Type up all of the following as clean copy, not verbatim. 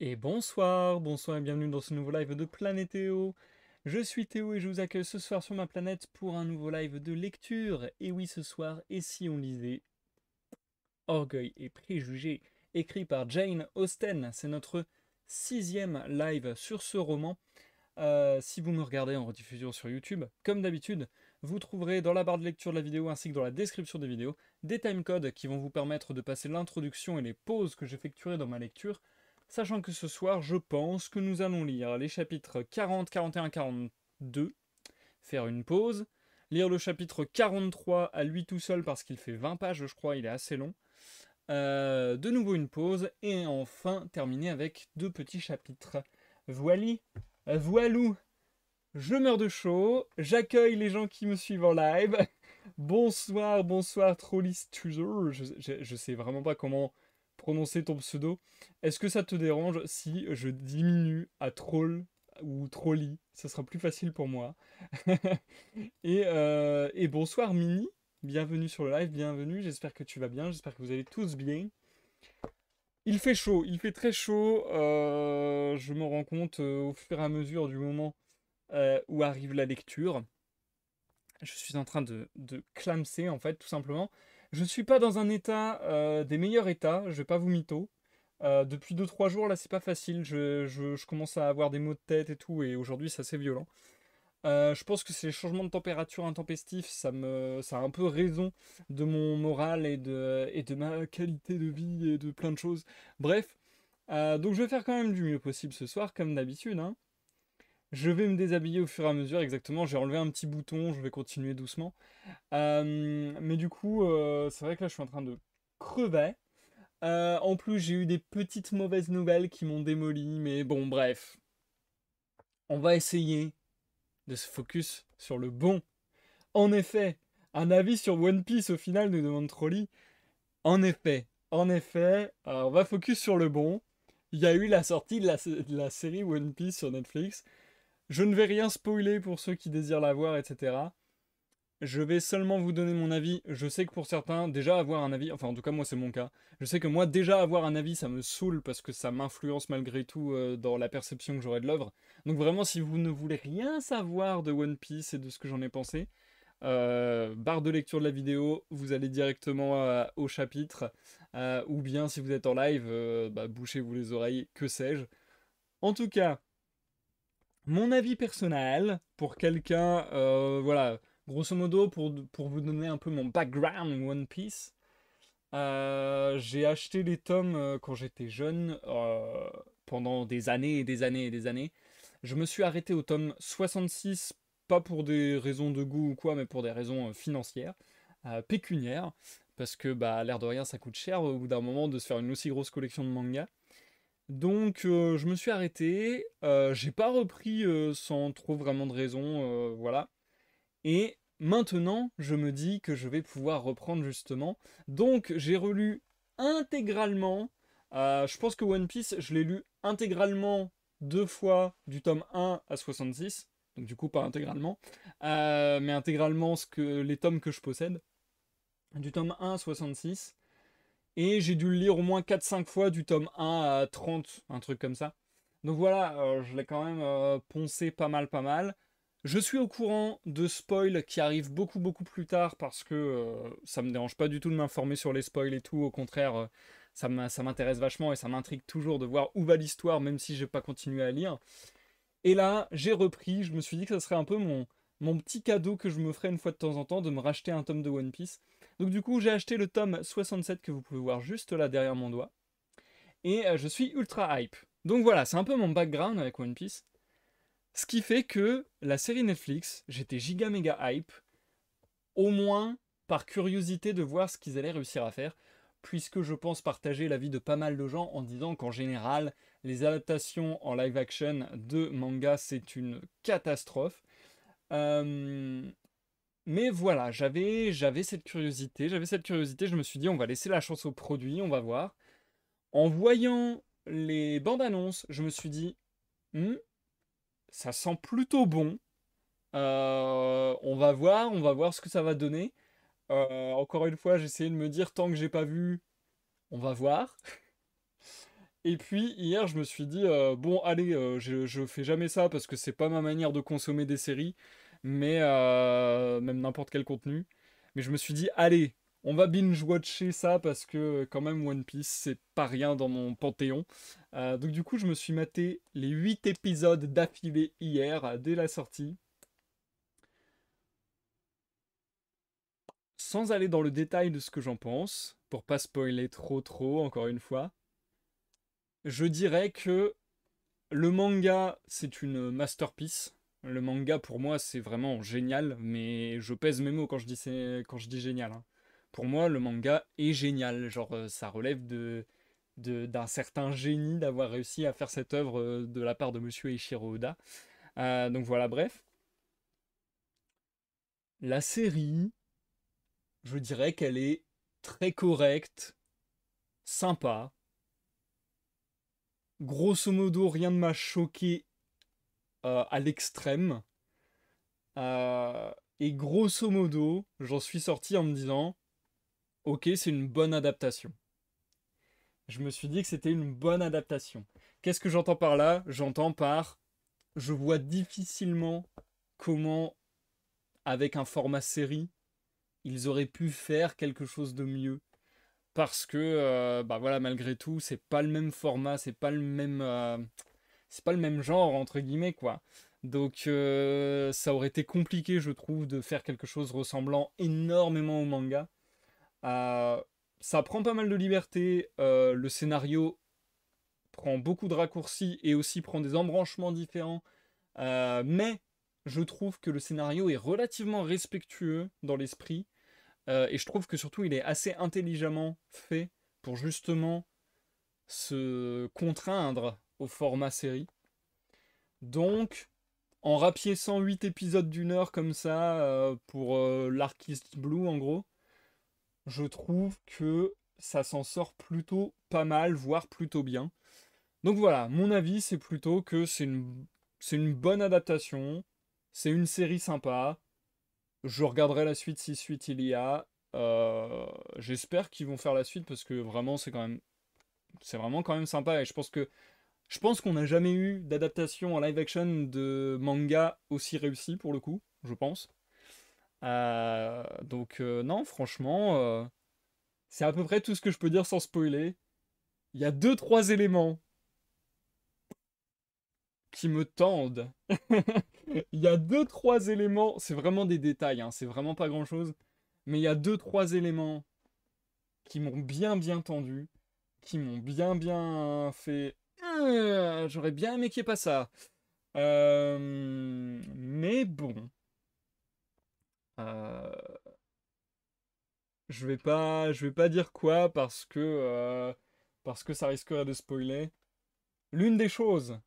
Et bonsoir, bonsoir et bienvenue dans ce nouveau live de Planétéo. Je suis Théo et je vous accueille ce soir sur ma planète pour un nouveau live de lecture. Et oui, ce soir, et si on lisait Orgueil et Préjugés, écrit par Jane Austen. C'est notre 6e live sur ce roman. Si vous me regardez en rediffusion sur YouTube, comme d'habitude, vous trouverez dans la barre de lecture de la vidéo ainsi que dans la description des vidéos des timecodes qui vont vous permettre de passer l'introduction et les pauses que j'effectuerai dans ma lecture, sachant que ce soir, je pense que nous allons lire les chapitres 40, 41, 42, faire une pause, lire le chapitre 43 à lui tout seul parce qu'il fait 20 pages, je crois, il est assez long, de nouveau une pause, et enfin terminer avec 2 petits chapitres. Voili, voilou, je meurs de chaud, j'accueille les gens qui me suivent en live. Bonsoir, bonsoir, Trollistuzer. Je sais vraiment pas comment prononcer ton pseudo. Est-ce que ça te dérange si je diminue à Troll ou Trolly? Ça sera plus facile pour moi. Et bonsoir, Mini. Bienvenue sur le live, bienvenue. J'espère que tu vas bien, j'espère que vous allez tous bien. Il fait chaud, il fait très chaud. Je me rends compte au fur et à mesure du moment où arrive la lecture. Je suis en train de clamser, en fait, tout simplement. Je ne suis pas dans un état des meilleurs états, je vais pas vous mytho. Depuis 2 3 jours, là, c'est pas facile. Je commence à avoir des maux de tête et tout, et aujourd'hui, c'est assez violent. Je pense que c'est les changements de température intempestifs, ça a un peu raison de mon moral et de ma qualité de vie et de plein de choses. Bref, donc je vais faire quand même du mieux possible ce soir, comme d'habitude, hein. Je vais me déshabiller au fur et à mesure, exactement. J'ai enlevé un petit bouton, je vais continuer doucement. Mais du coup, c'est vrai que là, je suis en train de crever. En plus, j'ai eu des petites mauvaises nouvelles qui m'ont démoli, mais bon, bref. On va essayer de se focus sur le bon. En effet, un avis sur One Piece au final nous demande Trolly. En effet, on va focus sur le bon. Il y a eu la sortie de la série One Piece sur Netflix. Je ne vais rien spoiler pour ceux qui désirent la voir, etc. Je vais seulement vous donner mon avis. Je sais que pour certains, déjà avoir un avis, enfin en tout cas moi c'est mon cas, je sais que moi déjà avoir un avis ça me saoule parce que ça m'influence malgré tout dans la perception que j'aurai de l'œuvre. Donc vraiment si vous ne voulez rien savoir de One Piece et de ce que j'en ai pensé, barre de lecture de la vidéo, vous allez directement au chapitre, ou bien si vous êtes en live, bah, bouchez-vous les oreilles, que sais-je. En tout cas, mon avis personnel, pour quelqu'un, voilà, grosso modo, pour vous donner un peu mon background One Piece, j'ai acheté les tomes quand j'étais jeune, pendant des années et des années et des années. Je me suis arrêté au tome 66, pas pour des raisons de goût ou quoi, mais pour des raisons financières, pécuniaires, parce que, bah, l'air de rien, ça coûte cher au bout d'un moment de se faire une aussi grosse collection de mangas. Donc je me suis arrêté, j'ai pas repris sans trop vraiment de raison, voilà. Et maintenant, je me dis que je vais pouvoir reprendre justement. Donc j'ai relu intégralement, je pense que One Piece, je l'ai lu intégralement 2 fois du tome 1 à 66, donc du coup pas intégralement, mais intégralement les tomes que je possède, du tome 1 à 66. Et j'ai dû le lire au moins 4 5 fois du tome 1 à 30, un truc comme ça. Donc voilà, je l'ai quand même poncé pas mal, pas mal. Je suis au courant de spoils qui arrivent beaucoup, beaucoup plus tard parce que ça me dérange pas du tout de m'informer sur les spoils et tout. Au contraire, ça m'intéresse vachement et ça m'intrigue toujours de voir où va l'histoire, même si j'ai pas continué à lire. Et là, j'ai repris, je me suis dit que ça serait un peu mon petit cadeau que je me ferais une fois de temps en temps, de me racheter un tome de One Piece. Donc du coup, j'ai acheté le tome 67 que vous pouvez voir juste là derrière mon doigt. Et je suis ultra hype. Donc voilà, c'est un peu mon background avec One Piece. Ce qui fait que la série Netflix, j'étais giga méga hype, au moins par curiosité de voir ce qu'ils allaient réussir à faire, puisque je pense partager l'avis de pas mal de gens en disant qu'en général, les adaptations en live action de manga, c'est une catastrophe. Euh, mais voilà, j'avais cette curiosité, je me suis dit on va laisser la chance au produit, on va voir. En voyant les bandes annonces, je me suis dit hmm, ça sent plutôt bon. On va voir ce que ça va donner. Encore une fois, j'ai essayé de me dire tant que j'ai pas vu, on va voir. Et puis hier, je me suis dit, bon, allez, je fais jamais ça parce que c'est pas ma manière de consommer des séries, mais même n'importe quel contenu. Mais je me suis dit, allez, on va binge-watcher ça parce que quand même One Piece, c'est pas rien dans mon panthéon. Donc du coup, je me suis maté les 8 épisodes d'affilée hier, dès la sortie. Sans aller dans le détail de ce que j'en pense, pour pas spoiler trop, encore une fois, je dirais que le manga, c'est une masterpiece. Le manga, pour moi, c'est vraiment génial, mais je pèse mes mots quand je dis génial, hein. Pour moi, le manga est génial. Genre, ça relève d'un certain génie d'avoir réussi à faire cette œuvre de la part de Monsieur Eiichiro Oda. Donc voilà, bref. La série, je dirais qu'elle est très correcte, sympa. Grosso modo, rien ne m'a choqué à l'extrême. Euh, et grosso modo, j'en suis sorti en me disant, ok, c'est une bonne adaptation. Je me suis dit que c'était une bonne adaptation. Qu'est-ce que j'entends par là? J'entends par, je vois difficilement comment, avec un format série, ils auraient pu faire quelque chose de mieux. Parce que, bah voilà, malgré tout, c'est pas le même format, c'est pas le même genre, entre guillemets, quoi. Donc ça aurait été compliqué, je trouve, de faire quelque chose ressemblant énormément au manga. Euh, Ça prend pas mal de liberté, le scénario prend beaucoup de raccourcis et aussi prend des embranchements différents. Mais je trouve que le scénario est relativement respectueux dans l'esprit. Et je trouve que surtout il est assez intelligemment fait pour justement se contraindre au format série. Donc, en rapiéçant 8 épisodes d'une heure comme ça, pour l'Artist Blue en gros, je trouve que ça s'en sort plutôt pas mal, voire plutôt bien. Donc voilà, mon avis c'est plutôt que c'est une bonne adaptation, c'est une série sympa, je regarderai la suite si suite il y a. J'espère qu'ils vont faire la suite parce que vraiment c'est vraiment quand même sympa et je pense qu'on n'a jamais eu d'adaptation en live action de manga aussi réussi pour le coup, je pense. Non, franchement, c'est à peu près tout ce que je peux dire sans spoiler. Il y a deux, trois éléments qui me tendent. Il y a deux, trois éléments, c'est vraiment des détails, hein, c'est vraiment pas grand-chose. Mais il y a deux, trois éléments qui m'ont bien tendu, qui m'ont bien fait. J'aurais bien aimé qu'il n'y ait pas ça. Mais bon. Euh, je vais pas dire quoi parce que ça risquerait de spoiler. L'une des choses,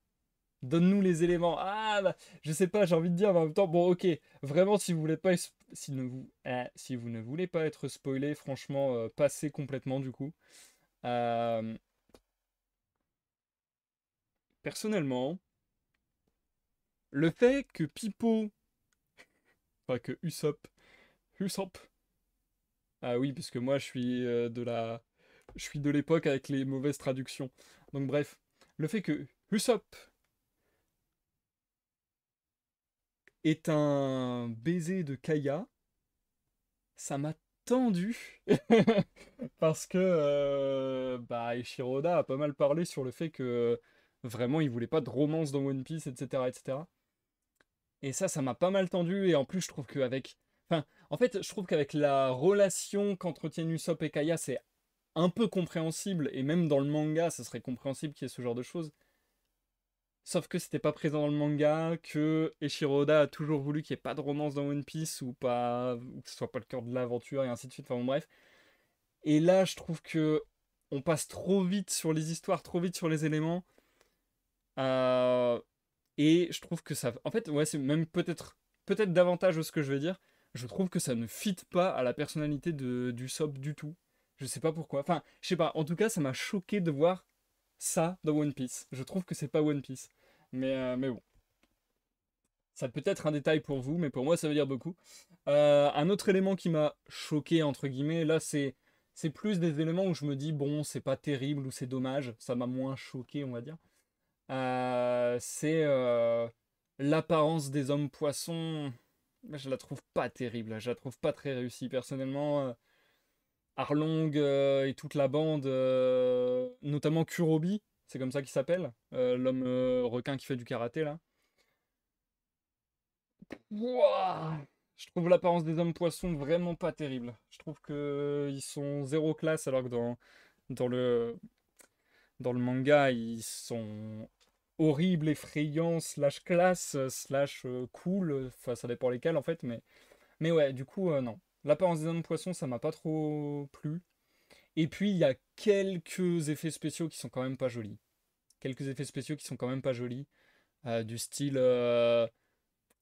donne-nous les éléments. Ah, bah, je sais pas, j'ai envie de dire, mais en même temps, bon, ok, vraiment, si vous voulez pas, si vous ne voulez pas être spoilé, franchement, passez complètement du coup. Euh, Personnellement, le fait que Pipo, enfin que Usopp, ah oui, parce que moi, je suis de l'époque avec les mauvaises traductions. Donc bref, le fait que Usopp est un baiser de Kaya, ça m'a tendu. Parce que bah, Eiichiro Oda a pas mal parlé sur le fait que vraiment il voulait pas de romance dans One Piece, etc. etc. Et ça m'a pas mal tendu. Et en plus, je trouve qu'avec. Enfin, en fait, je trouve qu'avec la relation qu'entretiennent Usopp et Kaya, c'est un peu compréhensible. Et même dans le manga, ça serait compréhensible qu'il y ait ce genre de choses. Sauf que c'était pas présent dans le manga, que Eiichiro Oda a toujours voulu qu'il n'y ait pas de romance dans One Piece, ou pas, ou que ce soit pas le cœur de l'aventure, et ainsi de suite. Enfin bon, bref. Et là, je trouve que on passe trop vite sur les histoires, trop vite sur les éléments. Euh, et je trouve que ça. En fait, ouais, c'est même peut-être davantage de ce que je vais dire. Je trouve que ça ne fit pas à la personnalité du Sop du tout. Je sais pas pourquoi. Enfin, je sais pas. En tout cas, ça m'a choqué de voir ça dans One Piece. Je trouve que c'est pas One Piece. Mais bon. Ça peut être un détail pour vous, mais pour moi, ça veut dire beaucoup. Un autre élément qui m'a choqué, entre guillemets, là, C'est plus des éléments où je me dis, bon, c'est pas terrible ou c'est dommage, ça m'a moins choqué, on va dire. C'est l'apparence des hommes poissons, je la trouve pas terrible, je la trouve pas très réussie. Personnellement, Arlong et toute la bande, notamment Kurobi, c'est comme ça qu'il s'appelle, l'homme requin qui fait du karaté là. Wouah, je trouve l'apparence des hommes poissons vraiment pas terrible. Je trouve que ils sont zéro classe alors que dans le, dans le manga ils sont horribles, effrayants, slash classe, slash cool, enfin ça dépend lesquels en fait, mais ouais, du coup non. L'apparence des hommes poissons ça m'a pas trop plu. Et puis il y a quelques effets spéciaux qui sont quand même pas jolis. Quelques effets spéciaux qui sont quand même pas jolis. Du style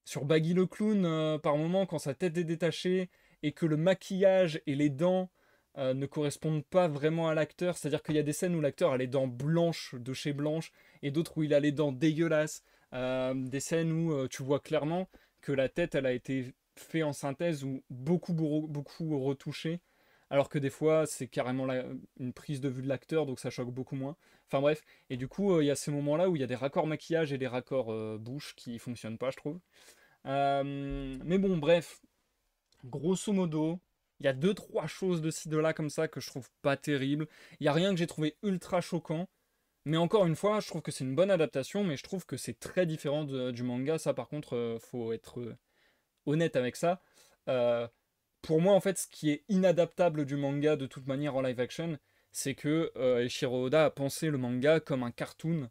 sur Baggy le clown, par moment, quand sa tête est détachée et que le maquillage et les dents ne correspondent pas vraiment à l'acteur, c'est-à-dire qu'il y a des scènes où l'acteur a les dents blanches de chez Blanche et d'autres où il a les dents dégueulasses. Des scènes où tu vois clairement que la tête elle a été faite en synthèse ou beaucoup retouchée, alors que des fois c'est carrément une prise de vue de l'acteur donc ça choque beaucoup moins. Enfin bref, et du coup il y a ces moments-là où il y a des raccords maquillage et des raccords bouche qui fonctionnent pas, je trouve. Mais bon, bref, grosso modo, il y a deux, trois choses de ci, de là comme ça que je trouve pas terribles. Il y a rien que j'ai trouvé ultra choquant. Mais encore une fois, je trouve que c'est une bonne adaptation, mais je trouve que c'est très différent du manga. Ça, par contre, faut être honnête avec ça. Euh, pour moi, en fait, ce qui est inadaptable du manga de toute manière en live action, c'est que Eiichiro Oda a pensé le manga comme un cartoon.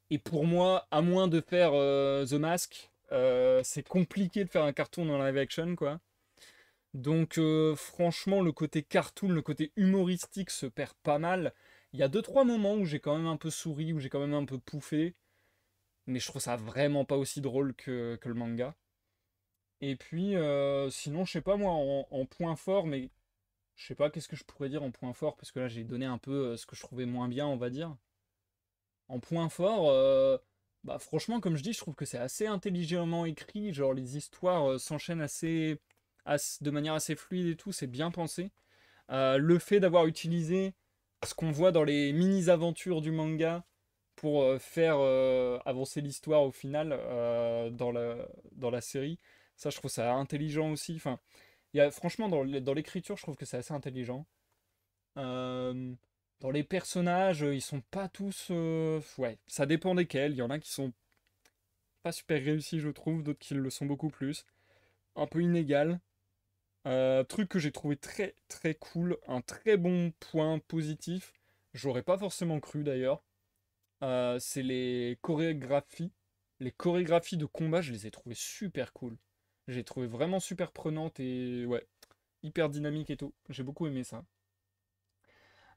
Et pour moi, à moins de faire The Mask, c'est compliqué de faire un cartoon en live action, quoi. Donc franchement, le côté cartoon, le côté humoristique se perd pas mal. Il y a deux trois moments où j'ai quand même un peu souri, où j'ai quand même un peu pouffé, mais je trouve ça vraiment pas aussi drôle que le manga. Et puis sinon, je sais pas moi, en point fort, mais je sais pas qu'est-ce que je pourrais dire en point fort, parce que là j'ai donné un peu ce que je trouvais moins bien, on va dire. En point fort, bah franchement, comme je dis, je trouve que c'est assez intelligemment écrit. Genre, les histoires s'enchaînent de manière assez fluide et tout, c'est bien pensé. Le fait d'avoir utilisé ce qu'on voit dans les mini-aventures du manga pour faire avancer l'histoire au final dans la série, ça, je trouve ça intelligent aussi. Enfin, franchement, dans l'écriture, je trouve que c'est assez intelligent. Euh, Dans les personnages, ils sont pas tous. Ouais, ça dépend desquels. Il y en a qui sont pas super réussis, je trouve, d'autres qui le sont beaucoup plus. Un peu inégal. Truc que j'ai trouvé très très cool, un très bon point positif. J'aurais pas forcément cru d'ailleurs. C'est les chorégraphies. Les chorégraphies de combat, je les ai trouvées super cool. J'ai trouvé vraiment super prenantes et ouais, hyper dynamique et tout. J'ai beaucoup aimé ça.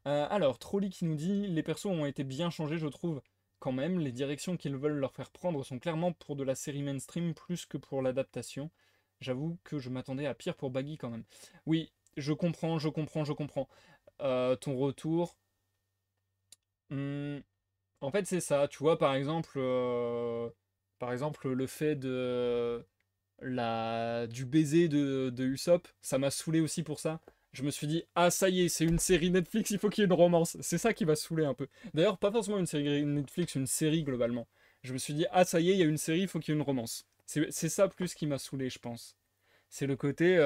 Alors, Trolly qui nous dit, les persos ont été bien changés, je trouve. Quand même, les directions qu'ils veulent leur faire prendre sont clairement pour de la série mainstream plus que pour l'adaptation. J'avoue que je m'attendais à pire pour Baggy quand même. Oui, je comprends. Ton retour. Hmm, en fait, c'est ça. Tu vois, par exemple, le fait du baiser de Usopp, ça m'a saoulé aussi pour ça. Je me suis dit, ah ça y est, c'est une série Netflix, il faut qu'il y ait une romance. C'est ça qui m'a saoulé un peu. D'ailleurs, pas forcément une série Netflix, une série globalement. Je me suis dit, ah ça y est, il y a une série, il faut qu'il y ait une romance. C'est ça plus qui m'a saoulé, je pense. C'est le côté,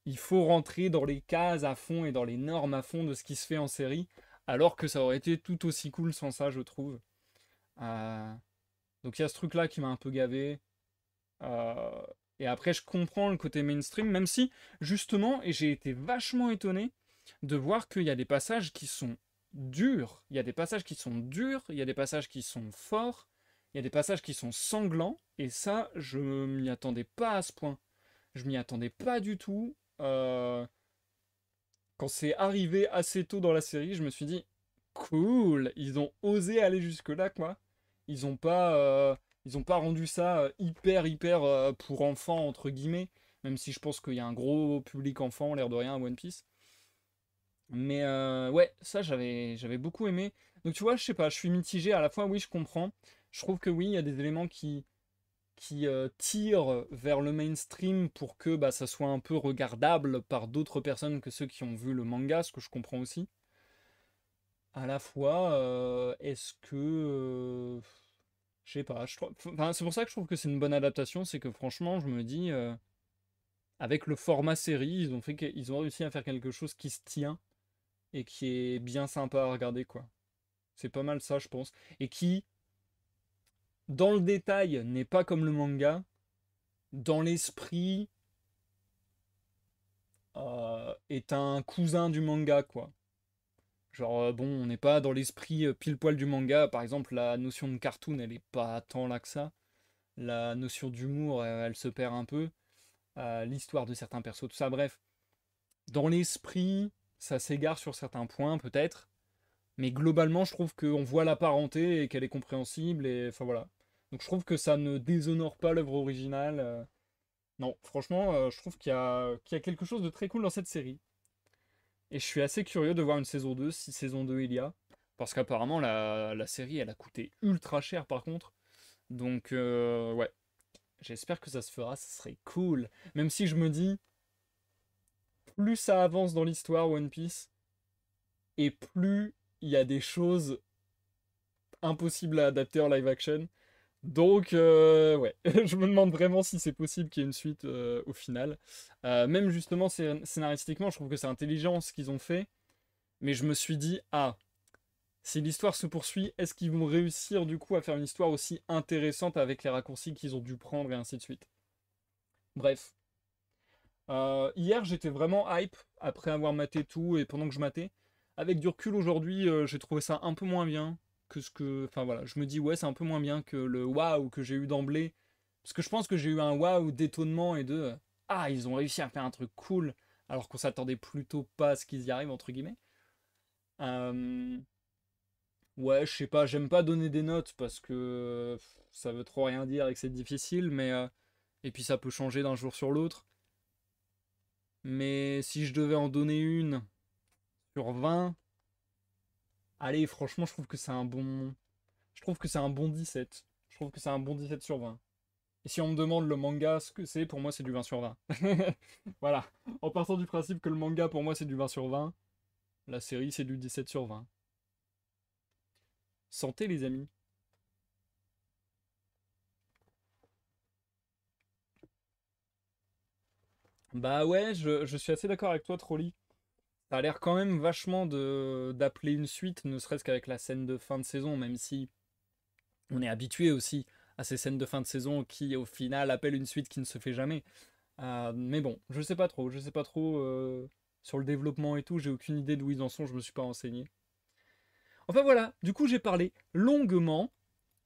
il faut rentrer dans les cases à fond et dans les normes à fond de ce qui se fait en série, alors que ça aurait été tout aussi cool sans ça, je trouve. Euh, donc il y a ce truc-là qui m'a un peu gavé. Euh, et après, je comprends le côté mainstream, même si, justement, et j'ai été vachement étonné de voir qu'il y a des passages qui sont durs, il y a des passages qui sont durs, il y a des passages qui sont forts, il y a des passages qui sont sanglants, et ça, je m'y attendais pas à ce point. Je m'y attendais pas du tout. Quand c'est arrivé assez tôt dans la série, je me suis dit, cool, ils ont osé aller jusque-là, quoi. Ils ont pas, euh, ils ont pas rendu ça hyper pour enfants, entre guillemets, même si je pense qu'il y a un gros public enfant, l'air de rien, à One Piece. Mais ouais, ça j'avais beaucoup aimé. Donc tu vois, je sais pas, je suis mitigé à la fois, oui, je comprends. Je trouve que oui, il y a des éléments qui tire vers le mainstream pour que bah, ça soit un peu regardable par d'autres personnes que ceux qui ont vu le manga, ce que je comprends aussi. À la fois, est-ce que... je sais pas, enfin, c'est pour ça que je trouve que c'est une bonne adaptation, c'est que franchement, je me dis, avec le format série, ils ont réussi à faire quelque chose qui se tient et qui est bien sympa à regarder, quoi. C'est pas mal ça, je pense. Et qui, dans le détail, n'est pas comme le manga, dans l'esprit, est un cousin du manga, quoi. Genre, bon, on n'est pas dans l'esprit pile poil du manga. Par exemple, la notion de cartoon, elle est pas tant là que ça. La notion d'humour, elle se perd un peu. L'histoire de certains persos, tout ça, bref. Dans l'esprit, ça s'égare sur certains points, peut-être. Mais globalement, je trouve qu'on voit la parenté et qu'elle est compréhensible. Et enfin voilà. Donc je trouve que ça ne déshonore pas l'œuvre originale. Non, franchement, je trouve qu'il y a quelque chose de très cool dans cette série. Et je suis assez curieux de voir une saison 2, si saison 2 il y a. Parce qu'apparemment, la série, elle a coûté ultra cher par contre. Donc, ouais, j'espère que ça se fera, ça serait cool. Même si je me dis, plus ça avance dans l'histoire One Piece, et plus il y a des choses impossibles à adapter en live action. Donc, ouais, je me demande vraiment si c'est possible qu'il y ait une suite au final. Même justement, scénaristiquement, je trouve que c'est intelligent ce qu'ils ont fait. Mais je me suis dit, ah, si l'histoire se poursuit, est-ce qu'ils vont réussir du coup à faire une histoire aussi intéressante avec les raccourcis qu'ils ont dû prendre et ainsi de suite. Bref. Hier, j'étais vraiment hype après avoir maté tout et pendant que je matais. Avec du recul aujourd'hui, j'ai trouvé ça un peu moins bien que ce que. Enfin voilà, je me dis, ouais, c'est un peu moins bien que le waouh que j'ai eu d'emblée. Parce que je pense que j'ai eu un waouh d'étonnement et de ah, ils ont réussi à faire un truc cool alors qu'on s'attendait plutôt pas à ce qu'ils y arrivent, entre guillemets. Euh, Ouais, je sais pas, j'aime pas donner des notes parce que ça veut trop rien dire et que c'est difficile, mais et puis ça peut changer d'un jour sur l'autre. Mais si je devais en donner une sur 20, allez, franchement, je trouve que c'est un bon. Je trouve que c'est un bon 17. Je trouve que c'est un bon 17 sur 20. Et si on me demande le manga ce que c'est, pour moi c'est du 20 sur 20. Voilà. En partant du principe que le manga pour moi c'est du 20 sur 20, la série c'est du 17 sur 20. Santé les amis. Bah ouais, je suis assez d'accord avec toi, Trolly. Ça a l'air quand même vachement d'appeler une suite, ne serait-ce qu'avec la scène de fin de saison, même si on est habitué aussi à ces scènes de fin de saison qui, au final, appellent une suite qui ne se fait jamais. Mais bon, je sais pas trop sur le développement et tout, j'ai aucune idée d'où ils en sont, je me suis pas renseigné. Enfin voilà, du coup j'ai parlé longuement.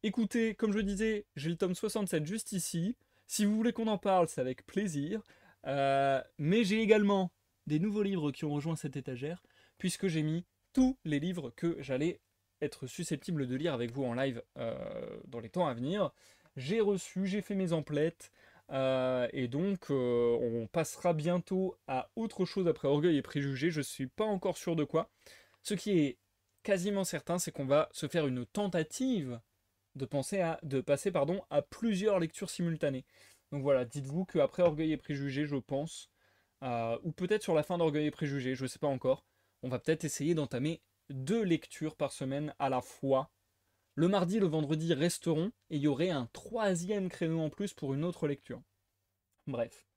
Écoutez, comme je disais, j'ai le tome 67 juste ici. Si vous voulez qu'on en parle, c'est avec plaisir. Mais j'ai également des nouveaux livres qui ont rejoint cette étagère, puisque j'ai mis tous les livres que j'allais être susceptible de lire avec vous en live dans les temps à venir. J'ai fait mes emplettes, et donc on passera bientôt à autre chose après Orgueil et Préjugés. Je ne suis pas encore sûr de quoi. Ce qui est quasiment certain, c'est qu'on va se faire une tentative de passer pardon, à plusieurs lectures simultanées. Donc voilà, dites-vous qu'après Orgueil et Préjugés, je pense, ou peut-être sur la fin d'Orgueil et Préjugés, je ne sais pas encore, on va peut-être essayer d'entamer 2 lectures par semaine à la fois. Le mardi et le vendredi resteront, et il y aurait un troisième créneau en plus pour une autre lecture. Bref.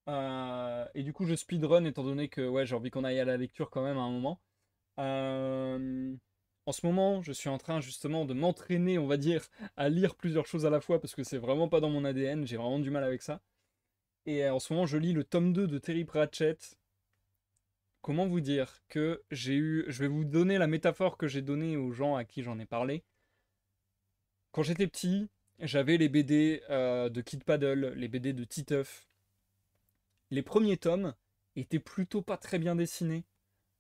Et du coup, je speedrun étant donné que ouais, j'ai envie qu'on aille à la lecture quand même à un moment. Euh, En ce moment, je suis en train justement de m'entraîner, on va dire, à lire plusieurs choses à la fois parce que c'est vraiment pas dans mon ADN, j'ai vraiment du mal avec ça. Et en ce moment, je lis le tome 2 de Terry Pratchett. Comment vous dire que je vais vous donner la métaphore que j'ai donnée aux gens à qui j'en ai parlé. Quand j'étais petit, j'avais les BD de Kid Paddle, les BD de Titeuf. Les premiers tomes étaient plutôt pas très bien dessinés.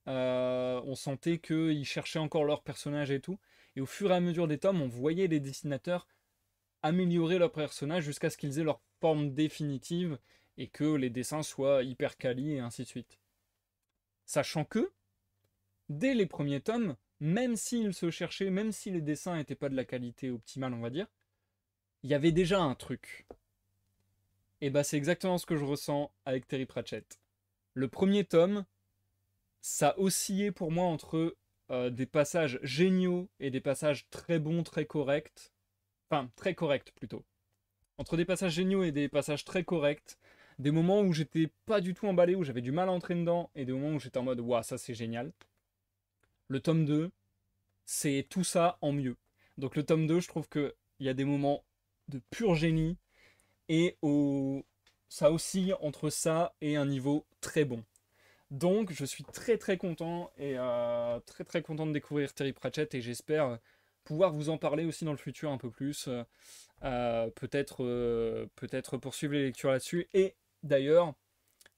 On sentait qu'ils cherchaient encore leurs personnages et tout. Et au fur et à mesure des tomes, on voyait les dessinateurs améliorer leurs personnages jusqu'à ce qu'ils aient leur forme définitive et que les dessins soient hyper quali et ainsi de suite. Sachant que, dès les premiers tomes, même s'ils se cherchaient, même si les dessins n'étaient pas de la qualité optimale, on va dire, il y avait déjà un truc. Et bah c'est exactement ce que je ressens avec Terry Pratchett. Le premier tome, ça oscillait pour moi entre des passages géniaux et des passages très bons, très corrects. Enfin, très corrects plutôt. Entre des passages géniaux et des passages très corrects. Des moments où j'étais pas du tout emballé, où j'avais du mal à entrer dedans, et des moments où j'étais en mode waouh, ça c'est génial. Le tome 2, c'est tout ça en mieux. Donc le tome 2, je trouve qu'il y a des moments de pur génie, et ça oscille entre ça et un niveau très bon. Donc je suis très très content et très très content de découvrir Terry Pratchett et j'espère pouvoir vous en parler aussi dans le futur un peu plus. Peut-être poursuivre les lectures là-dessus. Et d'ailleurs,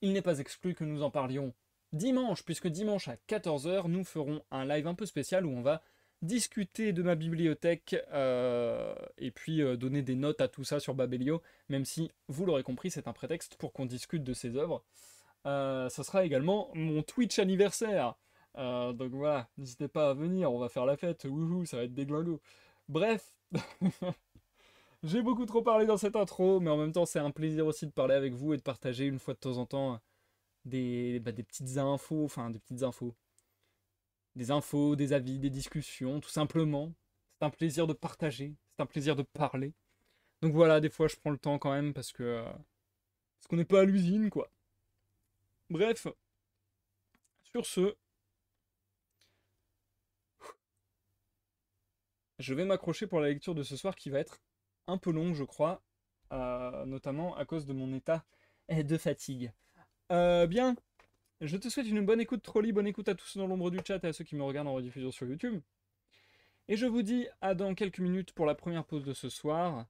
il n'est pas exclu que nous en parlions dimanche, puisque dimanche à 14h, nous ferons un live un peu spécial où on va discuter de ma bibliothèque et puis donner des notes à tout ça sur Babelio, même si, vous l'aurez compris, c'est un prétexte pour qu'on discute de ses œuvres. Ça sera également mon Twitch anniversaire. Donc voilà, n'hésitez pas à venir, on va faire la fête, wouhou, ça va être déglingo. Bref, j'ai beaucoup trop parlé dans cette intro, mais en même temps c'est un plaisir aussi de parler avec vous et de partager une fois de temps en temps des petites infos, enfin des infos, des avis, des discussions, tout simplement. C'est un plaisir de partager, c'est un plaisir de parler. Donc voilà, des fois je prends le temps quand même parce qu'on n'est pas à l'usine quoi. Bref, sur ce, je vais m'accrocher pour la lecture de ce soir qui va être un peu longue je crois, notamment à cause de mon état de fatigue. Bien, je te souhaite une bonne écoute Trolli, bonne écoute à tous ceux dans l'ombre du chat et à ceux qui me regardent en rediffusion sur YouTube. Et je vous dis à dans quelques minutes pour la première pause de ce soir.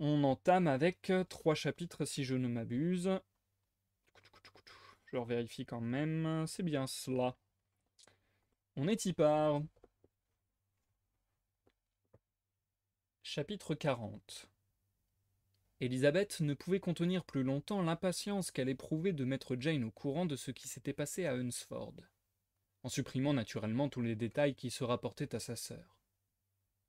On entame avec 3 chapitres si je ne m'abuse. Je vérifie quand même, c'est bien cela. On est y part. Chapitre 40. Elisabeth ne pouvait contenir plus longtemps l'impatience qu'elle éprouvait de mettre Jane au courant de ce qui s'était passé à Hunsford, en supprimant naturellement tous les détails qui se rapportaient à sa sœur.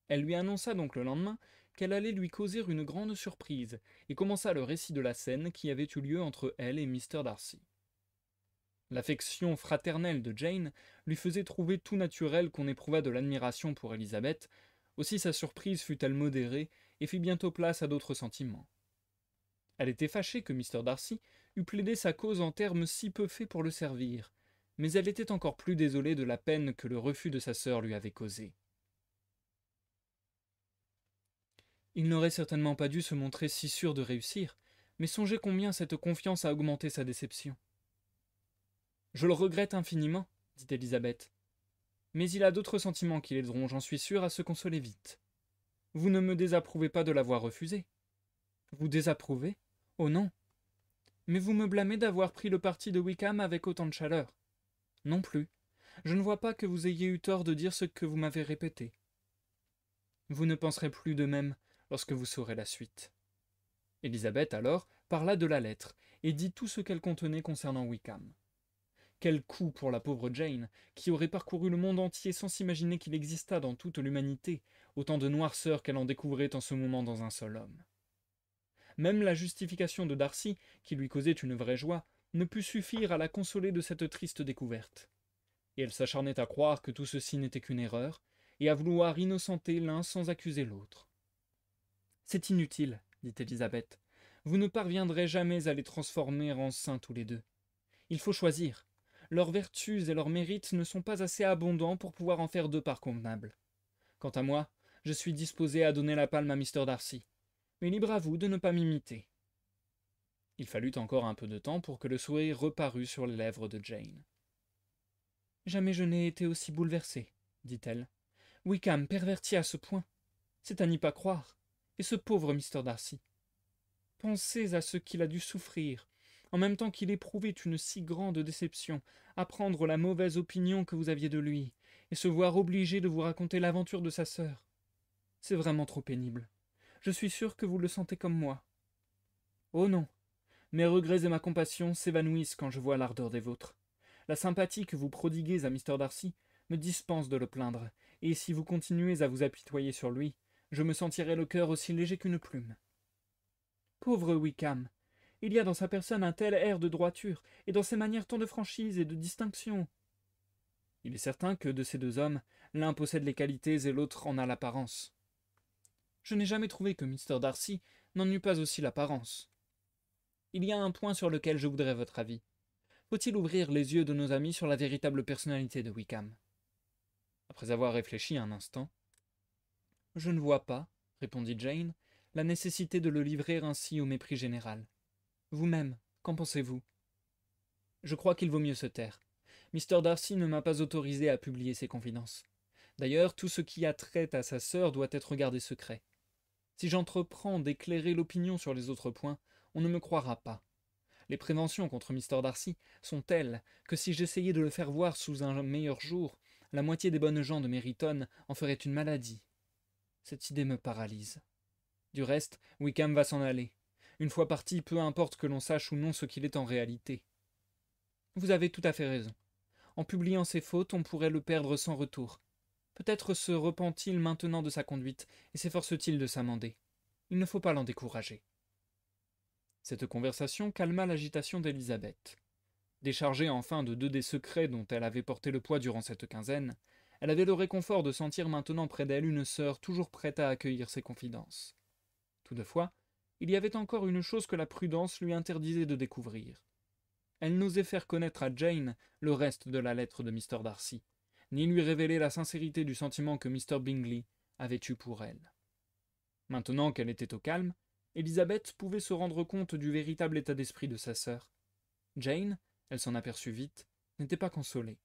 Elle lui annonça donc le lendemain qu'elle allait lui causer une grande surprise, et commença le récit de la scène qui avait eu lieu entre elle et Mr. Darcy. L'affection fraternelle de Jane lui faisait trouver tout naturel qu'on éprouvât de l'admiration pour Elisabeth, aussi sa surprise fut-elle modérée et fit bientôt place à d'autres sentiments. Elle était fâchée que Mr. Darcy eût plaidé sa cause en termes si peu faits pour le servir, mais elle était encore plus désolée de la peine que le refus de sa sœur lui avait causée. Il n'aurait certainement pas dû se montrer si sûr de réussir, mais songez combien cette confiance a augmenté sa déception. Je le regrette infiniment, dit Elisabeth. Mais il a d'autres sentiments qui l'aideront, j'en suis sûre, à se consoler vite. Vous ne me désapprouvez pas de l'avoir refusé. Vous désapprouvez? Oh non. Mais vous me blâmez d'avoir pris le parti de Wickham avec autant de chaleur. Non plus. Je ne vois pas que vous ayez eu tort de dire ce que vous m'avez répété. Vous ne penserez plus de même lorsque vous saurez la suite. Elisabeth, alors, parla de la lettre, et dit tout ce qu'elle contenait concernant Wickham. Quel coup pour la pauvre Jane, qui aurait parcouru le monde entier sans s'imaginer qu'il existât dans toute l'humanité autant de noirceur qu'elle en découvrait en ce moment dans un seul homme. Même la justification de Darcy, qui lui causait une vraie joie, ne put suffire à la consoler de cette triste découverte. Et elle s'acharnait à croire que tout ceci n'était qu'une erreur, et à vouloir innocenter l'un sans accuser l'autre. C'est inutile, dit Elisabeth. Vous ne parviendrez jamais à les transformer en saints tous les deux. Il faut choisir. Leurs vertus et leurs mérites ne sont pas assez abondants pour pouvoir en faire deux parts convenables. Quant à moi, je suis disposé à donner la palme à Mr. Darcy. Mais libre à vous de ne pas m'imiter. Il fallut encore un peu de temps pour que le sourire reparût sur les lèvres de Jane. Jamais je n'ai été aussi bouleversée, dit-elle. Wickham perverti à ce point. C'est à n'y pas croire. Et ce pauvre Mr. Darcy. Pensez à ce qu'il a dû souffrir, en même temps qu'il éprouvait une si grande déception, apprendre la mauvaise opinion que vous aviez de lui, et se voir obligé de vous raconter l'aventure de sa sœur. C'est vraiment trop pénible. Je suis sûr que vous le sentez comme moi. Oh non, mes regrets et ma compassion s'évanouissent quand je vois l'ardeur des vôtres. La sympathie que vous prodiguez à Mr. Darcy me dispense de le plaindre, et si vous continuez à vous apitoyer sur lui, je me sentirais le cœur aussi léger qu'une plume. Pauvre Wickham! Il y a dans sa personne un tel air de droiture, et dans ses manières tant de franchise et de distinction. Il est certain que de ces deux hommes, l'un possède les qualités et l'autre en a l'apparence. Je n'ai jamais trouvé que Mr. Darcy n'en eût pas aussi l'apparence. Il y a un point sur lequel je voudrais votre avis. Faut-il ouvrir les yeux de nos amis sur la véritable personnalité de Wickham? Après avoir réfléchi un instant, je ne vois pas, répondit Jane, la nécessité de le livrer ainsi au mépris général. Vous-même, qu'en pensez-vous? Je crois qu'il vaut mieux se taire. Mr. Darcy ne m'a pas autorisé à publier ses confidences. D'ailleurs, tout ce qui a trait à sa sœur doit être gardé secret. Si j'entreprends d'éclairer l'opinion sur les autres points, on ne me croira pas. Les préventions contre Mr. Darcy sont telles que si j'essayais de le faire voir sous un meilleur jour, la moitié des bonnes gens de Meryton en ferait une maladie. Cette idée me paralyse. Du reste, Wickham va s'en aller. Une fois parti, peu importe que l'on sache ou non ce qu'il est en réalité. Vous avez tout à fait raison. En publiant ses fautes, on pourrait le perdre sans retour. Peut-être se repent-il maintenant de sa conduite et s'efforce-t-il de s'amender. Il ne faut pas l'en décourager. Cette conversation calma l'agitation d'Élisabeth. Déchargée enfin de deux des secrets dont elle avait porté le poids durant cette quinzaine, elle avait le réconfort de sentir maintenant près d'elle une sœur toujours prête à accueillir ses confidences. Toutefois, il y avait encore une chose que la prudence lui interdisait de découvrir. Elle n'osait faire connaître à Jane le reste de la lettre de Mr. Darcy, ni lui révéler la sincérité du sentiment que Mr. Bingley avait eu pour elle. Maintenant qu'elle était au calme, Élisabeth pouvait se rendre compte du véritable état d'esprit de sa sœur. Jane, elle s'en aperçut vite, n'était pas consolée.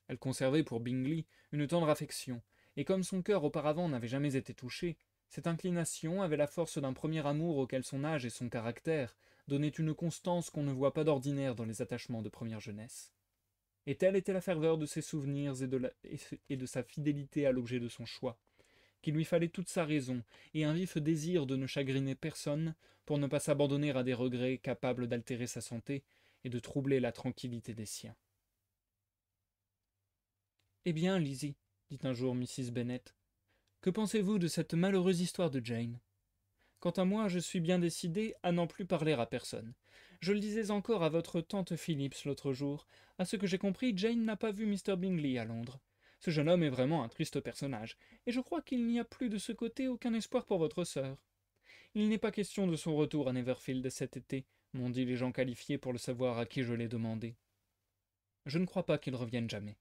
Elle conservait pour Bingley une tendre affection, et comme son cœur auparavant n'avait jamais été touché, cette inclination avait la force d'un premier amour auquel son âge et son caractère donnaient une constance qu'on ne voit pas d'ordinaire dans les attachements de première jeunesse. Et telle était la ferveur de ses souvenirs et de sa fidélité à l'objet de son choix, qu'il lui fallait toute sa raison et un vif désir de ne chagriner personne pour ne pas s'abandonner à des regrets capables d'altérer sa santé et de troubler la tranquillité des siens. Eh bien, Lizzie, dit un jour Mrs. Bennet, que pensez-vous de cette malheureuse histoire de Jane? Quant à moi, je suis bien décidé à n'en plus parler à personne. Je le disais encore à votre tante Phillips l'autre jour. À ce que j'ai compris, Jane n'a pas vu Mr. Bingley à Londres. Ce jeune homme est vraiment un triste personnage, et je crois qu'il n'y a plus de ce côté aucun espoir pour votre sœur. Il n'est pas question de son retour à Neverfield cet été, m'ont dit les gens qualifiés pour le savoir à qui je l'ai demandé. Je ne crois pas qu'il revienne jamais.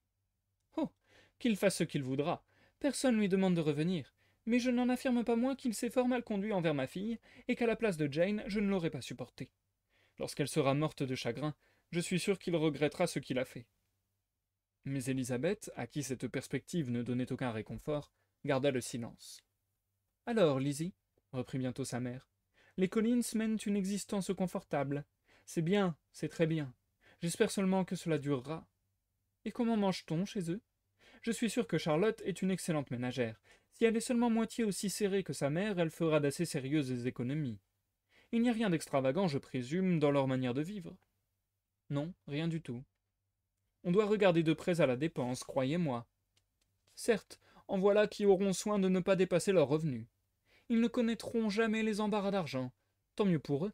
Oh, qu'il fasse ce qu'il voudra. Personne lui demande de revenir. Mais je n'en affirme pas moins qu'il s'est fort mal conduit envers ma fille, et qu'à la place de Jane, je ne l'aurais pas supporté. Lorsqu'elle sera morte de chagrin, je suis sûr qu'il regrettera ce qu'il a fait. Mais Élisabeth, à qui cette perspective ne donnait aucun réconfort, garda le silence. Alors, Lizzie, reprit bientôt sa mère, les Collins mènent une existence confortable. C'est bien, c'est très bien. J'espère seulement que cela durera. Et comment mange-t-on chez eux? Je suis sûr que Charlotte est une excellente ménagère. Si elle est seulement moitié aussi serrée que sa mère, elle fera d'assez sérieuses économies. Il n'y a rien d'extravagant, je présume, dans leur manière de vivre. Non, rien du tout. On doit regarder de près à la dépense, croyez-moi. Certes, en voilà qui auront soin de ne pas dépasser leurs revenus. Ils ne connaîtront jamais les embarras d'argent. Tant mieux pour eux.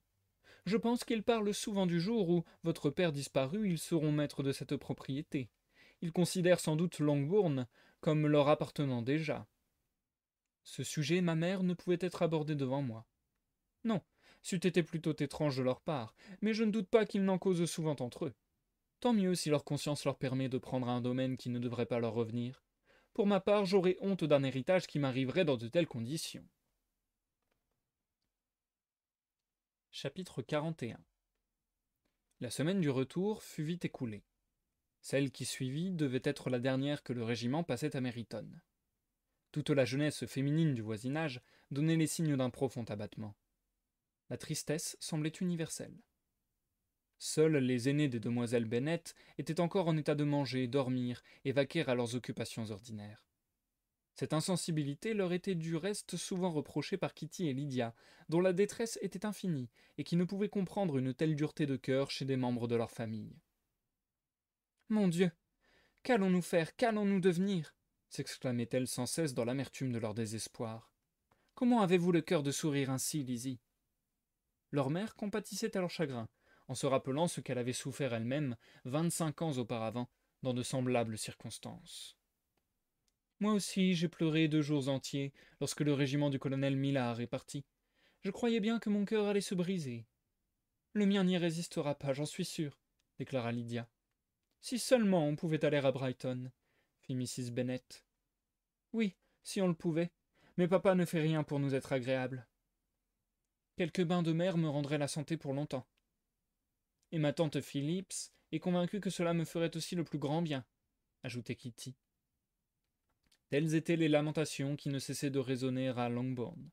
Je pense qu'ils parlent souvent du jour où, votre père disparu, ils seront maîtres de cette propriété. Ils considèrent sans doute Longbourn comme leur appartenant déjà. Ce sujet, ma mère, ne pouvait être abordé devant moi. Non, c'eût été plutôt étrange de leur part, mais je ne doute pas qu'ils n'en causent souvent entre eux. Tant mieux si leur conscience leur permet de prendre un domaine qui ne devrait pas leur revenir. Pour ma part, j'aurais honte d'un héritage qui m'arriverait dans de telles conditions. Chapitre 41. La semaine du retour fut vite écoulée. Celle qui suivit devait être la dernière que le régiment passait à Meryton. Toute la jeunesse féminine du voisinage donnait les signes d'un profond abattement. La tristesse semblait universelle. Seules les aînées des demoiselles Bennet étaient encore en état de manger, dormir et vaquer à leurs occupations ordinaires. Cette insensibilité leur était du reste souvent reprochée par Kitty et Lydia, dont la détresse était infinie et qui ne pouvaient comprendre une telle dureté de cœur chez des membres de leur famille. Mon Dieu, qu'allons-nous faire, qu'allons-nous devenir s'exclamait-elle sans cesse dans l'amertume de leur désespoir. Comment avez-vous le cœur de sourire ainsi, Lizzie ?» Leur mère compatissait à leur chagrin, en se rappelant ce qu'elle avait souffert elle-même 25 ans auparavant, dans de semblables circonstances. Moi aussi, j'ai pleuré 2 jours entiers lorsque le régiment du colonel Millard est parti. Je croyais bien que mon cœur allait se briser. Le mien n'y résistera pas, j'en suis sûre, déclara Lydia. Si seulement on pouvait aller à Brighton, fit Mrs. Bennet. Oui, si on le pouvait, mais papa ne fait rien pour nous être agréable. Quelques bains de mer me rendraient la santé pour longtemps. Et ma tante Phillips est convaincue que cela me ferait aussi le plus grand bien, ajoutait Kitty. Telles étaient les lamentations qui ne cessaient de résonner à Longbourn.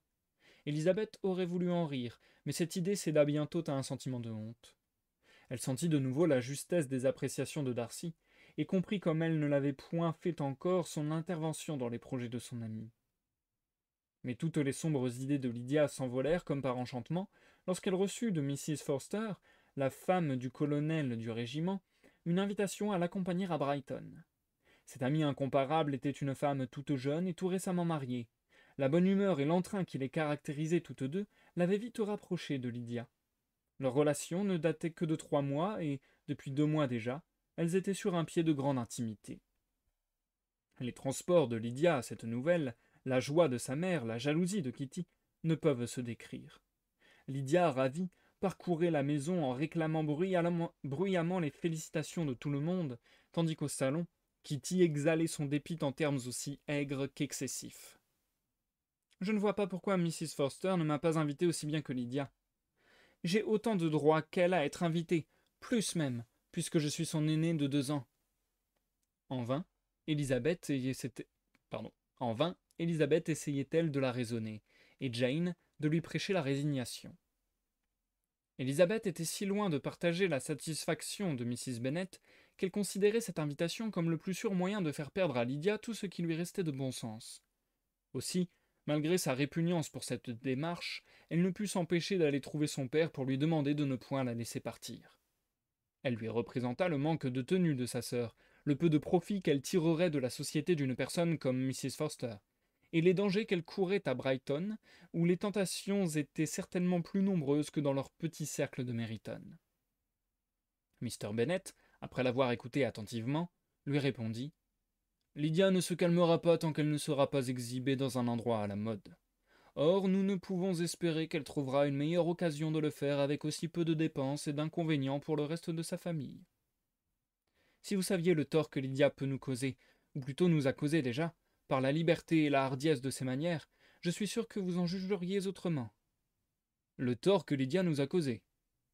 Élisabeth aurait voulu en rire, mais cette idée céda bientôt à un sentiment de honte. Elle sentit de nouveau la justesse des appréciations de Darcy, et comprit comme elle ne l'avait point fait encore son intervention dans les projets de son amie. Mais toutes les sombres idées de Lydia s'envolèrent comme par enchantement, lorsqu'elle reçut de Mrs. Forster, la femme du colonel du régiment, une invitation à l'accompagner à Brighton. Cette amie incomparable était une femme toute jeune et tout récemment mariée. La bonne humeur et l'entrain qui les caractérisaient toutes deux l'avaient vite rapprochée de Lydia. Leur relation ne datait que de 3 mois, et, depuis 2 mois déjà, elles étaient sur un pied de grande intimité. Les transports de Lydia à cette nouvelle, la joie de sa mère, la jalousie de Kitty, ne peuvent se décrire. Lydia, ravie, parcourait la maison en réclamant bruyamment les félicitations de tout le monde, tandis qu'au salon, Kitty exhalait son dépit en termes aussi aigres qu'excessifs. « Je ne vois pas pourquoi Mrs. Forster ne m'a pas invité aussi bien que Lydia. J'ai autant de droits qu'elle à être invitée, plus même, puisque je suis son aînée de 2 ans. » En vain, Élisabeth essayait-elle de la raisonner, et Jane de lui prêcher la résignation. Élisabeth était si loin de partager la satisfaction de Mrs. Bennet qu'elle considérait cette invitation comme le plus sûr moyen de faire perdre à Lydia tout ce qui lui restait de bon sens. Aussi, malgré sa répugnance pour cette démarche, elle ne put s'empêcher d'aller trouver son père pour lui demander de ne point la laisser partir. Elle lui représenta le manque de tenue de sa sœur, le peu de profit qu'elle tirerait de la société d'une personne comme Mrs. Forster, et les dangers qu'elle courait à Brighton, où les tentations étaient certainement plus nombreuses que dans leur petit cercle de Meryton. Mr. Bennet, après l'avoir écouté attentivement, lui répondit « Lydia ne se calmera pas tant qu'elle ne sera pas exhibée dans un endroit à la mode. Or, nous ne pouvons espérer qu'elle trouvera une meilleure occasion de le faire avec aussi peu de dépenses et d'inconvénients pour le reste de sa famille. Si vous saviez le tort que Lydia peut nous causer, ou plutôt nous a causé déjà, par la liberté et la hardiesse de ses manières, je suis sûr que vous en jugeriez autrement. » « Le tort que Lydia nous a causé, »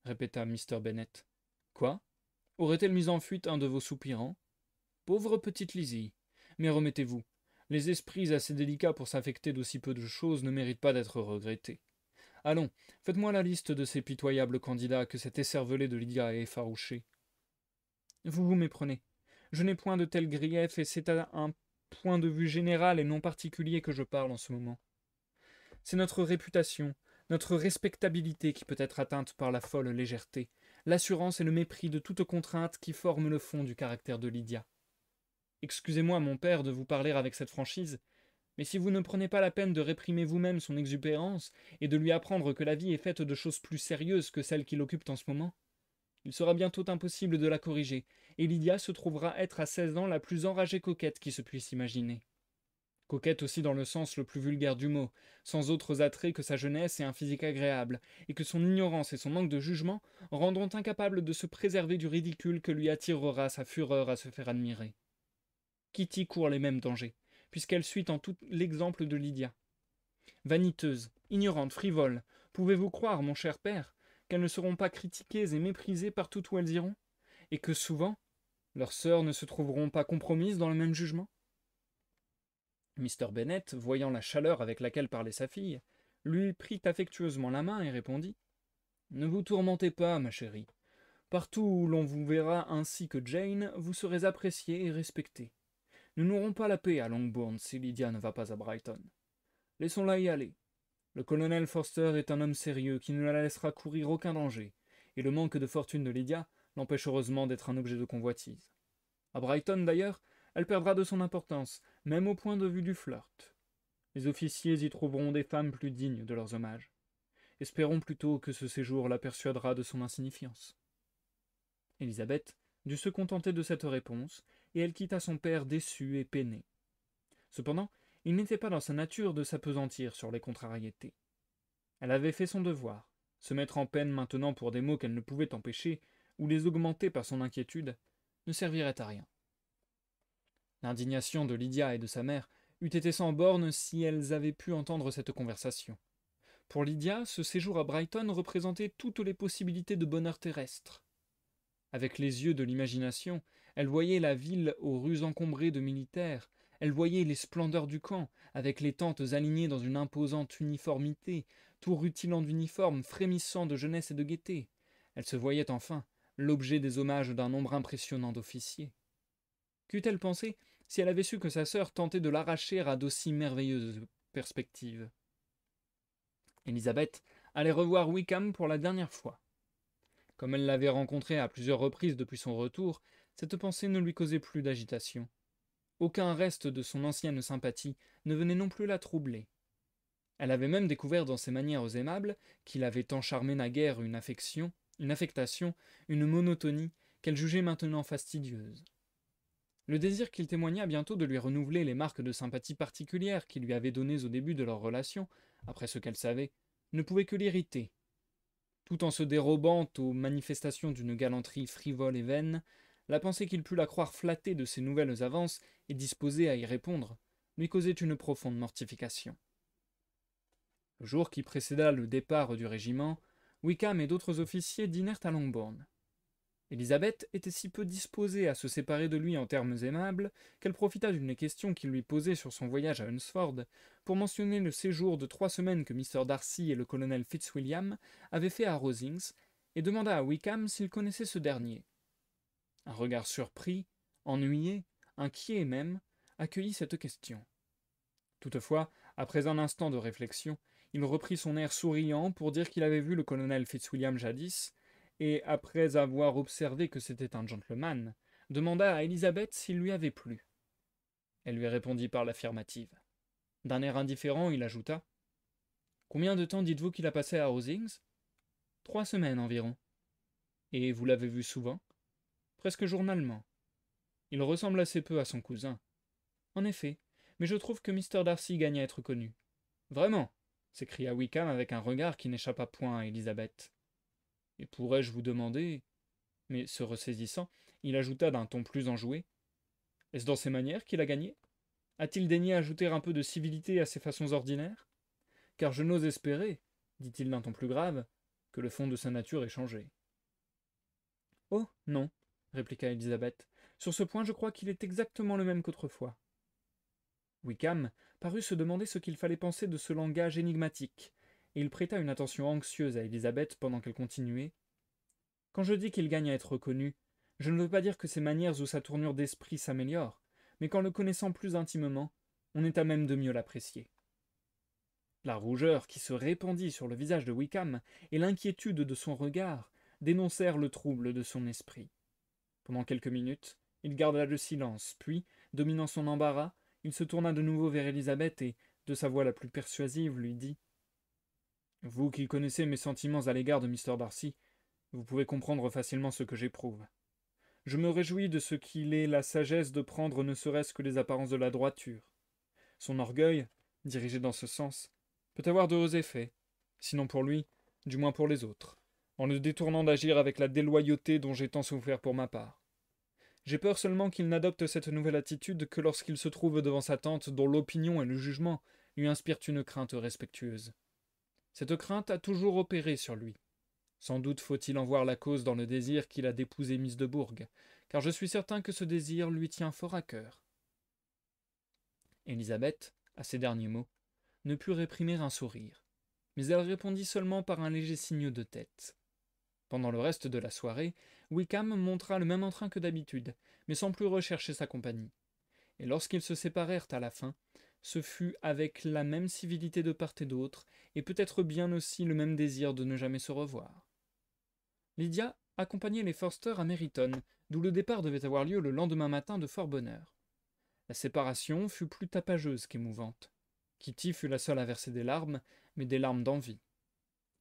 répéta Mr. Bennet. « Quoi? Aurait-elle mis en fuite un de vos soupirants? Pauvre petite Lizzie. Mais remettez-vous. Les esprits assez délicats pour s'affecter d'aussi peu de choses ne méritent pas d'être regrettés. Allons, faites-moi la liste de ces pitoyables candidats que cet écervelé de Lydia a effarouchés. Vous vous méprenez. Je n'ai point de tels griefs, et c'est à un point de vue général et non particulier que je parle en ce moment. C'est notre réputation, notre respectabilité qui peut être atteinte par la folle légèreté, l'assurance et le mépris de toute contrainte qui forment le fond du caractère de Lydia. Excusez-moi, mon père, de vous parler avec cette franchise, mais si vous ne prenez pas la peine de réprimer vous-même son exubérance et de lui apprendre que la vie est faite de choses plus sérieuses que celles qui l'occupent en ce moment, il sera bientôt impossible de la corriger, et Lydia se trouvera être à 16 ans la plus enragée coquette qui se puisse imaginer. Coquette aussi dans le sens le plus vulgaire du mot, sans autres attraits que sa jeunesse et un physique agréable, et que son ignorance et son manque de jugement rendront incapable de se préserver du ridicule que lui attirera sa fureur à se faire admirer. Kitty court les mêmes dangers, puisqu'elle suit en tout l'exemple de Lydia. Vaniteuses, ignorantes, frivoles, pouvez-vous croire, mon cher père, qu'elles ne seront pas critiquées et méprisées partout où elles iront, et que souvent, leurs sœurs ne se trouveront pas compromises dans le même jugement? Mr. Bennet, voyant la chaleur avec laquelle parlait sa fille, lui prit affectueusement la main et répondit « Ne vous tourmentez pas, ma chérie. Partout où l'on vous verra ainsi que Jane, vous serez appréciée et respectée. Nous n'aurons pas la paix à Longbourn si Lydia ne va pas à Brighton. Laissons-la y aller. Le colonel Forster est un homme sérieux qui ne la laissera courir aucun danger, et le manque de fortune de Lydia l'empêche heureusement d'être un objet de convoitise. À Brighton, d'ailleurs, elle perdra de son importance, même au point de vue du flirt. Les officiers y trouveront des femmes plus dignes de leurs hommages. Espérons plutôt que ce séjour la persuadera de son insignifiance. Élisabeth dut se contenter de cette réponse, et elle quitta son père déçue et peinée. Cependant, il n'était pas dans sa nature de s'appesantir sur les contrariétés. Elle avait fait son devoir. Se mettre en peine maintenant pour des maux qu'elle ne pouvait empêcher, ou les augmenter par son inquiétude, ne servirait à rien. L'indignation de Lydia et de sa mère eût été sans bornes si elles avaient pu entendre cette conversation. Pour Lydia, ce séjour à Brighton représentait toutes les possibilités de bonheur terrestre. Avec les yeux de l'imagination, elle voyait la ville aux rues encombrées de militaires, elle voyait les splendeurs du camp, avec les tentes alignées dans une imposante uniformité, tout rutilant d'uniformes, frémissant de jeunesse et de gaieté. Elle se voyait enfin l'objet des hommages d'un nombre impressionnant d'officiers. Qu'eût-elle pensé si elle avait su que sa sœur tentait de l'arracher à d'aussi merveilleuses perspectives? Élisabeth allait revoir Wickham pour la dernière fois. Comme elle l'avait rencontré à plusieurs reprises depuis son retour, cette pensée ne lui causait plus d'agitation. Aucun reste de son ancienne sympathie ne venait non plus la troubler. Elle avait même découvert dans ses manières aimables, qui l'avaient tant charmé naguère, une affectation, une monotonie, qu'elle jugeait maintenant fastidieuse. Le désir qu'il témoigna bientôt de lui renouveler les marques de sympathie particulières qu'il lui avait données au début de leur relation, après ce qu'elle savait, ne pouvait que l'irriter. Tout en se dérobant aux manifestations d'une galanterie frivole et vaine, la pensée qu'il pût la croire flattée de ses nouvelles avances et disposée à y répondre, lui causait une profonde mortification. Le jour qui précéda le départ du régiment, Wickham et d'autres officiers dînèrent à Longbourn. Élisabeth était si peu disposée à se séparer de lui en termes aimables qu'elle profita d'une question qu'il lui posait sur son voyage à Hunsford pour mentionner le séjour de 3 semaines que Mr. Darcy et le colonel Fitzwilliam avaient fait à Rosings, et demanda à Wickham s'il connaissait ce dernier. Un regard surpris, ennuyé, inquiet même, accueillit cette question. Toutefois, après un instant de réflexion, il reprit son air souriant pour dire qu'il avait vu le colonel Fitzwilliam jadis, et, après avoir observé que c'était un gentleman, demanda à Élisabeth s'il lui avait plu. Elle lui répondit par l'affirmative. D'un air indifférent, il ajouta « Combien de temps dites-vous qu'il a passé à Rosings ?»« 3 semaines environ. »« Et vous l'avez vu souvent ?»« Presque journalement. »« Il ressemble assez peu à son cousin. »« En effet, mais je trouve que Mr. Darcy gagne à être connu. »« Vraiment ?» s'écria Wickham avec un regard qui n'échappa point à Élisabeth. « Et pourrais-je vous demander... » Mais se ressaisissant, il ajouta d'un ton plus enjoué. « Est-ce dans ses manières qu'il a gagné ? A-t-il daigné ajouter un peu de civilité à ses façons ordinaires ? Car je n'ose espérer, dit-il d'un ton plus grave, que le fond de sa nature ait changé. »« Oh, non, répliqua Élisabeth. Sur ce point, je crois qu'il est exactement le même qu'autrefois. » Wickham parut se demander ce qu'il fallait penser de ce langage énigmatique, et il prêta une attention anxieuse à Élisabeth pendant qu'elle continuait. « Quand je dis qu'il gagne à être reconnu, je ne veux pas dire que ses manières ou sa tournure d'esprit s'améliorent, mais qu'en le connaissant plus intimement, on est à même de mieux l'apprécier. » La rougeur qui se répandit sur le visage de Wickham et l'inquiétude de son regard dénoncèrent le trouble de son esprit. Pendant quelques minutes, il garda le silence, puis, dominant son embarras, il se tourna de nouveau vers Élisabeth et, de sa voix la plus persuasive, lui dit « Vous qui connaissez mes sentiments à l'égard de Mr. Darcy, vous pouvez comprendre facilement ce que j'éprouve. Je me réjouis de ce qu'il ait la sagesse de prendre ne serait-ce que les apparences de la droiture. Son orgueil, dirigé dans ce sens, peut avoir d'heureux effets, sinon pour lui, du moins pour les autres, en le détournant d'agir avec la déloyauté dont j'ai tant souffert pour ma part. J'ai peur seulement qu'il n'adopte cette nouvelle attitude que lorsqu'il se trouve devant sa tante dont l'opinion et le jugement lui inspirent une crainte respectueuse. Cette crainte a toujours opéré sur lui. Sans doute faut-il en voir la cause dans le désir qu'il a d'épouser Miss de Bourgh, car je suis certain que ce désir lui tient fort à cœur. » Élisabeth, à ces derniers mots, ne put réprimer un sourire, mais elle répondit seulement par un léger signe de tête. Pendant le reste de la soirée, Wickham montra le même entrain que d'habitude, mais sans plus rechercher sa compagnie. Et lorsqu'ils se séparèrent à la fin, ce fut avec la même civilité de part et d'autre, et peut-être bien aussi le même désir de ne jamais se revoir. Lydia accompagnait les Forster à Meryton, d'où le départ devait avoir lieu le lendemain matin de fort bonne heure. La séparation fut plus tapageuse qu'émouvante. Kitty fut la seule à verser des larmes, mais des larmes d'envie.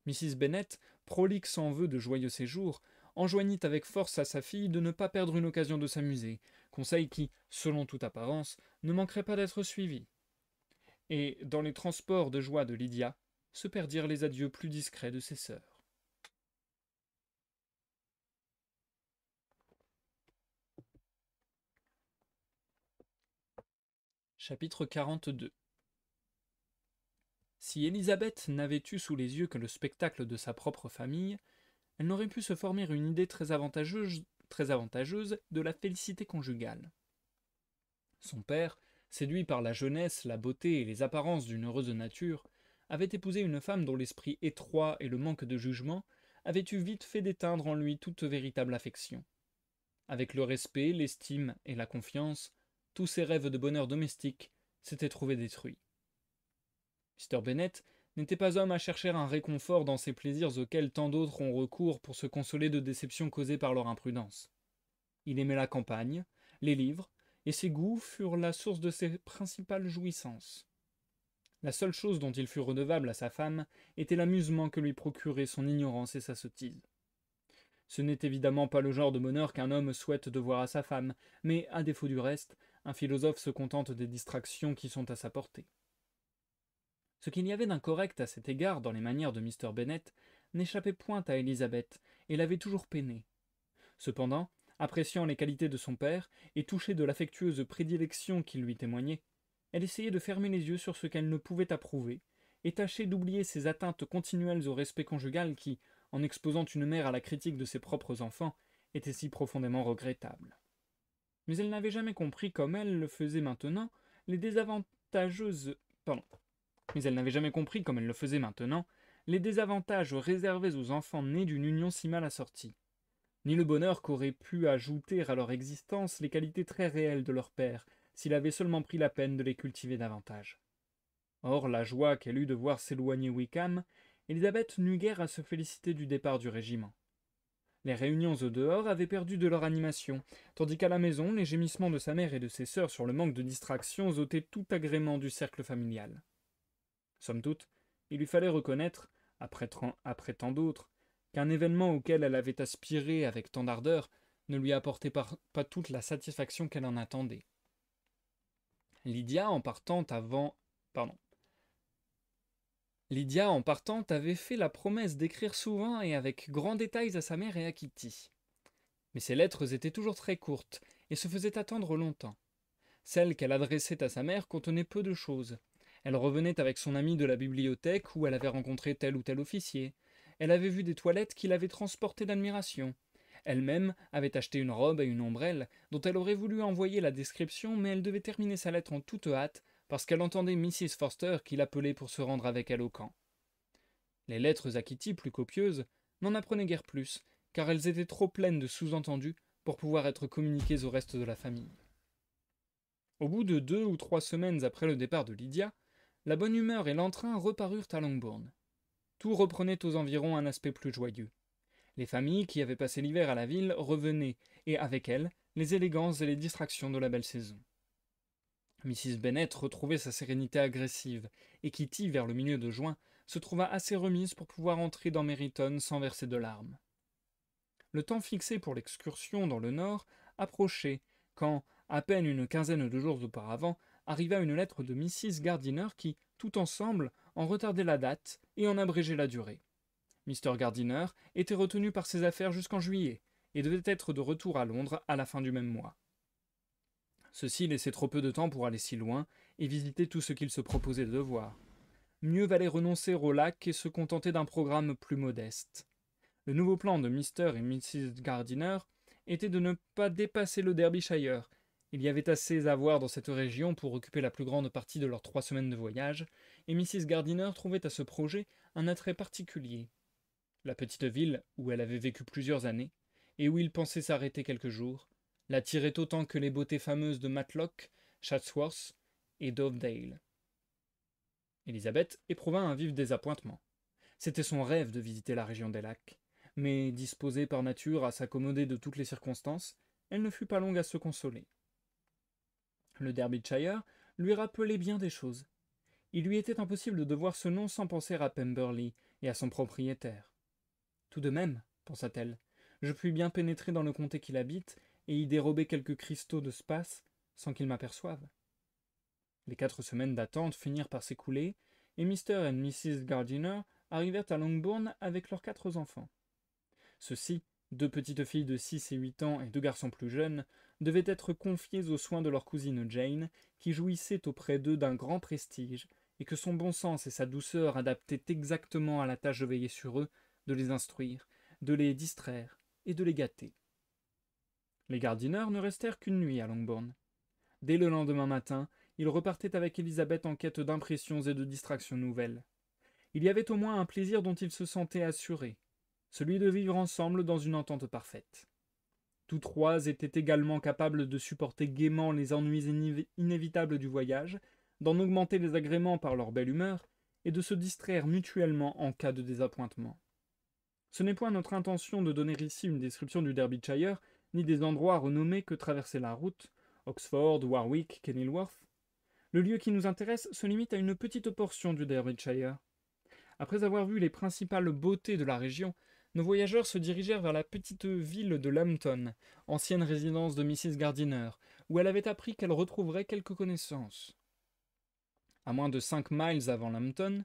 Mrs. Bennet, prolixe en vœux de joyeux séjours, enjoignit avec force à sa fille de ne pas perdre une occasion de s'amuser, conseil qui, selon toute apparence, ne manquerait pas d'être suivi. Et, dans les transports de joie de Lydia, se perdirent les adieux plus discrets de ses sœurs. Chapitre 42. Si Élisabeth n'avait eu sous les yeux que le spectacle de sa propre famille, elle n'aurait pu se former une idée très avantageuse de la félicité conjugale. Son père, séduit par la jeunesse, la beauté et les apparences d'une heureuse nature, avait épousé une femme dont l'esprit étroit et le manque de jugement avaient eu vite fait d'éteindre en lui toute véritable affection. Avec le respect, l'estime et la confiance, tous ses rêves de bonheur domestique s'étaient trouvés détruits. Mr. Bennet n'était pas homme à chercher un réconfort dans ces plaisirs auxquels tant d'autres ont recours pour se consoler de déceptions causées par leur imprudence. Il aimait la campagne, les livres, et ses goûts furent la source de ses principales jouissances. La seule chose dont il fut redevable à sa femme était l'amusement que lui procuraient son ignorance et sa sottise. Ce n'est évidemment pas le genre de bonheur qu'un homme souhaite devoir à sa femme, mais, à défaut du reste, un philosophe se contente des distractions qui sont à sa portée. Ce qu'il y avait d'incorrect à cet égard dans les manières de Mr. Bennet n'échappait point à Élisabeth, et l'avait toujours peinée. Cependant, appréciant les qualités de son père, et touchée de l'affectueuse prédilection qu'il lui témoignait, elle essayait de fermer les yeux sur ce qu'elle ne pouvait approuver, et tâchait d'oublier ces atteintes continuelles au respect conjugal qui, en exposant une mère à la critique de ses propres enfants, étaient si profondément regrettables. Mais elle n'avait jamais compris, comme elle le faisait maintenant, les désavantages réservés aux enfants nés d'une union si mal assortie, ni le bonheur qu'auraient pu ajouter à leur existence les qualités très réelles de leur père, s'il avait seulement pris la peine de les cultiver davantage. Or, la joie qu'elle eut de voir s'éloigner Wickham, Élisabeth n'eut guère à se féliciter du départ du régiment. Les réunions au dehors avaient perdu de leur animation, tandis qu'à la maison, les gémissements de sa mère et de ses sœurs sur le manque de distraction ôtaient tout agrément du cercle familial. Somme toute, il lui fallait reconnaître, après tant d'autres, qu'un événement auquel elle avait aspiré avec tant d'ardeur ne lui apportait pas toute la satisfaction qu'elle en attendait. Lydia, en partant, avait fait la promesse d'écrire souvent et avec grands détails à sa mère et à Kitty. Mais ses lettres étaient toujours très courtes et se faisaient attendre longtemps. Celles qu'elle adressait à sa mère contenaient peu de choses. Elle revenait avec son amie de la bibliothèque où elle avait rencontré tel ou tel officier. Elle avait vu des toilettes qui l'avaient transportée d'admiration. Elle-même avait acheté une robe et une ombrelle dont elle aurait voulu envoyer la description, mais elle devait terminer sa lettre en toute hâte parce qu'elle entendait Mrs. Forster qui l'appelait pour se rendre avec elle au camp. Les lettres à Kitty, plus copieuses, n'en apprenaient guère plus, car elles étaient trop pleines de sous-entendus pour pouvoir être communiquées au reste de la famille. Au bout de 2 ou 3 semaines après le départ de Lydia, la bonne humeur et l'entrain reparurent à Longbourn. Tout reprenait aux environs un aspect plus joyeux. Les familles qui avaient passé l'hiver à la ville revenaient, et avec elles, les élégances et les distractions de la belle saison. Mrs. Bennet retrouvait sa sérénité agressive, et Kitty, vers le milieu de juin, se trouva assez remise pour pouvoir entrer dans Meryton sans verser de larmes. Le temps fixé pour l'excursion dans le nord approchait, quand, à peine une quinzaine de jours auparavant, arriva une lettre de Mrs. Gardiner qui, tout ensemble, en retardait la date et en abrégeait la durée. Mr. Gardiner était retenu par ses affaires jusqu'en juillet, et devait être de retour à Londres à la fin du même mois. Ceci laissait trop peu de temps pour aller si loin et visiter tout ce qu'il se proposait de voir. Mieux valait renoncer au lac et se contenter d'un programme plus modeste. Le nouveau plan de Mr. et Mrs. Gardiner était de ne pas dépasser le Derbyshire. Il y avait assez à voir dans cette région pour occuper la plus grande partie de leurs 3 semaines de voyage, et Mrs. Gardiner trouvait à ce projet un attrait particulier. La petite ville, où elle avait vécu plusieurs années, et où il pensait s'arrêter quelques jours, l'attirait autant que les beautés fameuses de Matlock, Chatsworth et Dovedale. Élisabeth éprouva un vif désappointement. C'était son rêve de visiter la région des lacs, mais disposée par nature à s'accommoder de toutes les circonstances, elle ne fut pas longue à se consoler. Le Derbyshire lui rappelait bien des choses. Il lui était impossible de voir ce nom sans penser à Pemberley et à son propriétaire. Tout de même, pensa-t-elle, je puis bien pénétrer dans le comté qu'il habite et y dérober quelques cristaux de space sans qu'il m'aperçoive. Les 4 semaines d'attente finirent par s'écouler, et Mr. et Mrs. Gardiner arrivèrent à Longbourn avec leurs 4 enfants. Ceux-ci, 2 petites filles de 6 et 8 ans et 2 garçons plus jeunes, devaient être confiés aux soins de leur cousine Jane, qui jouissait auprès d'eux d'un grand prestige, et que son bon sens et sa douceur adaptaient exactement à la tâche de veiller sur eux, de les instruire, de les distraire et de les gâter. Les Gardiner ne restèrent qu'une nuit à Longbourn. Dès le lendemain matin, ils repartaient avec Élisabeth en quête d'impressions et de distractions nouvelles. Il y avait au moins un plaisir dont ils se sentaient assurés, celui de vivre ensemble dans une entente parfaite. Tous 3 étaient également capables de supporter gaiement les ennuis inévitables du voyage, d'en augmenter les agréments par leur belle humeur, et de se distraire mutuellement en cas de désappointement. Ce n'est point notre intention de donner ici une description du Derbyshire, ni des endroits renommés que traversait la route, Oxford, Warwick, Kenilworth. Le lieu qui nous intéresse se limite à une petite portion du Derbyshire. Après avoir vu les principales beautés de la région, nos voyageurs se dirigèrent vers la petite ville de Lambton, ancienne résidence de Mrs. Gardiner, où elle avait appris qu'elle retrouverait quelques connaissances. À moins de 5 miles avant Lambton,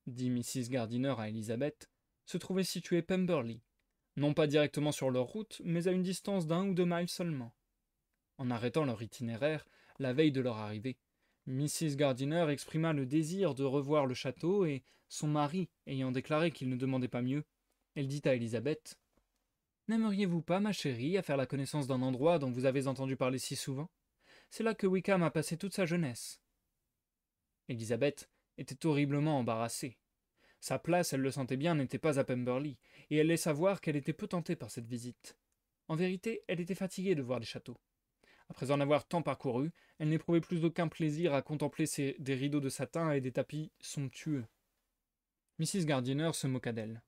dit Mrs. Gardiner à Elizabeth, se trouvait situé Pemberley, non pas directement sur leur route, mais à une distance d'1 ou 2 miles seulement. En arrêtant leur itinéraire, la veille de leur arrivée, Mrs. Gardiner exprima le désir de revoir le château et, son mari ayant déclaré qu'il ne demandait pas mieux, elle dit à Élisabeth « N'aimeriez-vous pas, ma chérie, à faire la connaissance d'un endroit dont vous avez entendu parler si souvent? C'est là que Wickham a passé toute sa jeunesse. » Élisabeth était horriblement embarrassée. Sa place, elle le sentait bien, n'était pas à Pemberley, et elle laissa voir qu'elle était peu tentée par cette visite. En vérité, elle était fatiguée de voir les châteaux. Après en avoir tant parcouru, elle n'éprouvait plus aucun plaisir à contempler des rideaux de satin et des tapis somptueux. Mrs. Gardiner se moqua d'elle.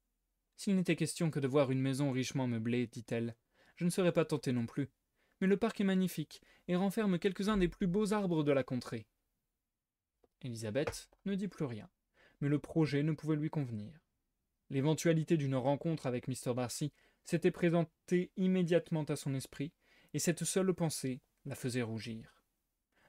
« S'il n'était question que de voir une maison richement meublée, dit-elle, je ne serais pas tentée non plus. Mais le parc est magnifique et renferme quelques-uns des plus beaux arbres de la contrée. » Élisabeth ne dit plus rien, mais le projet ne pouvait lui convenir. L'éventualité d'une rencontre avec Mr. Darcy s'était présentée immédiatement à son esprit, et cette seule pensée la faisait rougir.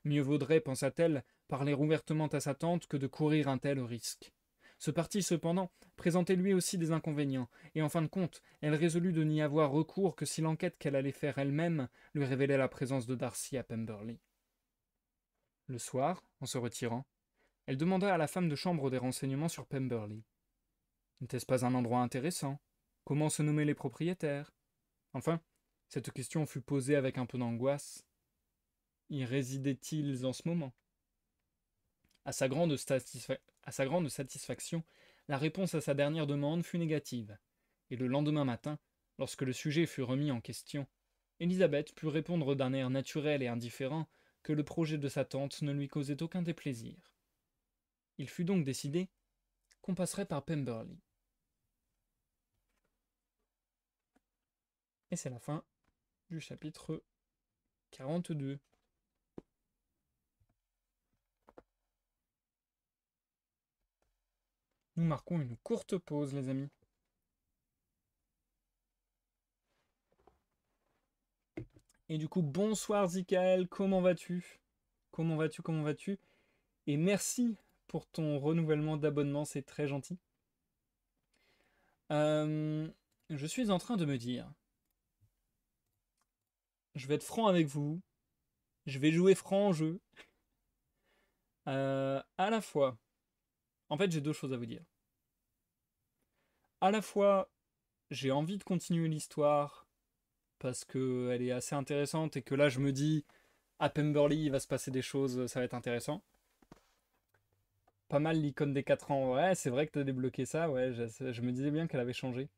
Mieux vaudrait, pensa-t-elle, parler ouvertement à sa tante que de courir un tel risque. Ce parti, cependant, présentait lui aussi des inconvénients, et en fin de compte, elle résolut de n'y avoir recours que si l'enquête qu'elle allait faire elle-même lui révélait la présence de Darcy à Pemberley. Le soir, en se retirant, elle demanda à la femme de chambre des renseignements sur Pemberley. N'était-ce pas un endroit intéressant? Comment se nommaient les propriétaires? Enfin, cette question fut posée avec un peu d'angoisse. Y résidaient-ils en ce moment? À sa grande satisfaction, la réponse à sa dernière demande fut négative, et le lendemain matin, lorsque le sujet fut remis en question, Élisabeth put répondre d'un air naturel et indifférent que le projet de sa tante ne lui causait aucun déplaisir. Il fut donc décidé qu'on passerait par Pemberley. Et c'est la fin du chapitre 42. Nous marquons une courte pause, les amis. Et du coup, bonsoir Zikael, comment vas-tu? Comment vas-tu? Et merci pour ton renouvellement d'abonnement, c'est très gentil. Je suis en train de me dire, je vais être franc avec vous, je vais jouer franc en jeu. À la fois, en fait j'ai 2 choses à vous dire. À la fois, j'ai envie de continuer l'histoire parce qu'elle est assez intéressante et que là je me dis, à Pemberley il va se passer des choses, ça va être intéressant. Pas mal l'icône des 4 ans, ouais c'est vrai que t'as débloqué ça, ouais je me disais bien qu'elle avait changé.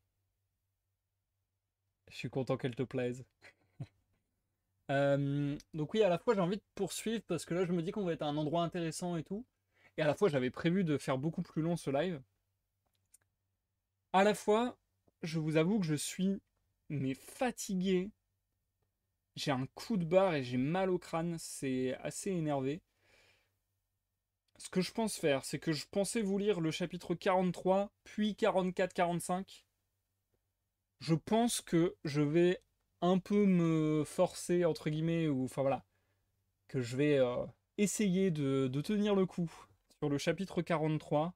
Je suis content qu'elle te plaise. Donc oui, à la fois j'ai envie de poursuivre parce que là je me dis qu'on va être à un endroit intéressant et tout. Et à la fois j'avais prévu de faire beaucoup plus long ce live. À la fois, je vous avoue que je suis mais fatigué. J'ai un coup de barre et j'ai mal au crâne, c'est assez énervé. ce que je pense faire, c'est que je pensais vous lire le chapitre 43, puis 44-45. Je pense que je vais un peu me forcer, entre guillemets, ou enfin voilà, que je vais essayer de tenir le coup sur le chapitre 43.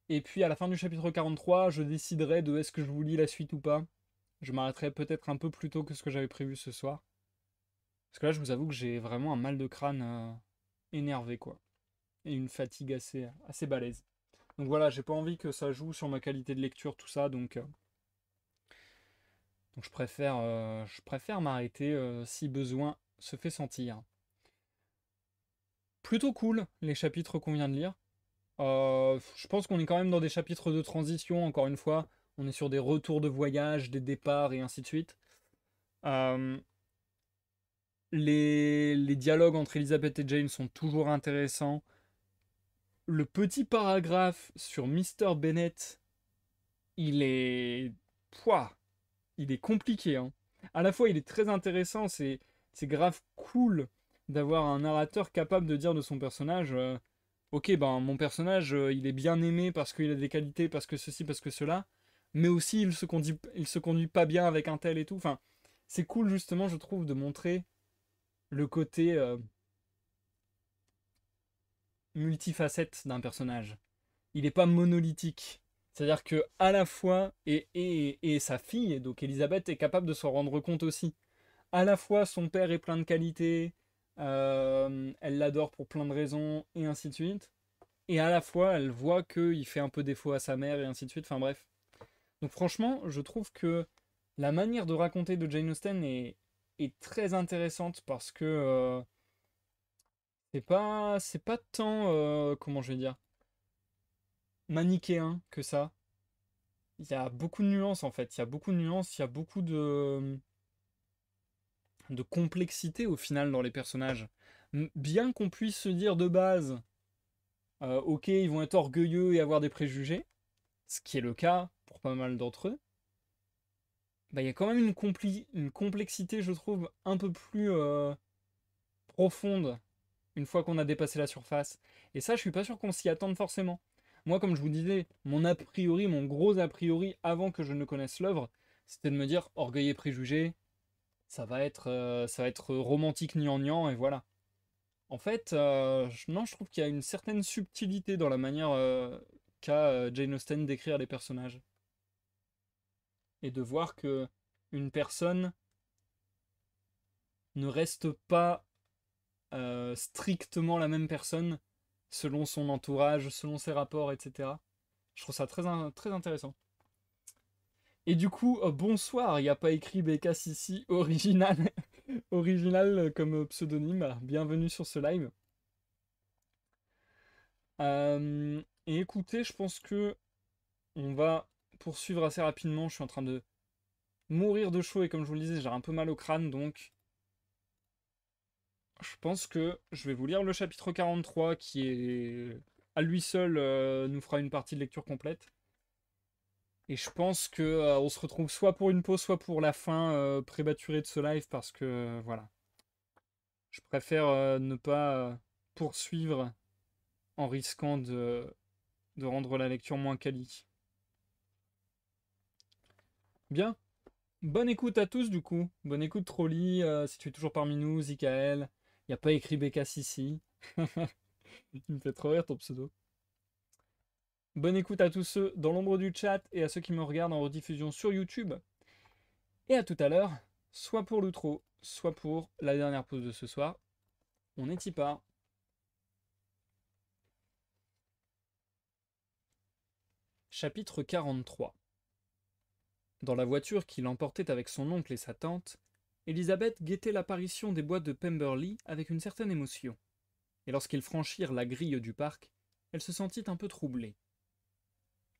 Et puis à la fin du chapitre 43, je déciderai de est-ce que je vous lis la suite ou pas. Je m'arrêterai peut-être un peu plus tôt que ce que j'avais prévu ce soir. Parce que là, je vous avoue que j'ai vraiment un mal de crâne énervé, quoi. Et une fatigue assez balèze. Donc voilà, j'ai pas envie que ça joue sur ma qualité de lecture, tout ça, donc je préfère m'arrêter si besoin se fait sentir. Plutôt cool, les chapitres qu'on vient de lire. Je pense qu'on est quand même dans des chapitres de transition, encore une fois. On est sur des retours de voyage, des départs et ainsi de suite. Euh, les dialogues entre Elizabeth et Jane sont toujours intéressants. Le petit paragraphe sur Mr. Bennett, il est... Pouah, il est compliqué, hein. À la fois, il est très intéressant, c'est grave cool d'avoir un narrateur capable de dire de son personnage ok, ben mon personnage, il est bien aimé parce qu'il a des qualités, parce que ceci, parce que cela, mais aussi il se conduit pas bien avec un tel et tout. Enfin, c'est cool justement, je trouve, de montrer le côté multifacette d'un personnage. Il n'est pas monolithique. C'est-à-dire que à la fois, et sa fille, donc Elisabeth, est capable de s'en rendre compte aussi. À la fois, son père est plein de qualités, elle l'adore pour plein de raisons, et ainsi de suite. Et à la fois, elle voit qu'il fait un peu défaut à sa mère, et ainsi de suite. Enfin bref. Donc franchement, je trouve que la manière de raconter de Jane Austen est très intéressante parce que c'est pas tant, comment je vais dire, manichéen que ça. Il y a beaucoup de nuances en fait. Il y a beaucoup de nuances, il y a beaucoup de complexité au final dans les personnages. Bien qu'on puisse se dire de base, ok, ils vont être orgueilleux et avoir des préjugés, ce qui est le cas pour pas mal d'entre eux, bah, il y a quand même une complexité, je trouve, un peu plus profonde une fois qu'on a dépassé la surface. Et ça, je suis pas sûr qu'on s'y attende forcément. Moi, comme je vous disais, mon a priori, mon gros a priori, avant que je ne connaisse l'œuvre, c'était de me dire orgueil et préjugés, ça va être romantique gnangnan, et voilà. En fait, non, je trouve qu'il y a une certaine subtilité dans la manière qu'a Jane Austen d'écrire les personnages. Et de voir que une personne ne reste pas strictement la même personne selon son entourage, selon ses rapports, etc. Je trouve ça très intéressant. Et du coup, bonsoir, il n'y a pas écrit Becca Sissi original, original comme pseudonyme. Bienvenue sur ce live. Et écoutez, je pense que on va poursuivre assez rapidement. Je suis en train de mourir de chaud et comme je vous le disais, j'ai un peu mal au crâne, donc je pense que je vais vous lire le chapitre 43 qui est à lui seul nous fera une partie de lecture complète. Et je pense que on se retrouve soit pour une pause, soit pour la fin prématurée de ce live parce que voilà. Je préfère ne pas poursuivre en risquant de rendre la lecture moins quali. Bien, bonne écoute à tous du coup. Bonne écoute Trolly, si tu es toujours parmi nous, Zikael. Il n'y a pas écrit BK ici. Il me fait trop rire ton pseudo. Bonne écoute à tous ceux dans l'ombre du chat et à ceux qui me regardent en rediffusion sur YouTube. Et à tout à l'heure, soit pour l'outro, soit pour la dernière pause de ce soir. On est y part. Chapitre 43. Dans la voiture qui l'emportait avec son oncle et sa tante, Elisabeth guettait l'apparition des bois de Pemberley avec une certaine émotion. Et lorsqu'ils franchirent la grille du parc, elle se sentit un peu troublée.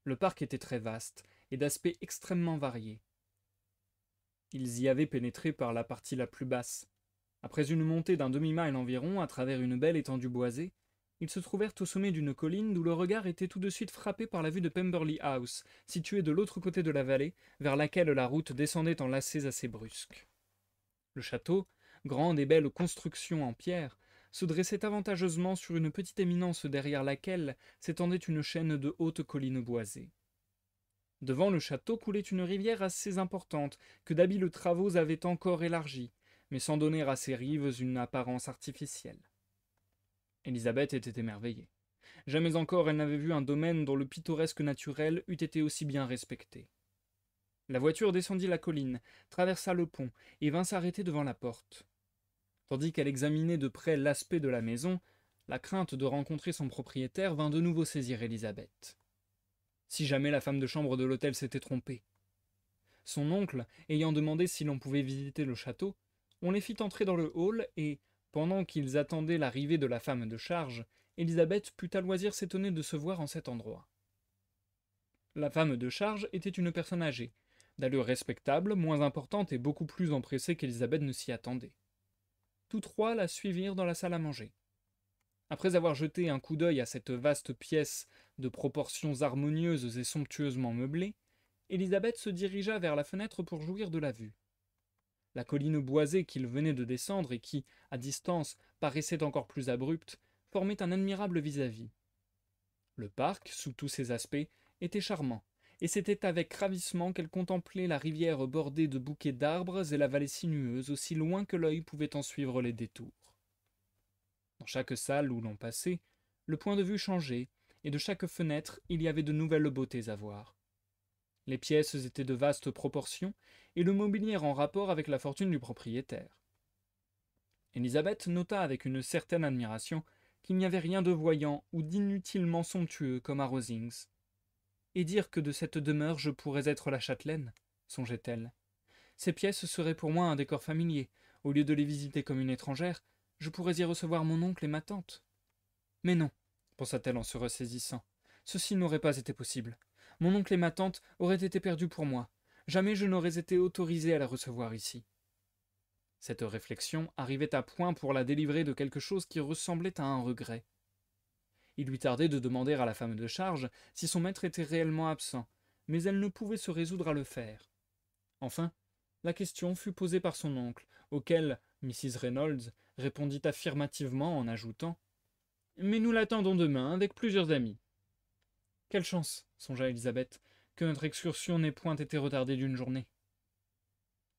Le parc était très vaste et d'aspect extrêmement varié. Ils y avaient pénétré par la partie la plus basse. Après une montée d'un demi-mille environ à travers une belle étendue boisée, ils se trouvèrent au sommet d'une colline d'où le regard était tout de suite frappé par la vue de Pemberley House, située de l'autre côté de la vallée, vers laquelle la route descendait en lacets assez brusques. Le château, grande et belle construction en pierre, se dressait avantageusement sur une petite éminence derrière laquelle s'étendait une chaîne de hautes collines boisées. Devant le château coulait une rivière assez importante que d'habiles travaux avaient encore élargie, mais sans donner à ses rives une apparence artificielle. Élisabeth était émerveillée. Jamais encore elle n'avait vu un domaine dont le pittoresque naturel eût été aussi bien respecté. La voiture descendit la colline, traversa le pont et vint s'arrêter devant la porte. Tandis qu'elle examinait de près l'aspect de la maison, la crainte de rencontrer son propriétaire vint de nouveau saisir Élisabeth. Si jamais la femme de chambre de l'hôtel s'était trompée. Son oncle, ayant demandé si l'on pouvait visiter le château, on les fit entrer dans le hall et, pendant qu'ils attendaient l'arrivée de la femme de charge, Élisabeth put à loisir s'étonner de se voir en cet endroit. La femme de charge était une personne âgée, d'allure respectable, moins importante et beaucoup plus empressée qu'Élisabeth ne s'y attendait. Tous trois la suivirent dans la salle à manger. Après avoir jeté un coup d'œil à cette vaste pièce de proportions harmonieuses et somptueusement meublée, Élisabeth se dirigea vers la fenêtre pour jouir de la vue. La colline boisée qu'ils venaient de descendre et qui, à distance, paraissait encore plus abrupte, formait un admirable vis-à-vis. Le parc, sous tous ses aspects, était charmant, et c'était avec ravissement qu'elle contemplait la rivière bordée de bouquets d'arbres et la vallée sinueuse aussi loin que l'œil pouvait en suivre les détours. Dans chaque salle où l'on passait, le point de vue changeait, et de chaque fenêtre il y avait de nouvelles beautés à voir. Les pièces étaient de vastes proportions, et le mobilier en rapport avec la fortune du propriétaire. Élisabeth nota avec une certaine admiration qu'il n'y avait rien de voyant ou d'inutilement somptueux comme à Rosings. Et dire que de cette demeure je pourrais être la châtelaine, songeait-elle. Ces pièces seraient pour moi un décor familier. Au lieu de les visiter comme une étrangère, je pourrais y recevoir mon oncle et ma tante. Mais non, pensa-t-elle en se ressaisissant, ceci n'aurait pas été possible. Mon oncle et ma tante auraient été perdus pour moi. Jamais je n'aurais été autorisée à la recevoir ici. Cette réflexion arrivait à point pour la délivrer de quelque chose qui ressemblait à un regret. Il lui tardait de demander à la femme de charge si son maître était réellement absent, mais elle ne pouvait se résoudre à le faire. Enfin, la question fut posée par son oncle, auquel Mrs. Reynolds répondit affirmativement en ajoutant « Mais nous l'attendons demain avec plusieurs amis. » Quelle chance, songea Élisabeth, que notre excursion n'ait point été retardée d'une journée.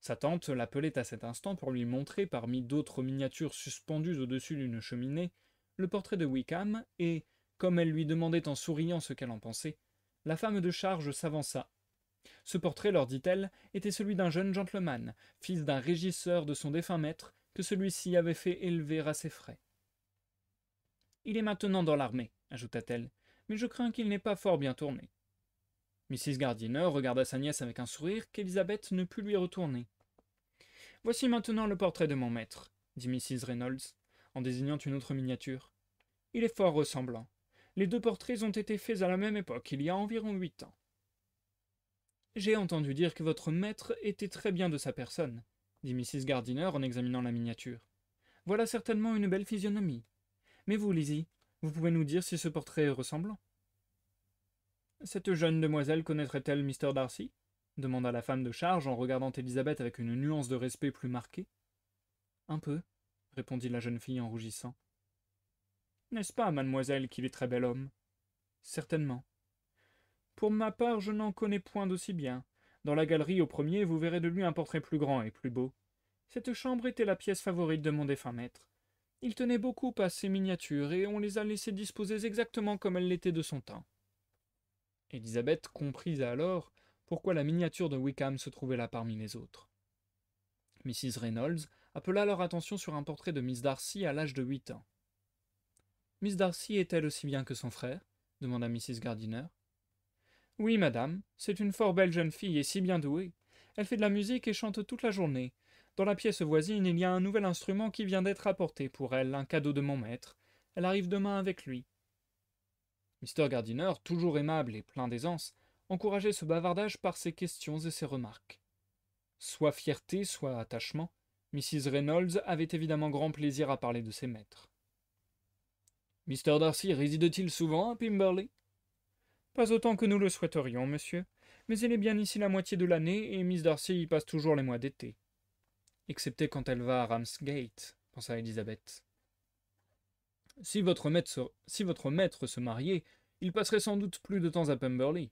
Sa tante l'appelait à cet instant pour lui montrer, parmi d'autres miniatures suspendues au-dessus d'une cheminée, le portrait de Wickham, et, comme elle lui demandait en souriant ce qu'elle en pensait, la femme de charge s'avança. Ce portrait, leur dit-elle, était celui d'un jeune gentleman, fils d'un régisseur de son défunt maître, que celui-ci avait fait élever à ses frais. « Il est maintenant dans l'armée, ajouta-t-elle, mais je crains qu'il n'ait pas fort bien tourné. » Mrs. Gardiner regarda sa nièce avec un sourire qu'Élisabeth ne put lui retourner. « Voici maintenant le portrait de mon maître, dit Mrs. Reynolds, en désignant une autre miniature. Il est fort ressemblant. Les deux portraits ont été faits à la même époque, il y a environ 8 ans. J'ai entendu dire que votre maître était très bien de sa personne, dit Mrs. Gardiner en examinant la miniature. Voilà certainement une belle physionomie. Mais vous, Lizzie, vous pouvez nous dire si ce portrait est ressemblant. Cette jeune demoiselle connaîtrait-elle Mr. Darcy demanda la femme de charge en regardant Élisabeth avec une nuance de respect plus marquée. Un peu, répondit la jeune fille en rougissant. N'est-ce pas, mademoiselle, qu'il est très bel homme? Certainement. Pour ma part, je n'en connais point d'aussi bien. Dans la galerie au premier, vous verrez de lui un portrait plus grand et plus beau. Cette chambre était la pièce favorite de mon défunt maître. Il tenait beaucoup à ces miniatures, et on les a laissées disposées exactement comme elles l'étaient de son temps. Élisabeth comprit alors pourquoi la miniature de Wickham se trouvait là parmi les autres. Mrs. Reynolds appela leur attention sur un portrait de Miss Darcy à l'âge de 8 ans. « Miss Darcy est-elle aussi bien que son frère » demanda Mrs. Gardiner. « Oui, madame, c'est une fort belle jeune fille et si bien douée. Elle fait de la musique et chante toute la journée. Dans la pièce voisine, il y a un nouvel instrument qui vient d'être apporté pour elle, un cadeau de mon maître. Elle arrive demain avec lui. » Mr. Gardiner, toujours aimable et plein d'aisance, encourageait ce bavardage par ses questions et ses remarques. Soit fierté, soit attachement, Mrs. Reynolds avait évidemment grand plaisir à parler de ses maîtres. « Mr. Darcy réside-t-il souvent à Pimberley ?»« Pas autant que nous le souhaiterions, monsieur, mais il est bien ici la moitié de l'année, et Miss Darcy y passe toujours les mois d'été. »« Excepté quand elle va à Ramsgate, pensa Élisabeth. Si votre maître se mariait, il passerait sans doute plus de temps à Pemberley.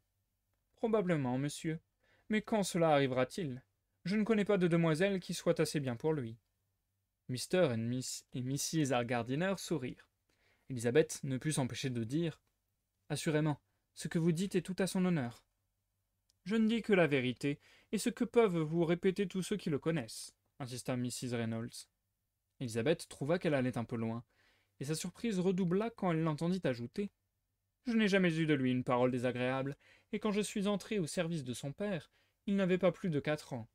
Probablement, monsieur. Mais quand cela arrivera-t-il? Je ne connais pas de demoiselle qui soit assez bien pour lui. Mr. et Mrs. Gardiner sourirent. Elizabeth ne put s'empêcher de dire « Assurément, ce que vous dites est tout à son honneur. » Je ne dis que la vérité, et ce que peuvent vous répéter tous ceux qui le connaissent, insista Mrs. Reynolds. Elizabeth trouva qu'elle allait un peu loin, et sa surprise redoubla quand elle l'entendit ajouter « Je n'ai jamais eu de lui une parole désagréable, et quand je suis entrée au service de son père, il n'avait pas plus de 4 ans. »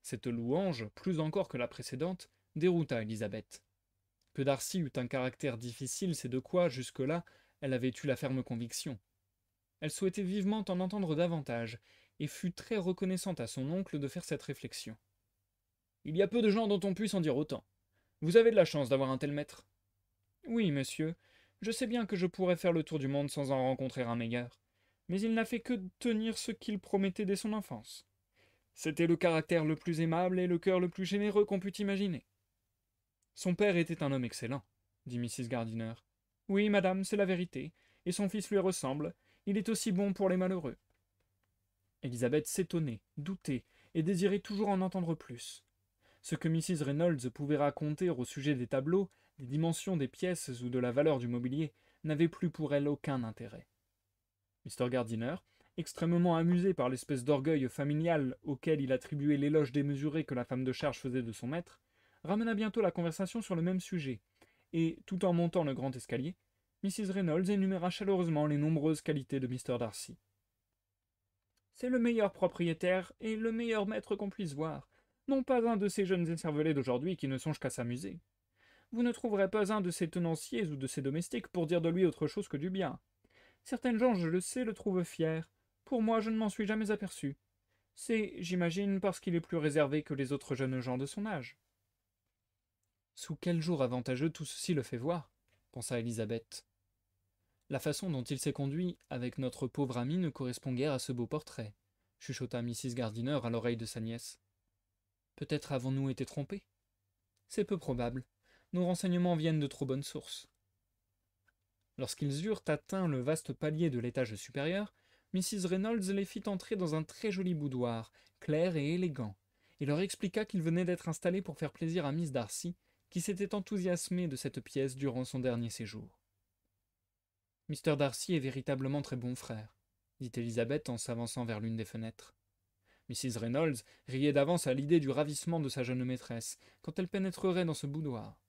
Cette louange, plus encore que la précédente, dérouta Elizabeth. Que Darcy eût un caractère difficile, c'est de quoi, jusque-là, elle avait eu la ferme conviction. Elle souhaitait vivement en entendre davantage, et fut très reconnaissante à son oncle de faire cette réflexion. Il y a peu de gens dont on puisse en dire autant. Vous avez de la chance d'avoir un tel maître. Oui, monsieur, je sais bien que je pourrais faire le tour du monde sans en rencontrer un meilleur, mais il n'a fait que tenir ce qu'il promettait dès son enfance. C'était le caractère le plus aimable et le cœur le plus généreux qu'on pût imaginer. Son père était un homme excellent, dit Mrs. Gardiner. Oui, madame, c'est la vérité, et son fils lui ressemble, il est aussi bon pour les malheureux. Elizabeth s'étonnait, doutait, et désirait toujours en entendre plus. Ce que Mrs. Reynolds pouvait raconter au sujet des tableaux, des dimensions des pièces ou de la valeur du mobilier, n'avait plus pour elle aucun intérêt. Mr. Gardiner, extrêmement amusé par l'espèce d'orgueil familial auquel il attribuait l'éloge démesuré que la femme de charge faisait de son maître, ramena bientôt la conversation sur le même sujet, et, tout en montant le grand escalier, Mrs. Reynolds énuméra chaleureusement les nombreuses qualités de Mr. Darcy. C'est le meilleur propriétaire et le meilleur maître qu'on puisse voir, non pas un de ces jeunes écervelés d'aujourd'hui qui ne songent qu'à s'amuser. Vous ne trouverez pas un de ses tenanciers ou de ses domestiques pour dire de lui autre chose que du bien. Certaines gens, je le sais, le trouvent fier. Pour moi, je ne m'en suis jamais aperçu. C'est, j'imagine, parce qu'il est plus réservé que les autres jeunes gens de son âge. Sous quel jour avantageux tout ceci le fait voir, pensa Elizabeth. La façon dont il s'est conduit avec notre pauvre ami ne correspond guère à ce beau portrait, chuchota Mrs. Gardiner à l'oreille de sa nièce. Peut-être avons-nous été trompés? C'est peu probable. Nos renseignements viennent de trop bonnes sources. Lorsqu'ils eurent atteint le vaste palier de l'étage supérieur, Mrs. Reynolds les fit entrer dans un très joli boudoir, clair et élégant, et leur expliqua qu'il venait d'être installé pour faire plaisir à Miss Darcy, qui s'était enthousiasmée de cette pièce durant son dernier séjour. Mr. Darcy est véritablement très bon frère, dit Elizabeth en s'avançant vers l'une des fenêtres. Mrs. Reynolds riait d'avance à l'idée du ravissement de sa jeune maîtresse, quand elle pénétrerait dans ce boudoir.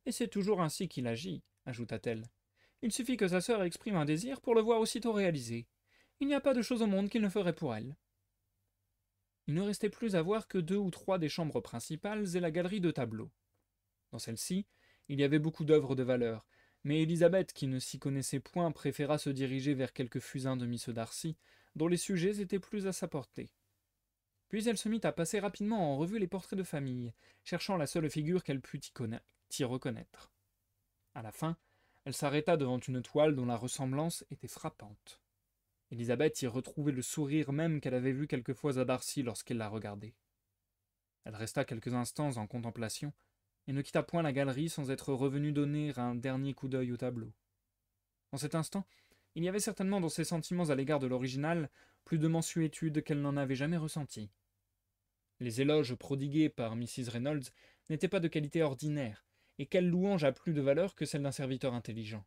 Et c'est toujours ainsi qu'il agit, ajouta-t-elle. Il suffit que sa sœur exprime un désir pour le voir aussitôt réalisé. Il n'y a pas de chose au monde qu'il ne ferait pour elle. Il ne restait plus à voir que 2 ou 3 des chambres principales et la galerie de tableaux. Dans celle-ci, il y avait beaucoup d'œuvres de valeur, mais Élisabeth, qui ne s'y connaissait point, préféra se diriger vers quelques fusains de Miss Darcy, dont les sujets étaient plus à sa portée. Puis elle se mit à passer rapidement en revue les portraits de famille, cherchant la seule figure qu'elle pût y reconnaître. À la fin, elle s'arrêta devant une toile dont la ressemblance était frappante. Élisabeth y retrouvait le sourire même qu'elle avait vu quelquefois à Darcy lorsqu'elle la regardait. Elle resta quelques instants en contemplation, et ne quitta point la galerie sans être revenue donner un dernier coup d'œil au tableau. En cet instant, il y avait certainement dans ses sentiments à l'égard de l'original plus de mansuétude qu'elle n'en avait jamais ressenti. Les éloges prodigués par Mrs. Reynolds n'étaient pas de qualité ordinaire, et quelle louange a plus de valeur que celle d'un serviteur intelligent.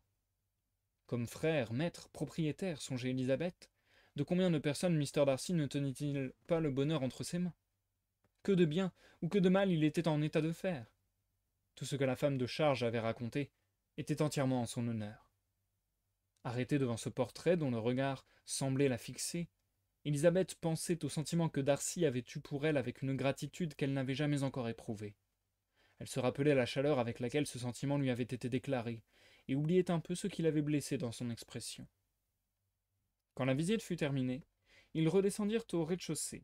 Comme frère, maître, propriétaire, songeait Élisabeth, de combien de personnes Mr. Darcy ne tenait-il pas le bonheur entre ses mains? Que de bien ou que de mal il était en état de faire? Tout ce que la femme de charge avait raconté était entièrement en son honneur. Arrêtée devant ce portrait dont le regard semblait la fixer, Élisabeth pensait au sentiment que Darcy avait eu pour elle avec une gratitude qu'elle n'avait jamais encore éprouvée. Elle se rappelait la chaleur avec laquelle ce sentiment lui avait été déclaré, et oubliait un peu ce qui l'avait blessé dans son expression. Quand la visite fut terminée, ils redescendirent au rez-de-chaussée,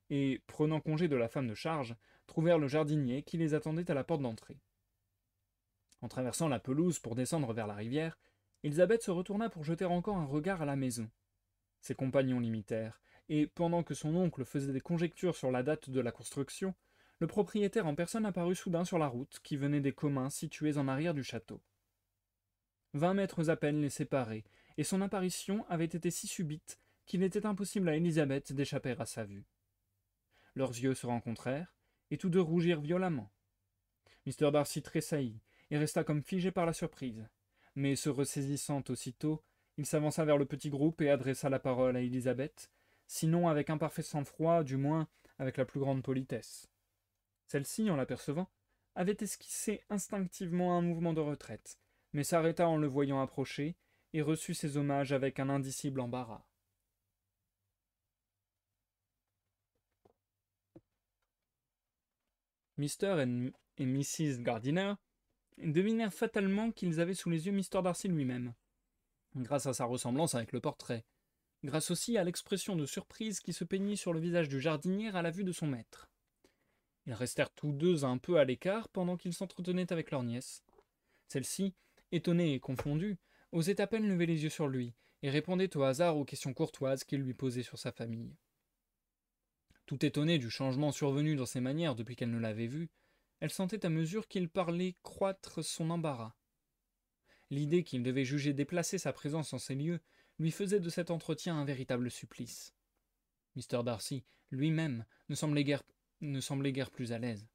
et, prenant congé de la femme de charge, trouvèrent le jardinier qui les attendait à la porte d'entrée. En traversant la pelouse pour descendre vers la rivière, Élisabeth se retourna pour jeter encore un regard à la maison. Ses compagnons l'imitèrent, et, pendant que son oncle faisait des conjectures sur la date de la construction, le propriétaire en personne apparut soudain sur la route qui venait des communs situés en arrière du château. 20 mètres à peine les séparaient, et son apparition avait été si subite qu'il était impossible à Élisabeth d'échapper à sa vue. Leurs yeux se rencontrèrent, et tous deux rougirent violemment. Mr. Darcy tressaillit, et resta comme figé par la surprise. Mais se ressaisissant aussitôt, il s'avança vers le petit groupe et adressa la parole à Élisabeth, sinon avec un parfait sang-froid, du moins avec la plus grande politesse. Celle-ci, en l'apercevant, avait esquissé instinctivement un mouvement de retraite, mais s'arrêta en le voyant approcher, et reçut ses hommages avec un indicible embarras. Mr. et Mrs. Gardiner devinèrent fatalement qu'ils avaient sous les yeux Mr. Darcy lui-même, grâce à sa ressemblance avec le portrait, grâce aussi à l'expression de surprise qui se peignit sur le visage du jardinier à la vue de son maître. Ils restèrent tous deux un peu à l'écart pendant qu'ils s'entretenaient avec leur nièce. Celle-ci, étonnée et confondue, osait à peine lever les yeux sur lui, et répondait au hasard aux questions courtoises qu'il lui posait sur sa famille. Tout étonnée du changement survenu dans ses manières depuis qu'elle ne l'avait vu, elle sentait à mesure qu'il parlait croître son embarras. L'idée qu'il devait juger déplacer sa présence en ces lieux lui faisait de cet entretien un véritable supplice. Mr. Darcy, lui-même, ne semblait guère plus à l'aise.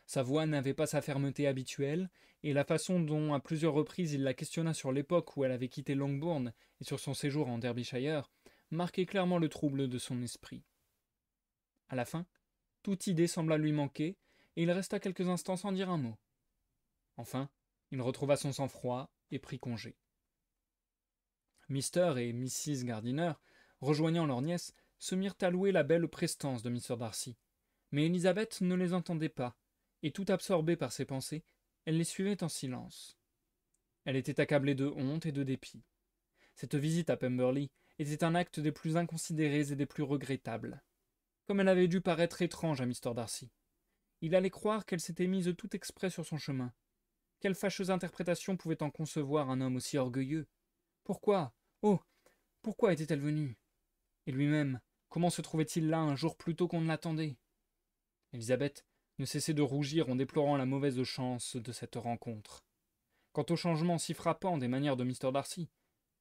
Sa voix n'avait pas sa fermeté habituelle, et la façon dont à plusieurs reprises il la questionna sur l'époque où elle avait quitté Longbourn et sur son séjour en Derbyshire marquait clairement le trouble de son esprit. À la fin, toute idée sembla lui manquer, et il resta quelques instants sans dire un mot. Enfin, il retrouva son sang-froid et prit congé. Mr. et Mrs. Gardiner, rejoignant leur nièce, se mirent à louer la belle prestance de Mr. Darcy. Mais Élisabeth ne les entendait pas, et tout absorbée par ses pensées, elle les suivait en silence. Elle était accablée de honte et de dépit. Cette visite à Pemberley était un acte des plus inconsidérés et des plus regrettables. Comme elle avait dû paraître étrange à Mr. Darcy. Il allait croire qu'elle s'était mise tout exprès sur son chemin. Quelle fâcheuse interprétation pouvait en concevoir un homme aussi orgueilleux? Pourquoi? Oh, pourquoi était-elle venue? Et lui-même, comment se trouvait-il là un jour plus tôt qu'on ne l'attendait? Élisabeth ne cessait de rougir en déplorant la mauvaise chance de cette rencontre. Quant au changement si frappant des manières de Mr. Darcy,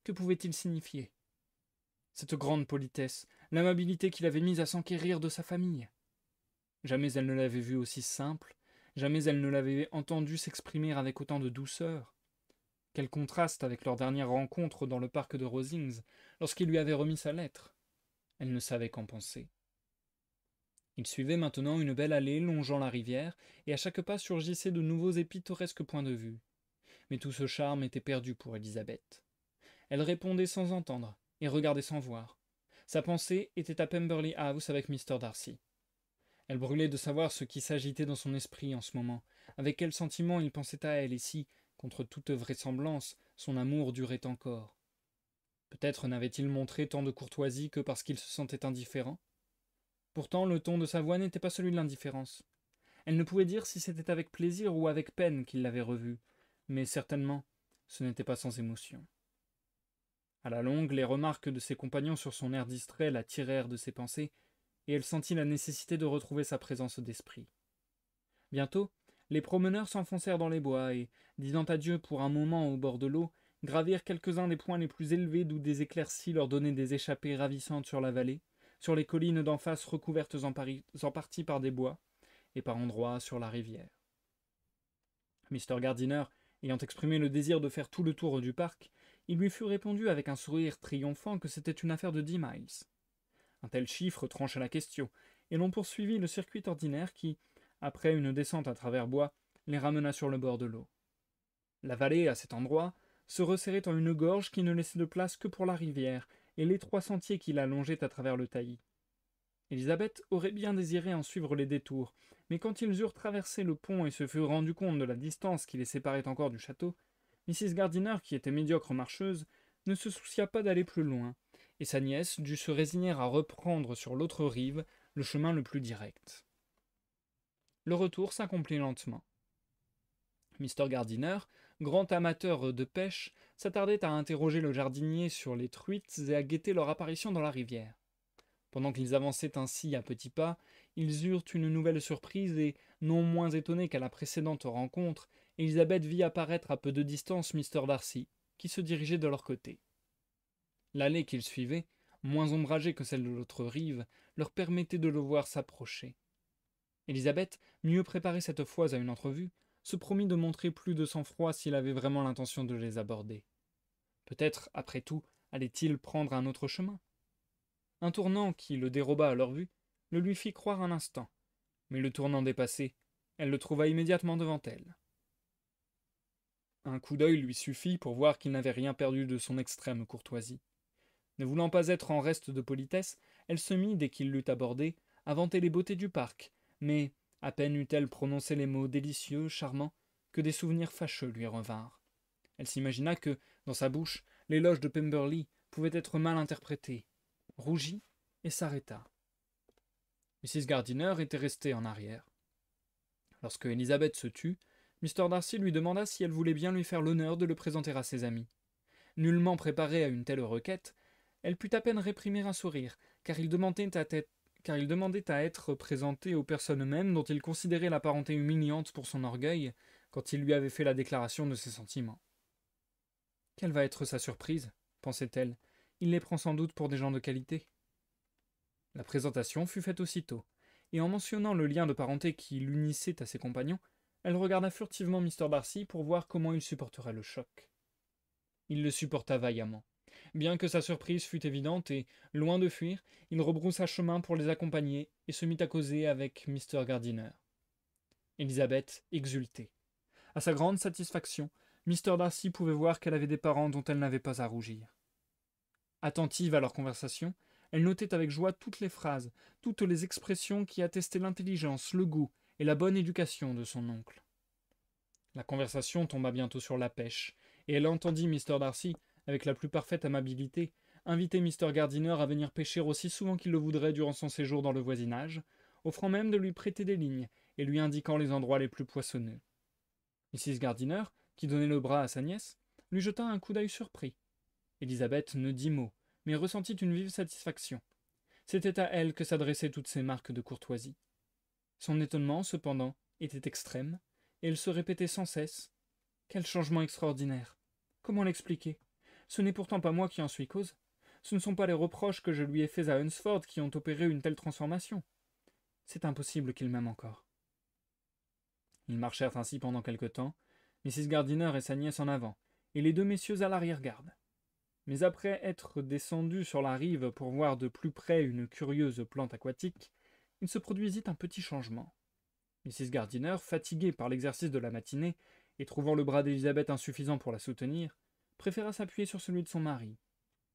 que pouvait-il signifier? Cette grande politesse, l'amabilité qu'il avait mise à s'enquérir de sa famille. Jamais elle ne l'avait vu aussi simple, jamais elle ne l'avait entendu s'exprimer avec autant de douceur. Quel contraste avec leur dernière rencontre dans le parc de Rosings, lorsqu'il lui avait remis sa lettre. Elle ne savait qu'en penser. Il suivait maintenant une belle allée longeant la rivière, et à chaque pas surgissaient de nouveaux et pittoresques points de vue. Mais tout ce charme était perdu pour Élisabeth. Elle répondait sans entendre, et regardait sans voir. Sa pensée était à Pemberley House avec Mr. Darcy. Elle brûlait de savoir ce qui s'agitait dans son esprit en ce moment, avec quel sentiment il pensait à elle, et si, contre toute vraisemblance, son amour durait encore. Peut-être n'avait-il montré tant de courtoisie que parce qu'il se sentait indifférent. Pourtant, le ton de sa voix n'était pas celui de l'indifférence. Elle ne pouvait dire si c'était avec plaisir ou avec peine qu'il l'avait revu, mais certainement, ce n'était pas sans émotion. À la longue, les remarques de ses compagnons sur son air distrait la tirèrent de ses pensées, et elle sentit la nécessité de retrouver sa présence d'esprit. Bientôt, les promeneurs s'enfoncèrent dans les bois et, disant adieu pour un moment au bord de l'eau, gravirent quelques-uns des points les plus élevés d'où des éclaircies leur donnaient des échappées ravissantes sur la vallée, sur les collines d'en face recouvertes en partie par des bois, et par endroits sur la rivière. Mr. Gardiner, ayant exprimé le désir de faire tout le tour du parc, il lui fut répondu avec un sourire triomphant que c'était une affaire de 10 miles. Un tel chiffre trancha la question, et l'on poursuivit le circuit ordinaire qui, après une descente à travers bois, les ramena sur le bord de l'eau. La vallée, à cet endroit, se resserrait en une gorge qui ne laissait de place que pour la rivière et l'étroit sentier qui la longeait à travers le taillis. Élisabeth aurait bien désiré en suivre les détours, mais quand ils eurent traversé le pont et se furent rendus compte de la distance qui les séparait encore du château, Mrs. Gardiner, qui était médiocre marcheuse, ne se soucia pas d'aller plus loin, et sa nièce dut se résigner à reprendre sur l'autre rive le chemin le plus direct. Le retour s'accomplit lentement. Mr. Gardiner, grand amateur de pêche, s'attardait à interroger le jardinier sur les truites et à guetter leur apparition dans la rivière. Pendant qu'ils avançaient ainsi à petits pas, Ils eurent une nouvelle surprise et, non moins étonnés qu'à la précédente rencontre, Elizabeth vit apparaître à peu de distance Mr. Darcy, qui se dirigeait de leur côté. L'allée qu'ils suivaient, moins ombragée que celle de l'autre rive, leur permettait de le voir s'approcher. Elizabeth, mieux préparée cette fois à une entrevue, se promit de montrer plus de sang-froid s'il avait vraiment l'intention de les aborder. Peut-être, après tout, allait-il prendre un autre chemin. Un tournant qui le déroba à leur vue le lui fit croire un instant, mais le tournant dépassé, elle le trouva immédiatement devant elle. Un coup d'œil lui suffit pour voir qu'il n'avait rien perdu de son extrême courtoisie. Ne voulant pas être en reste de politesse, elle se mit, dès qu'il l'eut abordée, à vanter les beautés du parc, mais à peine eut-elle prononcé les mots délicieux, charmants, que des souvenirs fâcheux lui revinrent. Elle s'imagina que, dans sa bouche, l'éloge de Pemberley pouvait être mal interprété, rougit et s'arrêta. Mrs. Gardiner était restée en arrière. Lorsque Elizabeth se tut, Mr. Darcy lui demanda si elle voulait bien lui faire l'honneur de le présenter à ses amis. Nullement préparée à une telle requête, elle put à peine réprimer un sourire, car il demandait à être présenté aux personnes mêmes dont il considérait la parenté humiliante pour son orgueil, quand il lui avait fait la déclaration de ses sentiments. Quelle va être sa surprise, pensait-elle, il les prend sans doute pour des gens de qualité. La présentation fut faite aussitôt, et en mentionnant le lien de parenté qui l'unissait à ses compagnons, elle regarda furtivement Mr. Darcy pour voir comment il supporterait le choc. Il le supporta vaillamment, bien que sa surprise fût évidente, et, loin de fuir, il rebroussa chemin pour les accompagner et se mit à causer avec Mr. Gardiner. Elizabeth exultait. À sa grande satisfaction, Mr. Darcy pouvait voir qu'elle avait des parents dont elle n'avait pas à rougir. Attentive à leur conversation, elle notait avec joie toutes les phrases, toutes les expressions qui attestaient l'intelligence, le goût et la bonne éducation de son oncle. La conversation tomba bientôt sur la pêche, et elle entendit Mr. Darcy, avec la plus parfaite amabilité, inviter Mr. Gardiner à venir pêcher aussi souvent qu'il le voudrait durant son séjour dans le voisinage, offrant même de lui prêter des lignes et lui indiquant les endroits les plus poissonneux. Mrs. Gardiner, qui donnait le bras à sa nièce, lui jeta un coup d'œil surpris. Elizabeth ne dit mot, mais ressentit une vive satisfaction. C'était à elle que s'adressaient toutes ces marques de courtoisie. Son étonnement, cependant, était extrême, et elle se répétait sans cesse. Quel changement extraordinaire! Comment l'expliquer? Ce n'est pourtant pas moi qui en suis cause. Ce ne sont pas les reproches que je lui ai faits à Hunsford qui ont opéré une telle transformation. C'est impossible qu'il m'aime encore. Ils marchèrent ainsi pendant quelque temps, Mrs. Gardiner et sa nièce en avant, et les deux messieurs à l'arrière-garde. Mais après être descendus sur la rive pour voir de plus près une curieuse plante aquatique, il se produisit un petit changement. Mrs. Gardiner, fatiguée par l'exercice de la matinée, et trouvant le bras d'Elizabeth insuffisant pour la soutenir, préféra s'appuyer sur celui de son mari.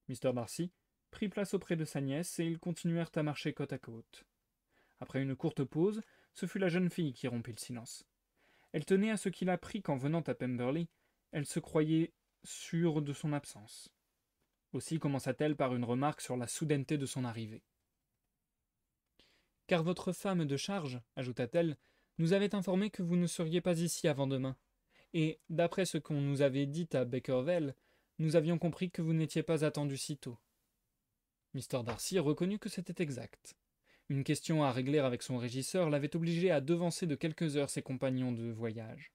Mr. Darcy prit place auprès de sa nièce, et ils continuèrent à marcher côte à côte. Après une courte pause, ce fut la jeune fille qui rompit le silence. Elle tenait à ce qu'il apprit qu'en venant à Pemberley, elle se croyait sûre de son absence. Aussi commença-t-elle par une remarque sur la soudaineté de son arrivée. « Car votre femme de charge, ajouta-t-elle, nous avait informé que vous ne seriez pas ici avant demain, et, d'après ce qu'on nous avait dit à Bakerville, nous avions compris que vous n'étiez pas attendu si tôt. » Mr. Darcy reconnut que c'était exact. Une question à régler avec son régisseur l'avait obligé à devancer de quelques heures ses compagnons de voyage.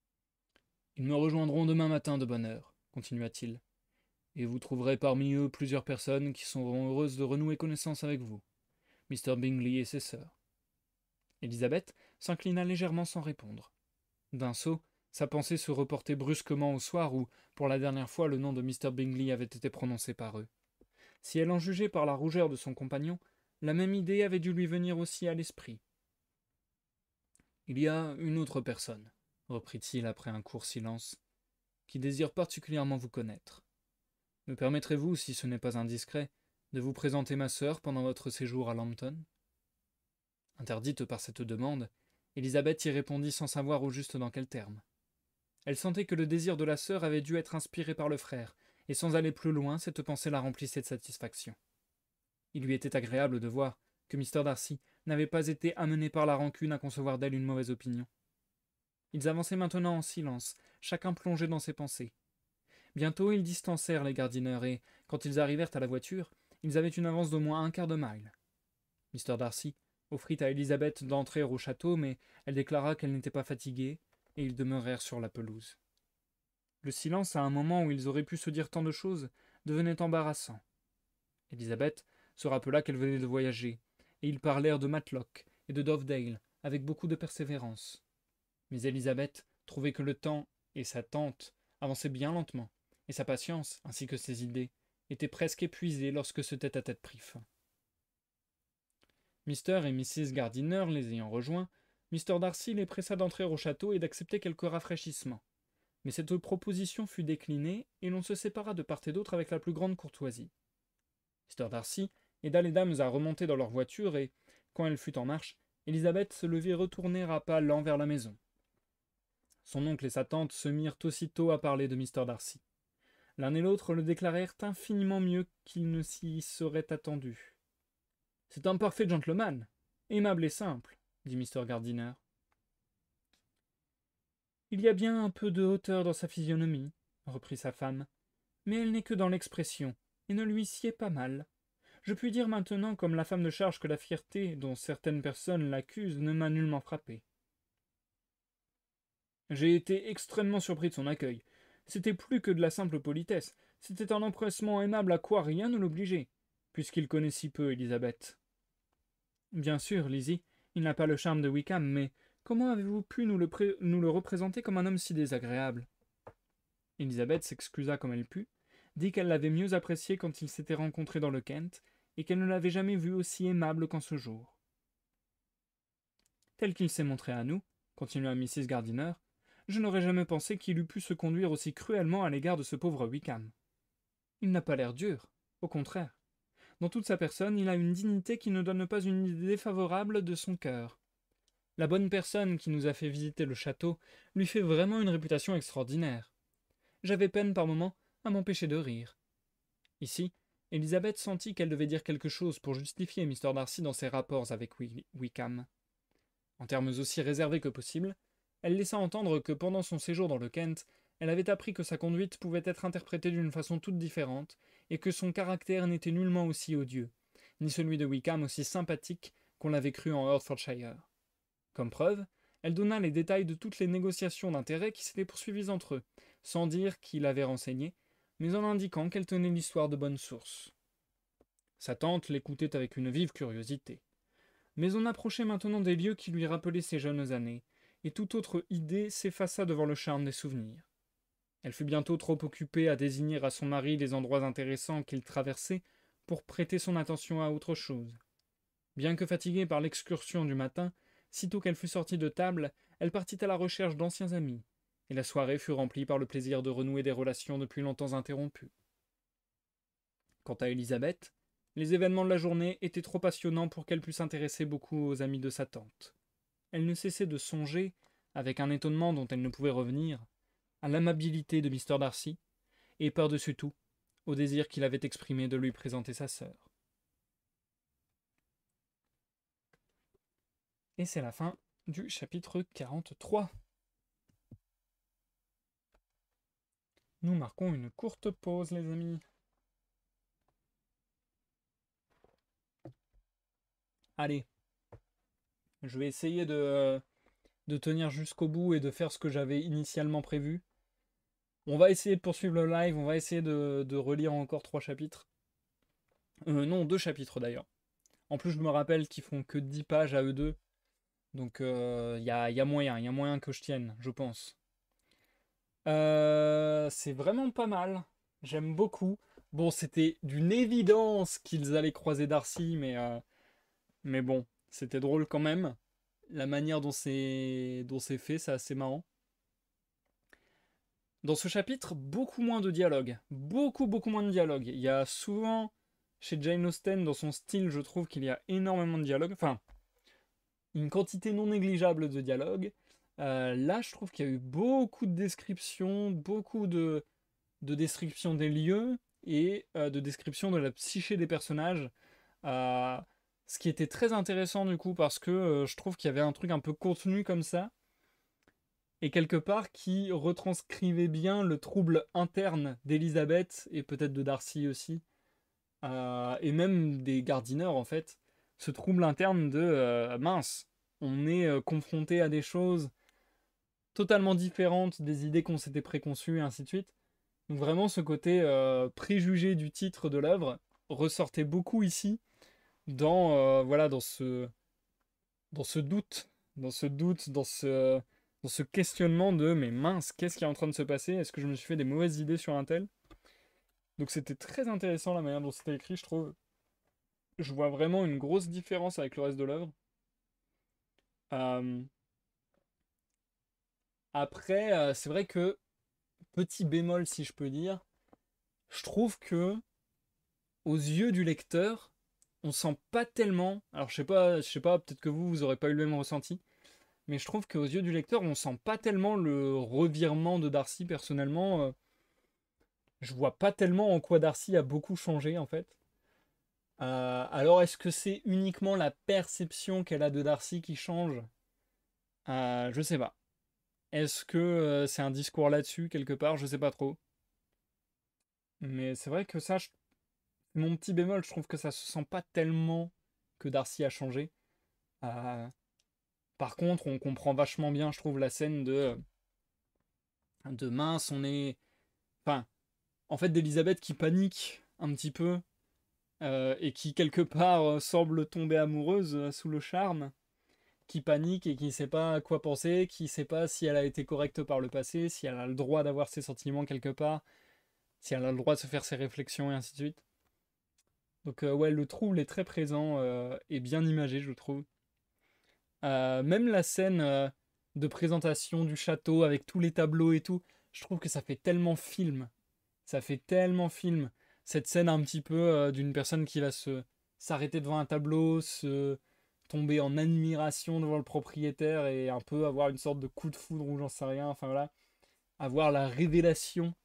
« Ils me rejoindront demain matin de bonne heure, continua-t-il, et vous trouverez parmi eux plusieurs personnes qui seront heureuses de renouer connaissance avec vous, Mr. Bingley et ses sœurs. » Elizabeth s'inclina légèrement sans répondre. D'un saut, sa pensée se reportait brusquement au soir où, pour la dernière fois, le nom de Mr. Bingley avait été prononcé par eux. Si elle en jugeait par la rougeur de son compagnon, la même idée avait dû lui venir aussi à l'esprit. « Il y a une autre personne, reprit-il après un court silence, qui désire particulièrement vous connaître. Me permettrez-vous, si ce n'est pas indiscret, de vous présenter ma sœur pendant votre séjour à Lambton ?» Interdite par cette demande, Elizabeth y répondit sans savoir au juste dans quels termes. Elle sentait que le désir de la sœur avait dû être inspiré par le frère, et sans aller plus loin, cette pensée la remplissait de satisfaction. Il lui était agréable de voir que Mr. Darcy n'avait pas été amené par la rancune à concevoir d'elle une mauvaise opinion. Ils avançaient maintenant en silence, chacun plongé dans ses pensées. Bientôt ils distancèrent les Gardiner et, quand ils arrivèrent à la voiture, ils avaient une avance d'au moins un quart de mille. Mr. Darcy offrit à Élisabeth d'entrer au château, mais elle déclara qu'elle n'était pas fatiguée, et ils demeurèrent sur la pelouse. Le silence, à un moment où ils auraient pu se dire tant de choses, devenait embarrassant. Élisabeth se rappela qu'elle venait de voyager, et ils parlèrent de Matlock et de Dovedale avec beaucoup de persévérance. Mais Élisabeth trouvait que le temps et sa tante avançaient bien lentement, et sa patience, ainsi que ses idées, étaient presque épuisées lorsque ce tête-à-tête prit fin. Mr. et Mrs. Gardiner les ayant rejoints, Mr. Darcy les pressa d'entrer au château et d'accepter quelques rafraîchissements. Mais cette proposition fut déclinée, et l'on se sépara de part et d'autre avec la plus grande courtoisie. Mr. Darcy aida les dames à remonter dans leur voiture, et, quand elle fut en marche, Élisabeth se le vit retourner à pas lents vers la maison. Son oncle et sa tante se mirent aussitôt à parler de Mr. Darcy. L'un et l'autre le déclarèrent infiniment mieux qu'ils ne s'y seraient attendus. « C'est un parfait gentleman, aimable et simple, » dit Mr. Gardiner. « Il y a bien un peu de hauteur dans sa physionomie, » reprit sa femme, « mais elle n'est que dans l'expression, et ne lui sied pas mal. Je puis dire maintenant, comme la femme de charge, que la fierté, dont certaines personnes l'accusent, ne m'a nullement frappé. J'ai été extrêmement surpris de son accueil. C'était plus que de la simple politesse, c'était un empressement aimable à quoi rien ne l'obligeait, puisqu'il connaît si peu Élisabeth. Bien sûr, Lizzie, il n'a pas le charme de Wickham, mais comment avez-vous pu nous le représenter comme un homme si désagréable? Élisabeth s'excusa comme elle put, dit qu'elle l'avait mieux apprécié quand ils s'étaient rencontrés dans le Kent, et qu'elle ne l'avait jamais vu aussi aimable qu'en ce jour. Tel qu'il s'est montré à nous, continua Mrs. Gardiner, je n'aurais jamais pensé qu'il eût pu se conduire aussi cruellement à l'égard de ce pauvre Wickham. Il n'a pas l'air dur, au contraire. Dans toute sa personne, il a une dignité qui ne donne pas une idée défavorable de son cœur. La bonne personne qui nous a fait visiter le château lui fait vraiment une réputation extraordinaire. J'avais peine par moments à m'empêcher de rire. Ici, Élisabeth sentit qu'elle devait dire quelque chose pour justifier Mr. Darcy dans ses rapports avec Wickham. En termes aussi réservés que possible, elle laissa entendre que pendant son séjour dans le Kent, elle avait appris que sa conduite pouvait être interprétée d'une façon toute différente, et que son caractère n'était nullement aussi odieux, ni celui de Wickham aussi sympathique qu'on l'avait cru en Hertfordshire. Comme preuve, elle donna les détails de toutes les négociations d'intérêt qui s'étaient poursuivies entre eux, sans dire qui l'avait renseignée, mais en indiquant qu'elle tenait l'histoire de bonne source. Sa tante l'écoutait avec une vive curiosité. Mais on approchait maintenant des lieux qui lui rappelaient ses jeunes années, et toute autre idée s'effaça devant le charme des souvenirs. Elle fut bientôt trop occupée à désigner à son mari les endroits intéressants qu'il traversait pour prêter son attention à autre chose. Bien que fatiguée par l'excursion du matin, sitôt qu'elle fut sortie de table, elle partit à la recherche d'anciens amis, et la soirée fut remplie par le plaisir de renouer des relations depuis longtemps interrompues. Quant à Élisabeth, les événements de la journée étaient trop passionnants pour qu'elle pût s'intéresser beaucoup aux amis de sa tante. Elle ne cessait de songer, avec un étonnement dont elle ne pouvait revenir, à l'amabilité de Mr. Darcy, et par-dessus tout, au désir qu'il avait exprimé de lui présenter sa sœur. Et c'est la fin du chapitre 43. Nous marquons une courte pause, les amis. Allez, je vais essayer de tenir jusqu'au bout et de faire ce que j'avais initialement prévu. On va essayer de poursuivre le live, on va essayer de relire encore 3 chapitres. Non, 2 chapitres d'ailleurs. En plus, je me rappelle qu'ils font que 10 pages à eux deux. Donc, y a moyen que je tienne, je pense. C'est vraiment pas mal. J'aime beaucoup. Bon, c'était d'une évidence qu'ils allaient croiser Darcy, mais bon, c'était drôle quand même. La manière dont c'est fait, c'est assez marrant. Dans ce chapitre, beaucoup moins de dialogue. Beaucoup moins de dialogue. Il y a souvent, chez Jane Austen, dans son style, je trouve qu'il y a énormément de dialogue. Enfin, une quantité non négligeable de dialogue. Là, je trouve qu'il y a eu beaucoup de descriptions, beaucoup de descriptions des lieux et de descriptions de la psyché des personnages. Ce qui était très intéressant du coup, parce que je trouve qu'il y avait un truc un peu contenu comme ça, et quelque part qui retranscrivait bien le trouble interne d'Élisabeth, et peut-être de Darcy aussi, et même des Gardiner en fait, ce trouble interne de mince, on est confronté à des choses totalement différentes des idées qu'on s'était préconçues et ainsi de suite. Donc vraiment ce côté préjugé du titre de l'œuvre ressortait beaucoup ici dans voilà dans ce doute, dans ce questionnement de mais mince, qu'est-ce qui est en train de se passer? Est-ce que je me suis fait des mauvaises idées sur un tel? Donc c'était très intéressant la manière dont c'était écrit, je trouve. Je vois vraiment une grosse différence avec le reste de l'œuvre. Euh, Après, c'est vrai que, petit bémol si je peux dire, je trouve que aux yeux du lecteur, on sent pas tellement. Alors je sais pas, peut-être que vous aurez pas eu le même ressenti, mais je trouve qu'aux yeux du lecteur, on sent pas tellement le revirement de Darcy. Personnellement, je vois pas tellement en quoi Darcy a beaucoup changé en fait. Alors est-ce que c'est uniquement la perception qu'elle a de Darcy qui change? Je sais pas. Est-ce que c'est un discours là-dessus quelque part? Je sais pas trop. Mais c'est vrai que ça, mon petit bémol, je trouve que ça se sent pas tellement que Darcy a changé. Euh, Par contre, on comprend vachement bien, je trouve, la scène de mince, on est. Enfin, en fait, d'Elisabeth qui panique un petit peu et qui, quelque part, semble tomber amoureuse sous le charme, qui panique et qui sait pas à quoi penser, qui sait pas si elle a été correcte par le passé, si elle a le droit d'avoir ses sentiments quelque part, si elle a le droit de se faire ses réflexions et ainsi de suite. Donc, ouais, le trouble est très présent et bien imagé, je trouve. Même la scène de présentation du château avec tous les tableaux et tout, je trouve que ça fait tellement film. Ça fait tellement film. Cette scène un petit peu d'une personne qui va se s'arrêter devant un tableau, se tomber en admiration devant le propriétaire et un peu avoir une sorte de coup de foudre ou j'en sais rien. Enfin voilà, avoir la révélation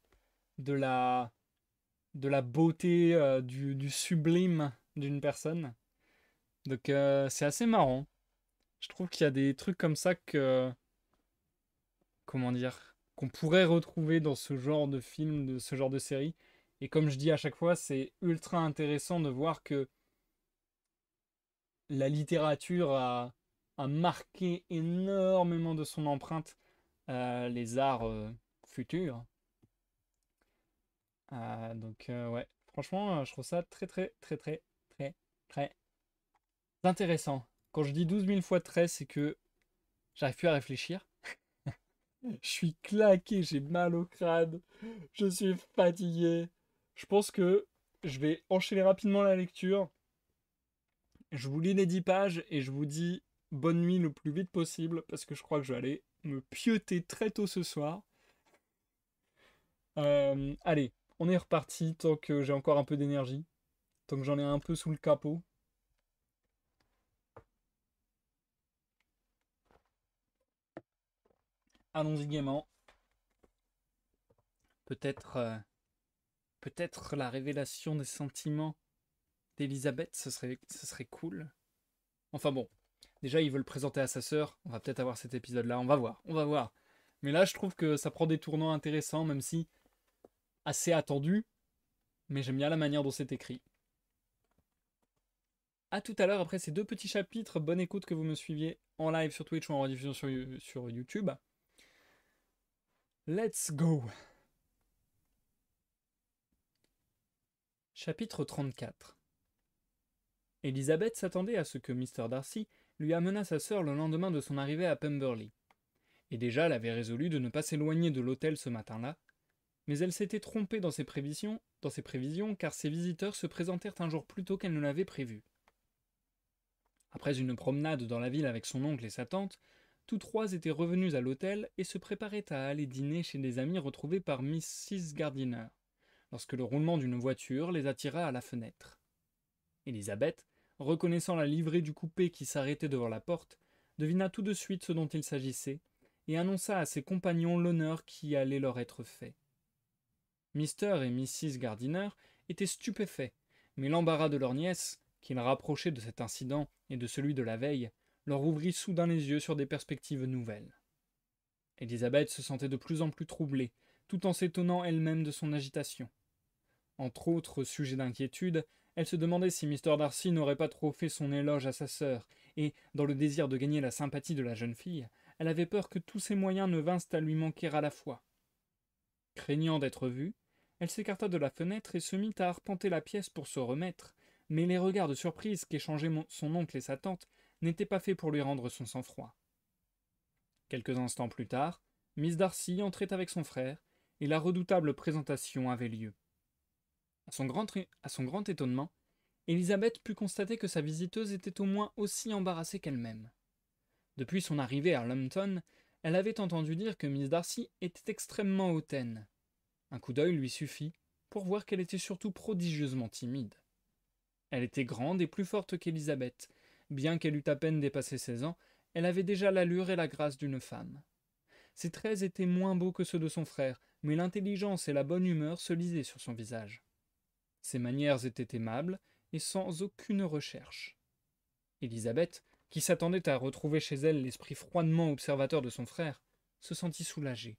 de de la beauté, du sublime d'une personne. Donc c'est assez marrant. Je trouve qu'il y a des trucs comme ça que, comment dire, qu'on pourrait retrouver dans ce genre de film, de ce genre de série. Et comme je dis à chaque fois, c'est ultra intéressant de voir que la littérature a marqué énormément de son empreinte les arts futurs. Ouais, franchement, je trouve ça très intéressant. Quand je dis 12 000 fois très, c'est que j'arrive plus à réfléchir. Je suis claqué, j'ai mal au crâne, je suis fatigué. Je pense que je vais enchaîner rapidement la lecture. Je vous lis les 10 pages et je vous dis bonne nuit le plus vite possible parce que je crois que je vais aller me pieuter très tôt ce soir. Allez, on est reparti tant que j'ai encore un peu d'énergie, tant que j'en ai un peu sous le capot. Allons-y gaiement. Peut-être peut-être la révélation des sentiments d'Elisabeth, ce serait cool. Enfin bon, déjà il veut le présenter à sa sœur, on va peut-être avoir cet épisode-là, on va voir, on va voir. Mais là je trouve que ça prend des tournants intéressants, même si assez attendus, mais j'aime bien la manière dont c'est écrit. A tout à l'heure après ces deux petits chapitres, bonne écoute que vous me suiviez en live sur Twitch ou en rediffusion sur YouTube. Let's go. Chapitre 34. Elisabeth s'attendait à ce que Mr. Darcy lui amenât sa sœur le lendemain de son arrivée à Pemberley. Et déjà elle avait résolu de ne pas s'éloigner de l'hôtel ce matin-là, mais elle s'était trompée dans ses prévisions car ses visiteurs se présentèrent un jour plus tôt qu'elle ne l'avait prévu. Après une promenade dans la ville avec son oncle et sa tante, tous trois étaient revenus à l'hôtel et se préparaient à aller dîner chez des amis retrouvés par Mrs. Gardiner, lorsque le roulement d'une voiture les attira à la fenêtre. Élisabeth, reconnaissant la livrée du coupé qui s'arrêtait devant la porte, devina tout de suite ce dont il s'agissait, et annonça à ses compagnons l'honneur qui allait leur être fait. Mr. et Mrs. Gardiner étaient stupéfaits, mais l'embarras de leur nièce, qu'ils rapprochait de cet incident et de celui de la veille, leur ouvrit soudain les yeux sur des perspectives nouvelles. Élisabeth se sentait de plus en plus troublée, tout en s'étonnant elle-même de son agitation. Entre autres sujets d'inquiétude, elle se demandait si Mr. Darcy n'aurait pas trop fait son éloge à sa sœur, et, dans le désir de gagner la sympathie de la jeune fille, elle avait peur que tous ses moyens ne vinssent à lui manquer à la fois. Craignant d'être vue, elle s'écarta de la fenêtre et se mit à arpenter la pièce pour se remettre, mais les regards de surprise qu'échangeaient son oncle et sa tante n'étaient pas faits pour lui rendre son sang-froid. Quelques instants plus tard, Miss Darcy entrait avec son frère, et la redoutable présentation avait lieu. À son grand étonnement, Élisabeth put constater que sa visiteuse était au moins aussi embarrassée qu'elle-même. Depuis son arrivée à Lambton, elle avait entendu dire que Miss Darcy était extrêmement hautaine. Un coup d'œil lui suffit pour voir qu'elle était surtout prodigieusement timide. Elle était grande et plus forte qu'Élisabeth. Bien qu'elle eût à peine dépassé 16 ans, elle avait déjà l'allure et la grâce d'une femme. Ses traits étaient moins beaux que ceux de son frère, mais l'intelligence et la bonne humeur se lisaient sur son visage. Ses manières étaient aimables et sans aucune recherche. Élisabeth, qui s'attendait à retrouver chez elle l'esprit froidement observateur de son frère, se sentit soulagée.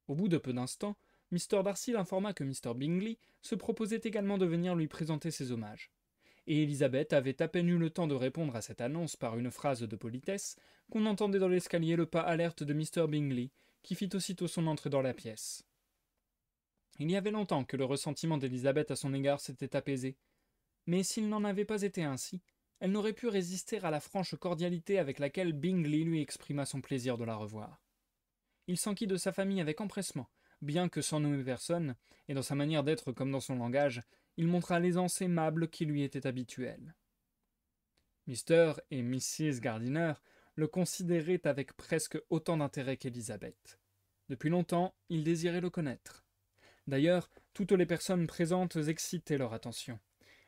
Au bout de peu d'instants, Mr. Darcy l'informa que Mr. Bingley se proposait également de venir lui présenter ses hommages. Et Élisabeth avait à peine eu le temps de répondre à cette annonce par une phrase de politesse qu'on entendait dans l'escalier le pas alerte de Mr. Bingley, qui fit aussitôt son entrée dans la pièce. Il y avait longtemps que le ressentiment d'Élisabeth à son égard s'était apaisé, mais s'il n'en avait pas été ainsi, elle n'aurait pu résister à la franche cordialité avec laquelle Bingley lui exprima son plaisir de la revoir. Il s'enquit de sa famille avec empressement, bien que sans nommer personne, et dans sa manière d'être comme dans son langage, il montra l'aisance aimable qui lui était habituelle. Mr. et Mrs. Gardiner le considéraient avec presque autant d'intérêt qu'Élisabeth. Depuis longtemps, ils désiraient le connaître. D'ailleurs, toutes les personnes présentes excitaient leur attention.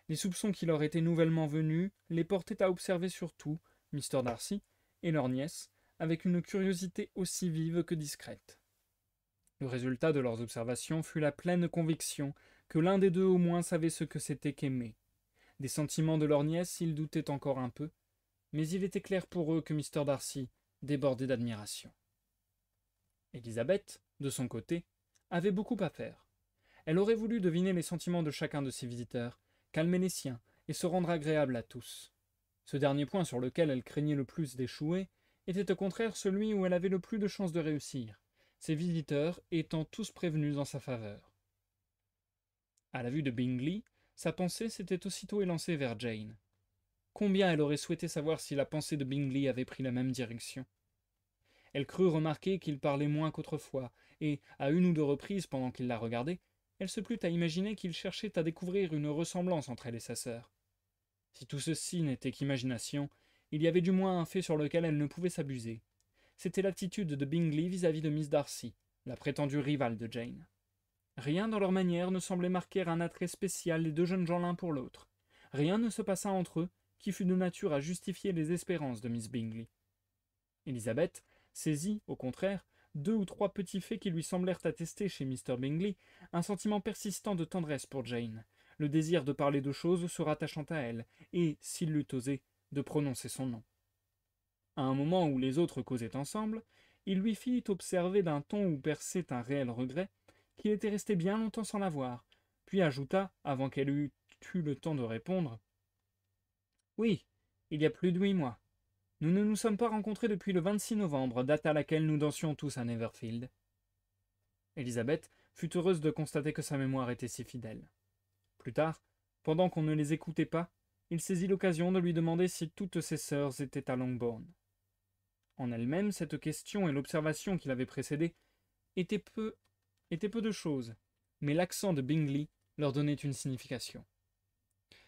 Les soupçons qui leur étaient nouvellement venus les portaient à observer surtout Mr. Darcy et leur nièce, avec une curiosité aussi vive que discrète. Le résultat de leurs observations fut la pleine conviction que l'un des deux au moins savait ce que c'était qu'aimer. Des sentiments de leur nièce, ils doutaient encore un peu, mais il était clair pour eux que Mr. Darcy débordait d'admiration. Élisabeth, de son côté, avait beaucoup à faire. Elle aurait voulu deviner les sentiments de chacun de ses visiteurs, calmer les siens et se rendre agréable à tous. Ce dernier point sur lequel elle craignait le plus d'échouer était au contraire celui où elle avait le plus de chances de réussir, ses visiteurs étant tous prévenus en sa faveur. À la vue de Bingley, sa pensée s'était aussitôt élancée vers Jane. Combien elle aurait souhaité savoir si la pensée de Bingley avait pris la même direction. Elle crut remarquer qu'il parlait moins qu'autrefois, et, à une ou deux reprises pendant qu'il la regardait, elle se plut à imaginer qu'il cherchait à découvrir une ressemblance entre elle et sa sœur. Si tout ceci n'était qu'imagination, il y avait du moins un fait sur lequel elle ne pouvait s'abuser. C'était l'attitude de Bingley vis-à-vis de Miss Darcy, la prétendue rivale de Jane. Rien dans leur manière ne semblait marquer un attrait spécial les deux jeunes gens l'un pour l'autre. Rien ne se passa entre eux qui fût de nature à justifier les espérances de Miss Bingley. Élisabeth saisit, au contraire, deux ou trois petits faits qui lui semblèrent attester chez Mr. Bingley un sentiment persistant de tendresse pour Jane, le désir de parler de choses se rattachant à elle, et, s'il l'eût osé, de prononcer son nom. À un moment où les autres causaient ensemble, il lui fit observer d'un ton où perçait un réel regret qu'il était resté bien longtemps sans la voir, puis ajouta, avant qu'elle eût eu le temps de répondre, « Oui, il y a plus de 8 mois. Nous ne nous sommes pas rencontrés depuis le 26 novembre, date à laquelle nous dansions tous à Neverfield. » Élisabeth fut heureuse de constater que sa mémoire était si fidèle. Plus tard, pendant qu'on ne les écoutait pas, il saisit l'occasion de lui demander si toutes ses sœurs étaient à Longbourn. En elle-même, cette question et l'observation qui l'avait précédée étaient peu de choses, mais l'accent de Bingley leur donnait une signification.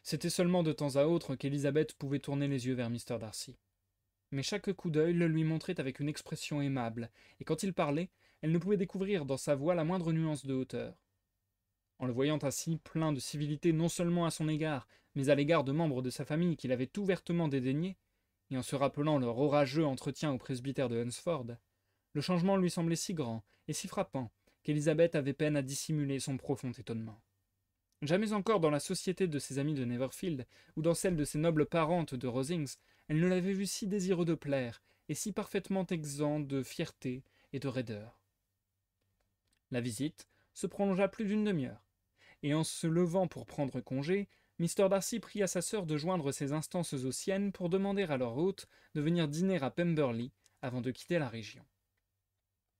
C'était seulement de temps à autre qu'Élisabeth pouvait tourner les yeux vers Mr. Darcy. Mais chaque coup d'œil le lui montrait avec une expression aimable, et quand il parlait, elle ne pouvait découvrir dans sa voix la moindre nuance de hauteur. En le voyant ainsi plein de civilité non seulement à son égard, mais à l'égard de membres de sa famille qu'il avait ouvertement dédaignés, et en se rappelant leur orageux entretien au presbytère de Hunsford, le changement lui semblait si grand et si frappant qu'Élisabeth avait peine à dissimuler son profond étonnement. Jamais encore dans la société de ses amis de Neverfield, ou dans celle de ses nobles parentes de Rosings, elle ne l'avait vu si désireux de plaire, et si parfaitement exempt de fierté et de raideur. La visite se prolongea plus d'une demi-heure. et en se levant pour prendre congé, Mr. Darcy pria sa sœur de joindre ses instances aux siennes pour demander à leur hôte de venir dîner à Pemberley avant de quitter la région.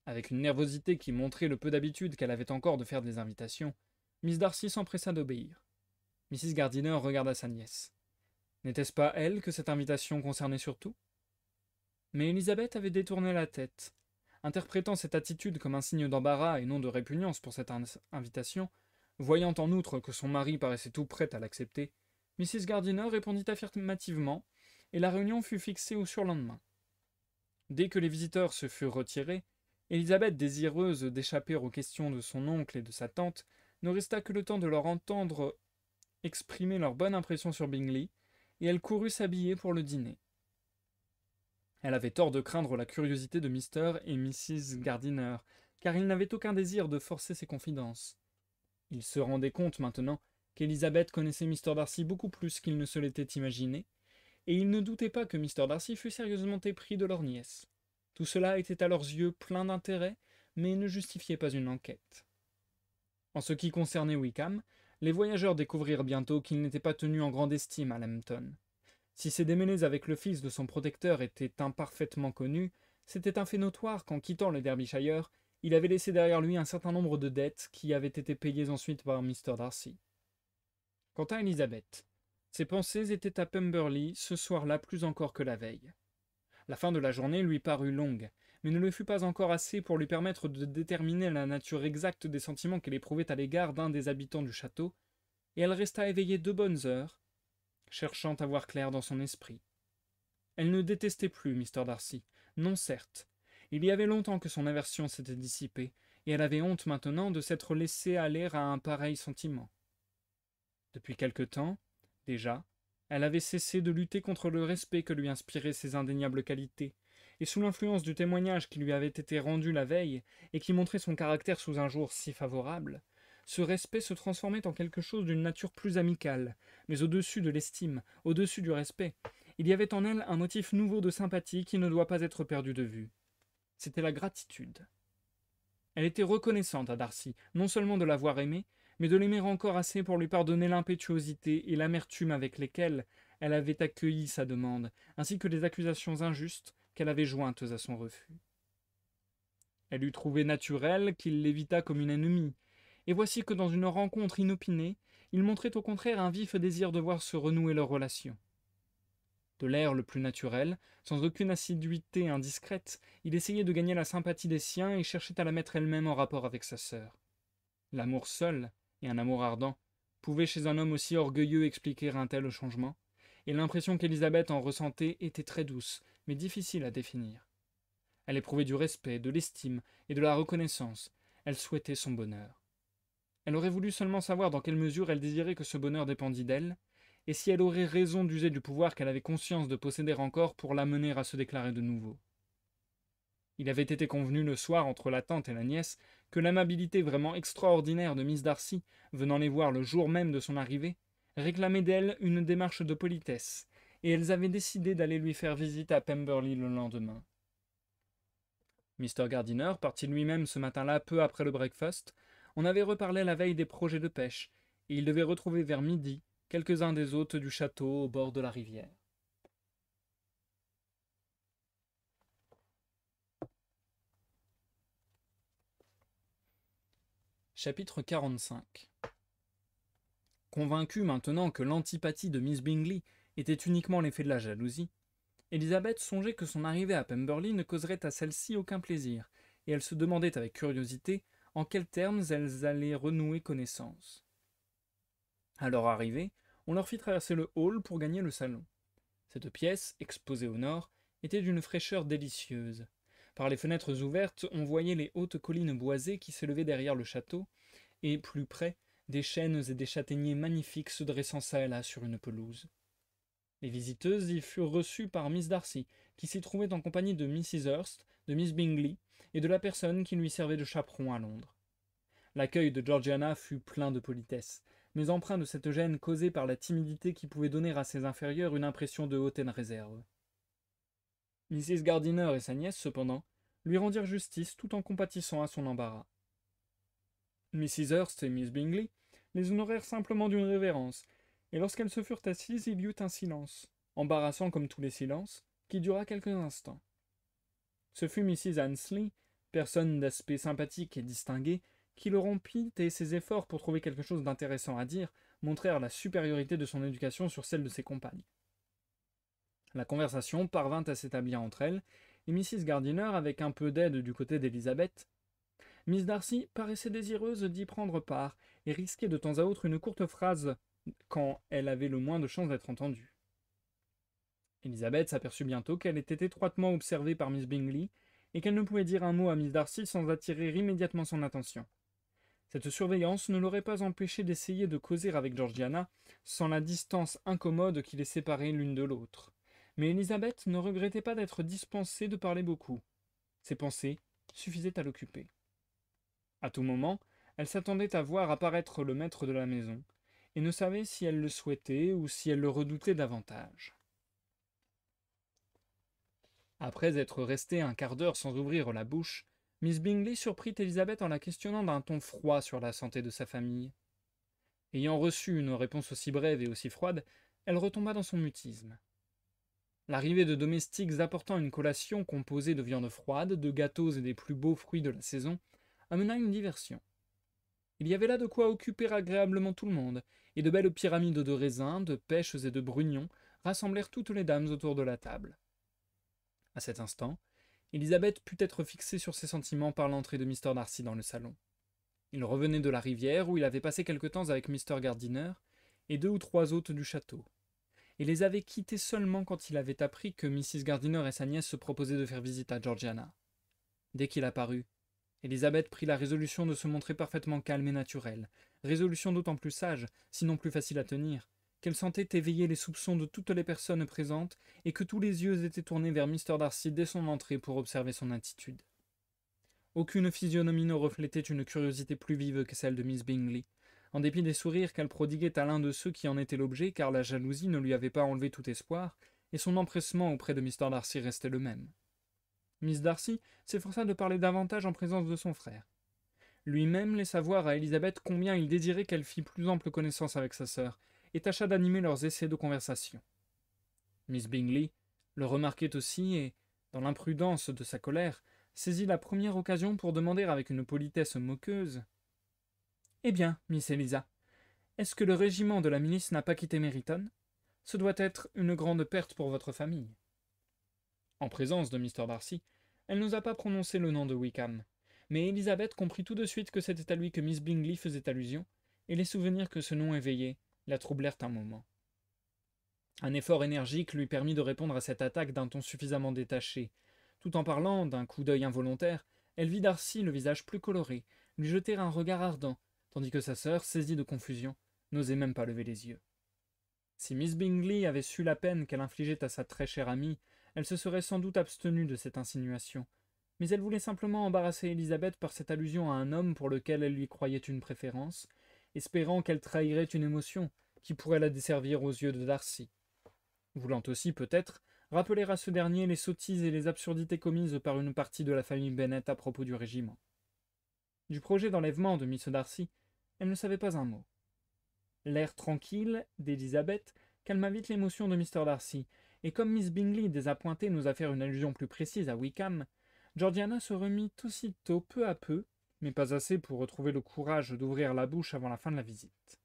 Avec une nervosité qui montrait le peu d'habitude qu'elle avait encore de faire des invitations, Miss Darcy s'empressa d'obéir. Mrs. Gardiner regarda sa nièce. N'était-ce pas elle que cette invitation concernait surtout? Mais Élisabeth avait détourné la tête. Interprétant cette attitude comme un signe d'embarras et non de répugnance pour cette invitation, voyant en outre que son mari paraissait tout prêt à l'accepter, Mrs. Gardiner répondit affirmativement, et la réunion fut fixée au surlendemain. Dès que les visiteurs se furent retirés, Élisabeth, désireuse d'échapper aux questions de son oncle et de sa tante, ne resta que le temps de leur entendre exprimer leur bonne impression sur Bingley, et elle courut s'habiller pour le dîner. Elle avait tort de craindre la curiosité de Mr. et Mrs. Gardiner, car il n'avait aucun désir de forcer ses confidences. Il se rendait compte maintenant qu'Élisabeth connaissait Mr. Darcy beaucoup plus qu'il ne se l'était imaginé, et il ne doutait pas que Mr. Darcy fût sérieusement épris de leur nièce. Tout cela était à leurs yeux plein d'intérêt, mais ne justifiait pas une enquête. En ce qui concernait Wickham, les voyageurs découvrirent bientôt qu'il n'était pas tenu en grande estime à Lambton. Si ses démêlés avec le fils de son protecteur étaient imparfaitement connus, c'était un fait notoire qu'en quittant le Derbyshire, il avait laissé derrière lui un certain nombre de dettes qui avaient été payées ensuite par Mr. Darcy. Quant à Elizabeth, ses pensées étaient à Pemberley ce soir-là plus encore que la veille. La fin de la journée lui parut longue, mais ne le fut pas encore assez pour lui permettre de déterminer la nature exacte des sentiments qu'elle éprouvait à l'égard d'un des habitants du château, et elle resta éveillée 2 bonnes heures, cherchant à voir clair dans son esprit. Elle ne détestait plus Mr. Darcy, non certes. Il y avait longtemps que son aversion s'était dissipée, et elle avait honte maintenant de s'être laissée aller à un pareil sentiment. Depuis quelque temps, déjà, elle avait cessé de lutter contre le respect que lui inspiraient ses indéniables qualités, et sous l'influence du témoignage qui lui avait été rendu la veille, et qui montrait son caractère sous un jour si favorable, ce respect se transformait en quelque chose d'une nature plus amicale, mais au-dessus de l'estime, au-dessus du respect, il y avait en elle un motif nouveau de sympathie qui ne doit pas être perdu de vue. C'était la gratitude. Elle était reconnaissante à Darcy, non seulement de l'avoir aimé, mais de l'aimer encore assez pour lui pardonner l'impétuosité et l'amertume avec lesquelles elle avait accueilli sa demande, ainsi que les accusations injustes qu'elle avait jointes à son refus. Elle eût trouvé naturel qu'il l'évitât comme une ennemie, et voici que dans une rencontre inopinée, il montrait au contraire un vif désir de voir se renouer leur relation. De l'air le plus naturel, sans aucune assiduité indiscrète, il essayait de gagner la sympathie des siens et cherchait à la mettre elle-même en rapport avec sa sœur. L'amour seul, et un amour ardent, pouvaient chez un homme aussi orgueilleux expliquer un tel changement, et l'impression qu'Élisabeth en ressentait était très douce, mais difficile à définir. Elle éprouvait du respect, de l'estime et de la reconnaissance. Elle souhaitait son bonheur. Elle aurait voulu seulement savoir dans quelle mesure elle désirait que ce bonheur dépendît d'elle, et si elle aurait raison d'user du pouvoir qu'elle avait conscience de posséder encore pour l'amener à se déclarer de nouveau. Il avait été convenu le soir entre la tante et la nièce que l'amabilité vraiment extraordinaire de Miss Darcy, venant les voir le jour même de son arrivée, réclamait d'elle une démarche de politesse, et elles avaient décidé d'aller lui faire visite à Pemberley le lendemain. Mr. Gardiner partit lui-même ce matin-là peu après le breakfast. On avait reparlé la veille des projets de pêche, et il devait retrouver vers midi quelques-uns des hôtes du château au bord de la rivière. Chapitre 45. Convaincue maintenant que l'antipathie de Miss Bingley était uniquement l'effet de la jalousie, Élisabeth songeait que son arrivée à Pemberley ne causerait à celle-ci aucun plaisir, et elle se demandait avec curiosité en quels termes elles allaient renouer connaissance. À leur arrivée, on leur fit traverser le hall pour gagner le salon. Cette pièce, exposée au nord, était d'une fraîcheur délicieuse. Par les fenêtres ouvertes, on voyait les hautes collines boisées qui s'élevaient derrière le château, et, plus près, des chênes et des châtaigniers magnifiques se dressant çà et là sur une pelouse. Les visiteuses y furent reçues par Miss Darcy, qui s'y trouvait en compagnie de Mrs. Hurst, de Miss Bingley, et de la personne qui lui servait de chaperon à Londres. L'accueil de Georgiana fut plein de politesse, mais empreint de cette gêne causée par la timidité qui pouvait donner à ses inférieurs une impression de hautaine réserve. Mrs. Gardiner et sa nièce, cependant, lui rendirent justice tout en compatissant à son embarras. Mrs. Hurst et Miss Bingley les honorèrent simplement d'une révérence, et lorsqu'elles se furent assises, il y eut un silence, embarrassant comme tous les silences, qui dura quelques instants. Ce fut Mrs. Annesley, personne d'aspect sympathique et distingué, qui le rompit, et ses efforts pour trouver quelque chose d'intéressant à dire montrèrent la supériorité de son éducation sur celle de ses compagnes. La conversation parvint à s'établir entre elles, et Mrs. Gardiner, avec un peu d'aide du côté d'Elizabeth, Miss Darcy paraissait désireuse d'y prendre part, et risquait de temps à autre une courte phrase quand elle avait le moins de chance d'être entendue. Elizabeth s'aperçut bientôt qu'elle était étroitement observée par Miss Bingley, et qu'elle ne pouvait dire un mot à Miss Darcy sans attirer immédiatement son attention. Cette surveillance ne l'aurait pas empêchée d'essayer de causer avec Georgiana, sans la distance incommode qui les séparait l'une de l'autre. Mais Elizabeth ne regrettait pas d'être dispensée de parler beaucoup. Ses pensées suffisaient à l'occuper. À tout moment, elle s'attendait à voir apparaître le maître de la maison, et ne savait si elle le souhaitait ou si elle le redoutait davantage. Après être restée un quart d'heure sans ouvrir la bouche, Miss Bingley surprit Elizabeth en la questionnant d'un ton froid sur la santé de sa famille. Ayant reçu une réponse aussi brève et aussi froide, elle retomba dans son mutisme. L'arrivée de domestiques apportant une collation composée de viande froide, de gâteaux et des plus beaux fruits de la saison, amena une diversion. Il y avait là de quoi occuper agréablement tout le monde, et de belles pyramides de raisins, de pêches et de brugnons rassemblèrent toutes les dames autour de la table. À cet instant, Elizabeth put être fixée sur ses sentiments par l'entrée de Mr. Darcy dans le salon. Il revenait de la rivière, où il avait passé quelque temps avec Mr. Gardiner et 2 ou 3 hôtes du château, et les avait quittés seulement quand il avait appris que Mrs. Gardiner et sa nièce se proposaient de faire visite à Georgiana. Dès qu'il apparut, Elizabeth prit la résolution de se montrer parfaitement calme et naturelle, résolution d'autant plus sage, sinon plus facile à tenir, qu'elle sentait éveiller les soupçons de toutes les personnes présentes et que tous les yeux étaient tournés vers Mr. Darcy dès son entrée pour observer son attitude. Aucune physionomie ne reflétait une curiosité plus vive que celle de Miss Bingley, en dépit des sourires qu'elle prodiguait à l'un de ceux qui en étaient l'objet, car la jalousie ne lui avait pas enlevé tout espoir, et son empressement auprès de Mr. Darcy restait le même. Miss Darcy s'efforça de parler davantage en présence de son frère. Lui-même laissa voir à Elizabeth combien il désirait qu'elle fît plus ample connaissance avec sa sœur, et tâcha d'animer leurs essais de conversation. Miss Bingley le remarquait aussi, et, dans l'imprudence de sa colère, saisit la première occasion pour demander avec une politesse moqueuse « Eh bien, Miss Eliza, est-ce que le régiment de la milice n'a pas quitté Meryton? Ce doit être une grande perte pour votre famille. » En présence de Mr. Darcy, elle n'osa pas prononcer le nom de Wickham, mais Elizabeth comprit tout de suite que c'était à lui que Miss Bingley faisait allusion, et les souvenirs que ce nom éveillait la troublèrent un moment. Un effort énergique lui permit de répondre à cette attaque d'un ton suffisamment détaché. Tout en parlant, d'un coup d'œil involontaire, elle vit Darcy le visage plus coloré, lui jeter un regard ardent, tandis que sa sœur, saisie de confusion, n'osait même pas lever les yeux. Si Miss Bingley avait su la peine qu'elle infligeait à sa très chère amie, elle se serait sans doute abstenue de cette insinuation, mais elle voulait simplement embarrasser Elizabeth par cette allusion à un homme pour lequel elle lui croyait une préférence, espérant qu'elle trahirait une émotion qui pourrait la desservir aux yeux de Darcy, voulant aussi, peut-être, rappeler à ce dernier les sottises et les absurdités commises par une partie de la famille Bennet à propos du régiment. Du projet d'enlèvement de Miss Darcy, elle ne savait pas un mot. L'air tranquille d'Elizabeth calma vite l'émotion de Mr. Darcy, et comme Miss Bingley, désappointée, n'osa faire une allusion plus précise à Wickham, Georgiana se remit aussitôt peu à peu, mais pas assez pour retrouver le courage d'ouvrir la bouche avant la fin de la visite.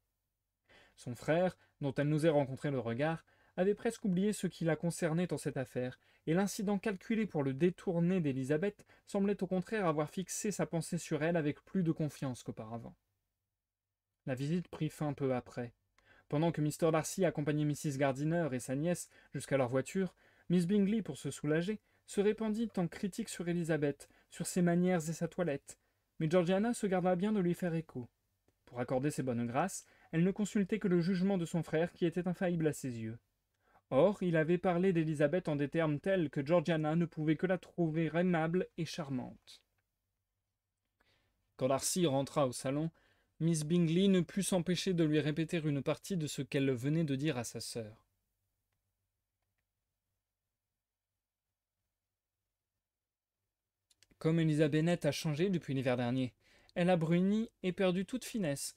Son frère, dont elle n'osait rencontrer le regard, avait presque oublié ce qui la concernait en cette affaire, et l'incident calculé pour le détourner d'Elizabeth semblait au contraire avoir fixé sa pensée sur elle avec plus de confiance qu'auparavant. La visite prit fin peu après. Pendant que Mr. Darcy accompagnait Mrs. Gardiner et sa nièce jusqu'à leur voiture, Miss Bingley, pour se soulager, se répandit en critiques sur Elizabeth, sur ses manières et sa toilette, mais Georgiana se garda bien de lui faire écho. Pour accorder ses bonnes grâces, elle ne consultait que le jugement de son frère qui était infaillible à ses yeux. Or, il avait parlé d'Elizabeth en des termes tels que Georgiana ne pouvait que la trouver aimable et charmante. Quand Darcy rentra au salon, Miss Bingley ne put s'empêcher de lui répéter une partie de ce qu'elle venait de dire à sa sœur. Comme Eliza Bennet a changé depuis l'hiver dernier, elle a bruni et perdu toute finesse.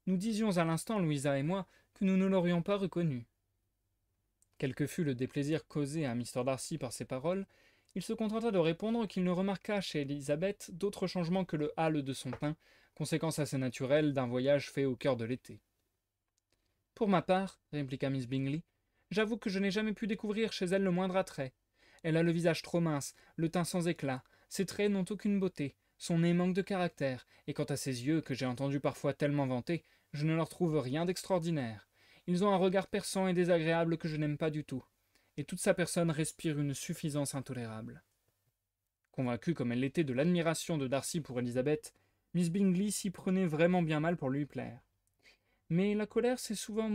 nous disions à l'instant, Louisa et moi, que nous ne l'aurions pas reconnu. Quel que fût le déplaisir causé à Mr. Darcy par ces paroles, il se contenta de répondre qu'il ne remarqua chez Élisabeth d'autre changement que le hâle de son teint, conséquence assez naturelle d'un voyage fait au cœur de l'été. Pour ma part, répliqua Miss Bingley, j'avoue que je n'ai jamais pu découvrir chez elle le moindre attrait. Elle a le visage trop mince, le teint sans éclat, ses traits n'ont aucune beauté, son nez manque de caractère, et quant à ses yeux, que j'ai entendu parfois tellement vanter, je ne leur trouve rien d'extraordinaire. Ils ont un regard perçant et désagréable que je n'aime pas du tout, et toute sa personne respire une suffisance intolérable. Convaincue comme elle l'était de l'admiration de Darcy pour Élisabeth, Miss Bingley s'y prenait vraiment bien mal pour lui plaire. Mais la colère est souvent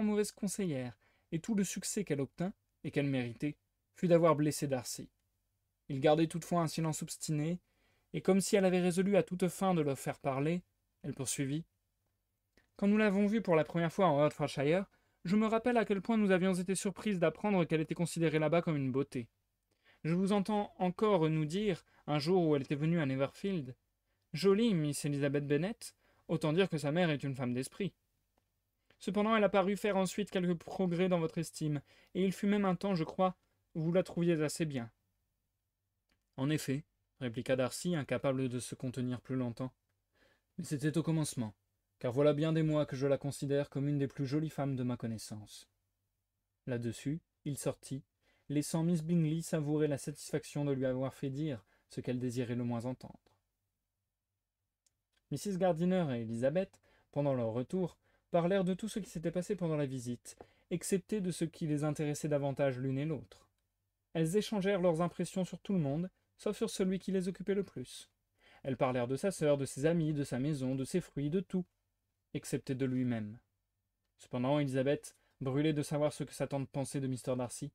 mauvaise conseillère, et tout le succès qu'elle obtint, et qu'elle méritait, fut d'avoir blessé Darcy. Il gardait toutefois un silence obstiné, et comme si elle avait résolu à toute fin de le faire parler, elle poursuivit. Quand nous l'avons vue pour la première fois en Hertfordshire, je me rappelle à quel point nous avions été surprises d'apprendre qu'elle était considérée là-bas comme une beauté. Je vous entends encore nous dire, un jour où elle était venue à Netherfield, « Jolie Miss Elizabeth Bennet, autant dire que sa mère est une femme d'esprit. » Cependant, elle a paru faire ensuite quelques progrès dans votre estime, et il fut même un temps, je crois, où vous la trouviez assez bien. En effet, répliqua Darcy, incapable de se contenir plus longtemps. Mais c'était au commencement, car voilà bien des mois que je la considère comme une des plus jolies femmes de ma connaissance. Là-dessus, il sortit, laissant Miss Bingley savourer la satisfaction de lui avoir fait dire ce qu'elle désirait le moins entendre. Mrs. Gardiner et Elizabeth, pendant leur retour, parlèrent de tout ce qui s'était passé pendant la visite, excepté de ce qui les intéressait davantage l'une et l'autre. Elles échangèrent leurs impressions sur tout le monde, sauf sur celui qui les occupait le plus. Elles parlèrent de sa sœur, de ses amis, de sa maison, de ses fruits, de tout, excepté de lui-même. Cependant, Elizabeth brûlait de savoir ce que sa tante pensait de Mr. Darcy,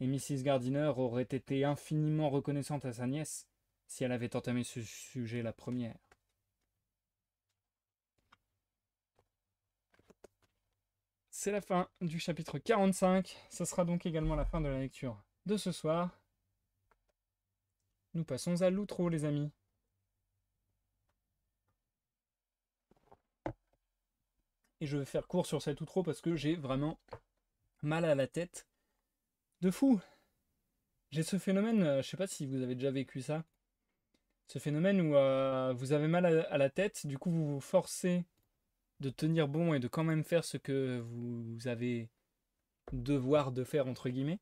et Mrs. Gardiner aurait été infiniment reconnaissante à sa nièce si elle avait entamé ce sujet la première. C'est la fin du chapitre 45. Ce sera donc également la fin de la lecture de ce soir. Nous passons à l'outro, les amis. Et je vais faire court sur cet outro parce que j'ai vraiment mal à la tête. De fou. J'ai ce phénomène, je sais pas si vous avez déjà vécu ça. Ce phénomène où vous avez mal à la tête, du coup vous vous forcez de tenir bon et de quand même faire ce que vous avez devoir de faire entre guillemets.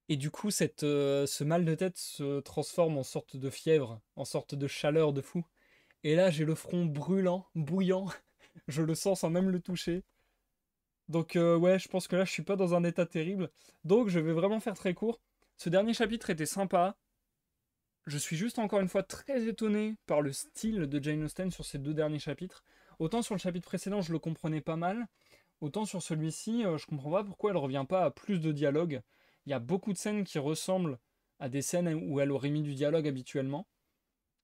Et du coup ce mal de tête se transforme en sorte de fièvre, en sorte de chaleur de fou. Et là j'ai le front brûlant, bouillant, je le sens sans même le toucher. Donc ouais, je pense que là je suis pas dans un état terrible. Donc je vais vraiment faire très court. Ce dernier chapitre était sympa. Je suis juste encore une fois très étonné par le style de Jane Austen sur ces deux derniers chapitres. Autant sur le chapitre précédent je le comprenais pas mal, autant sur celui-ci je comprends pas pourquoi elle revient pas à plus de dialogue. Il y a beaucoup de scènes qui ressemblent à des scènes où elle aurait mis du dialogue habituellement.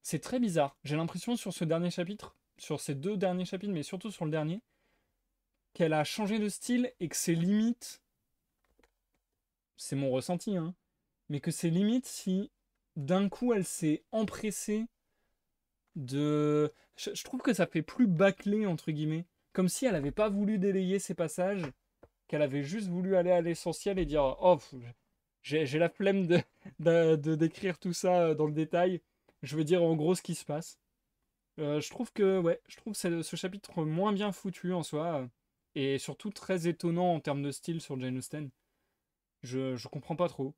C'est très bizarre. J'ai l'impression sur ce dernier chapitre, sur ces deux derniers chapitres, mais surtout sur le dernier, qu'elle a changé de style et que c'est limite, c'est mon ressenti, hein, mais que c'est limite si d'un coup elle s'est empressée de... Je trouve que ça fait plus bâclé, entre guillemets, comme si elle avait pas voulu délayer ses passages, qu'elle avait juste voulu aller à l'essentiel et dire oh, j'ai la flemme de décrire tout ça dans le détail, je veux dire en gros ce qui se passe. Je trouve que ouais, je trouve ce chapitre moins bien foutu en soi, et surtout très étonnant en termes de style sur Jane Austen. Je comprends pas trop.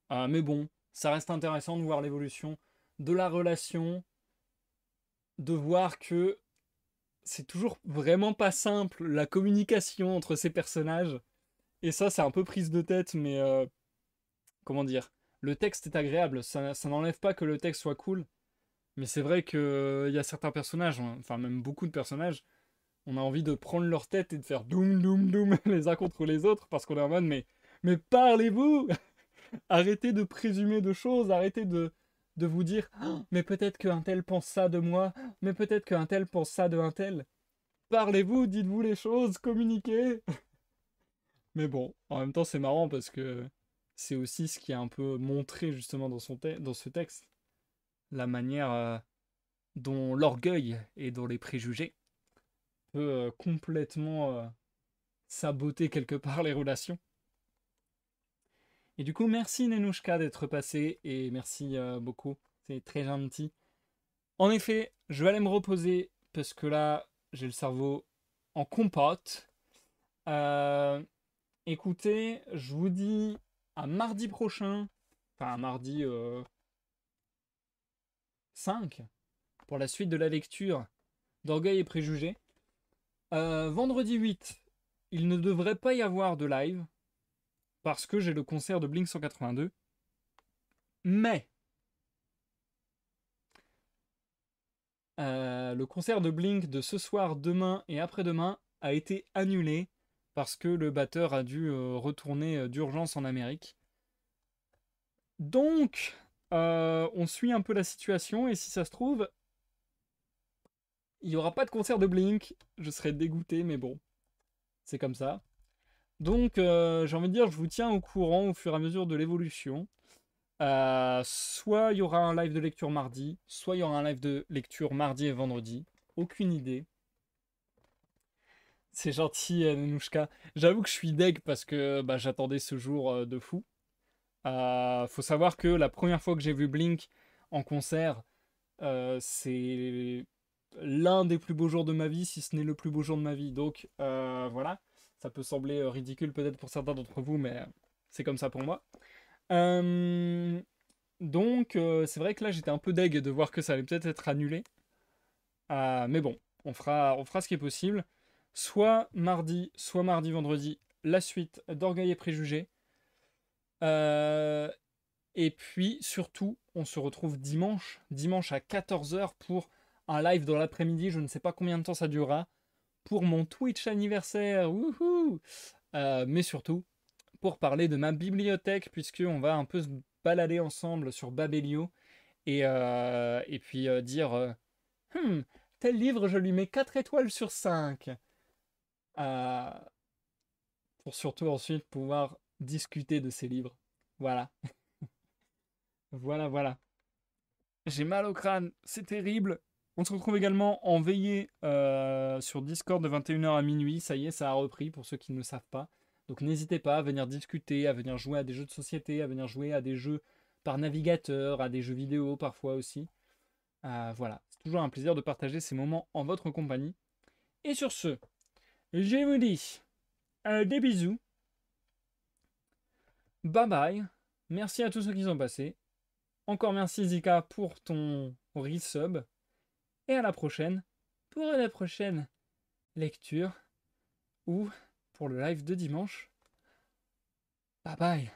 Mais bon, ça reste intéressant de voir l'évolution de la relation, de voir que c'est toujours vraiment pas simple la communication entre ces personnages. Et ça, c'est un peu prise de tête, mais comment dire, le texte est agréable, ça n'enlève pas que le texte soit cool. Mais c'est vrai qu'il y a certains personnages, enfin même beaucoup de personnages, on a envie de prendre leur tête et de faire doum doum doum les uns contre les autres parce qu'on est en mode mais parlez-vous. Arrêtez de présumer de choses, arrêtez de vous dire oh, mais peut-être qu'un tel pense ça de moi, mais peut-être qu'un tel pense ça de un tel. Parlez-vous, dites-vous les choses, communiquez. Mais bon, en même temps c'est marrant parce que c'est aussi ce qui est un peu montré justement dans ce texte. La manière dont l'orgueil et dont les préjugés peut complètement saboter quelque part les relations. Et du coup, merci Nenouchka d'être passé et merci beaucoup, c'est très gentil. En effet, je vais aller me reposer parce que là, j'ai le cerveau en compote. Euh, Écoutez, je vous dis à mardi prochain, enfin à mardi 5, pour la suite de la lecture d'Orgueil et Préjugés. Vendredi 8, il ne devrait pas y avoir de live, parce que j'ai le concert de Blink 182. Mais le concert de Blink de ce soir, demain et après-demain a été annulé, parce que le batteur a dû retourner d'urgence en Amérique. Donc, on suit un peu la situation, et si ça se trouve, il n'y aura pas de concert de Blink. Je serais dégoûté, mais bon, c'est comme ça. Donc, j'ai envie de dire, je vous tiens au courant au fur et à mesure de l'évolution. Soit il y aura un live de lecture mardi, soit il y aura un live de lecture mardi et vendredi. Aucune idée. C'est gentil, Nenouchka. J'avoue que je suis deg parce que bah, j'attendais ce jour de fou. Faut savoir que la première fois que j'ai vu Blink en concert, c'est l'un des plus beaux jours de ma vie, si ce n'est le plus beau jour de ma vie. Donc voilà, ça peut sembler ridicule peut-être pour certains d'entre vous, mais c'est comme ça pour moi. Euh, donc c'est vrai que là j'étais un peu deg de voir que ça allait peut-être être annulé. Mais bon, on fera ce qui est possible. Soit mardi, vendredi, la suite d'Orgueil et Préjugés. Euh, et puis surtout, on se retrouve dimanche à 14h pour un live dans l'après-midi. Je ne sais pas combien de temps ça durera. Pour mon Twitch anniversaire. Wouhou. Mais surtout, pour parler de ma bibliothèque, puisqu'on va un peu se balader ensemble sur Babelio. Et puis dire Hmm, tel livre, je lui mets 4 étoiles sur 5. Euh, pour surtout ensuite pouvoir discuter de ces livres. Voilà. Voilà, voilà. J'ai mal au crâne, c'est terrible. On se retrouve également en veillée sur Discord de 21h à minuit. Ça y est, ça a repris pour ceux qui ne le savent pas. Donc n'hésitez pas à venir discuter, à venir jouer à des jeux de société, à venir jouer à des jeux par navigateur, à des jeux vidéo parfois aussi. Voilà, c'est toujours un plaisir de partager ces moments en votre compagnie. Et sur ce, je vous dis des bisous. Bye bye. Merci à tous ceux qui sont passés. Encore merci Zika pour ton resub. Et à la prochaine pour la prochaine lecture ou pour le live de dimanche. Bye bye.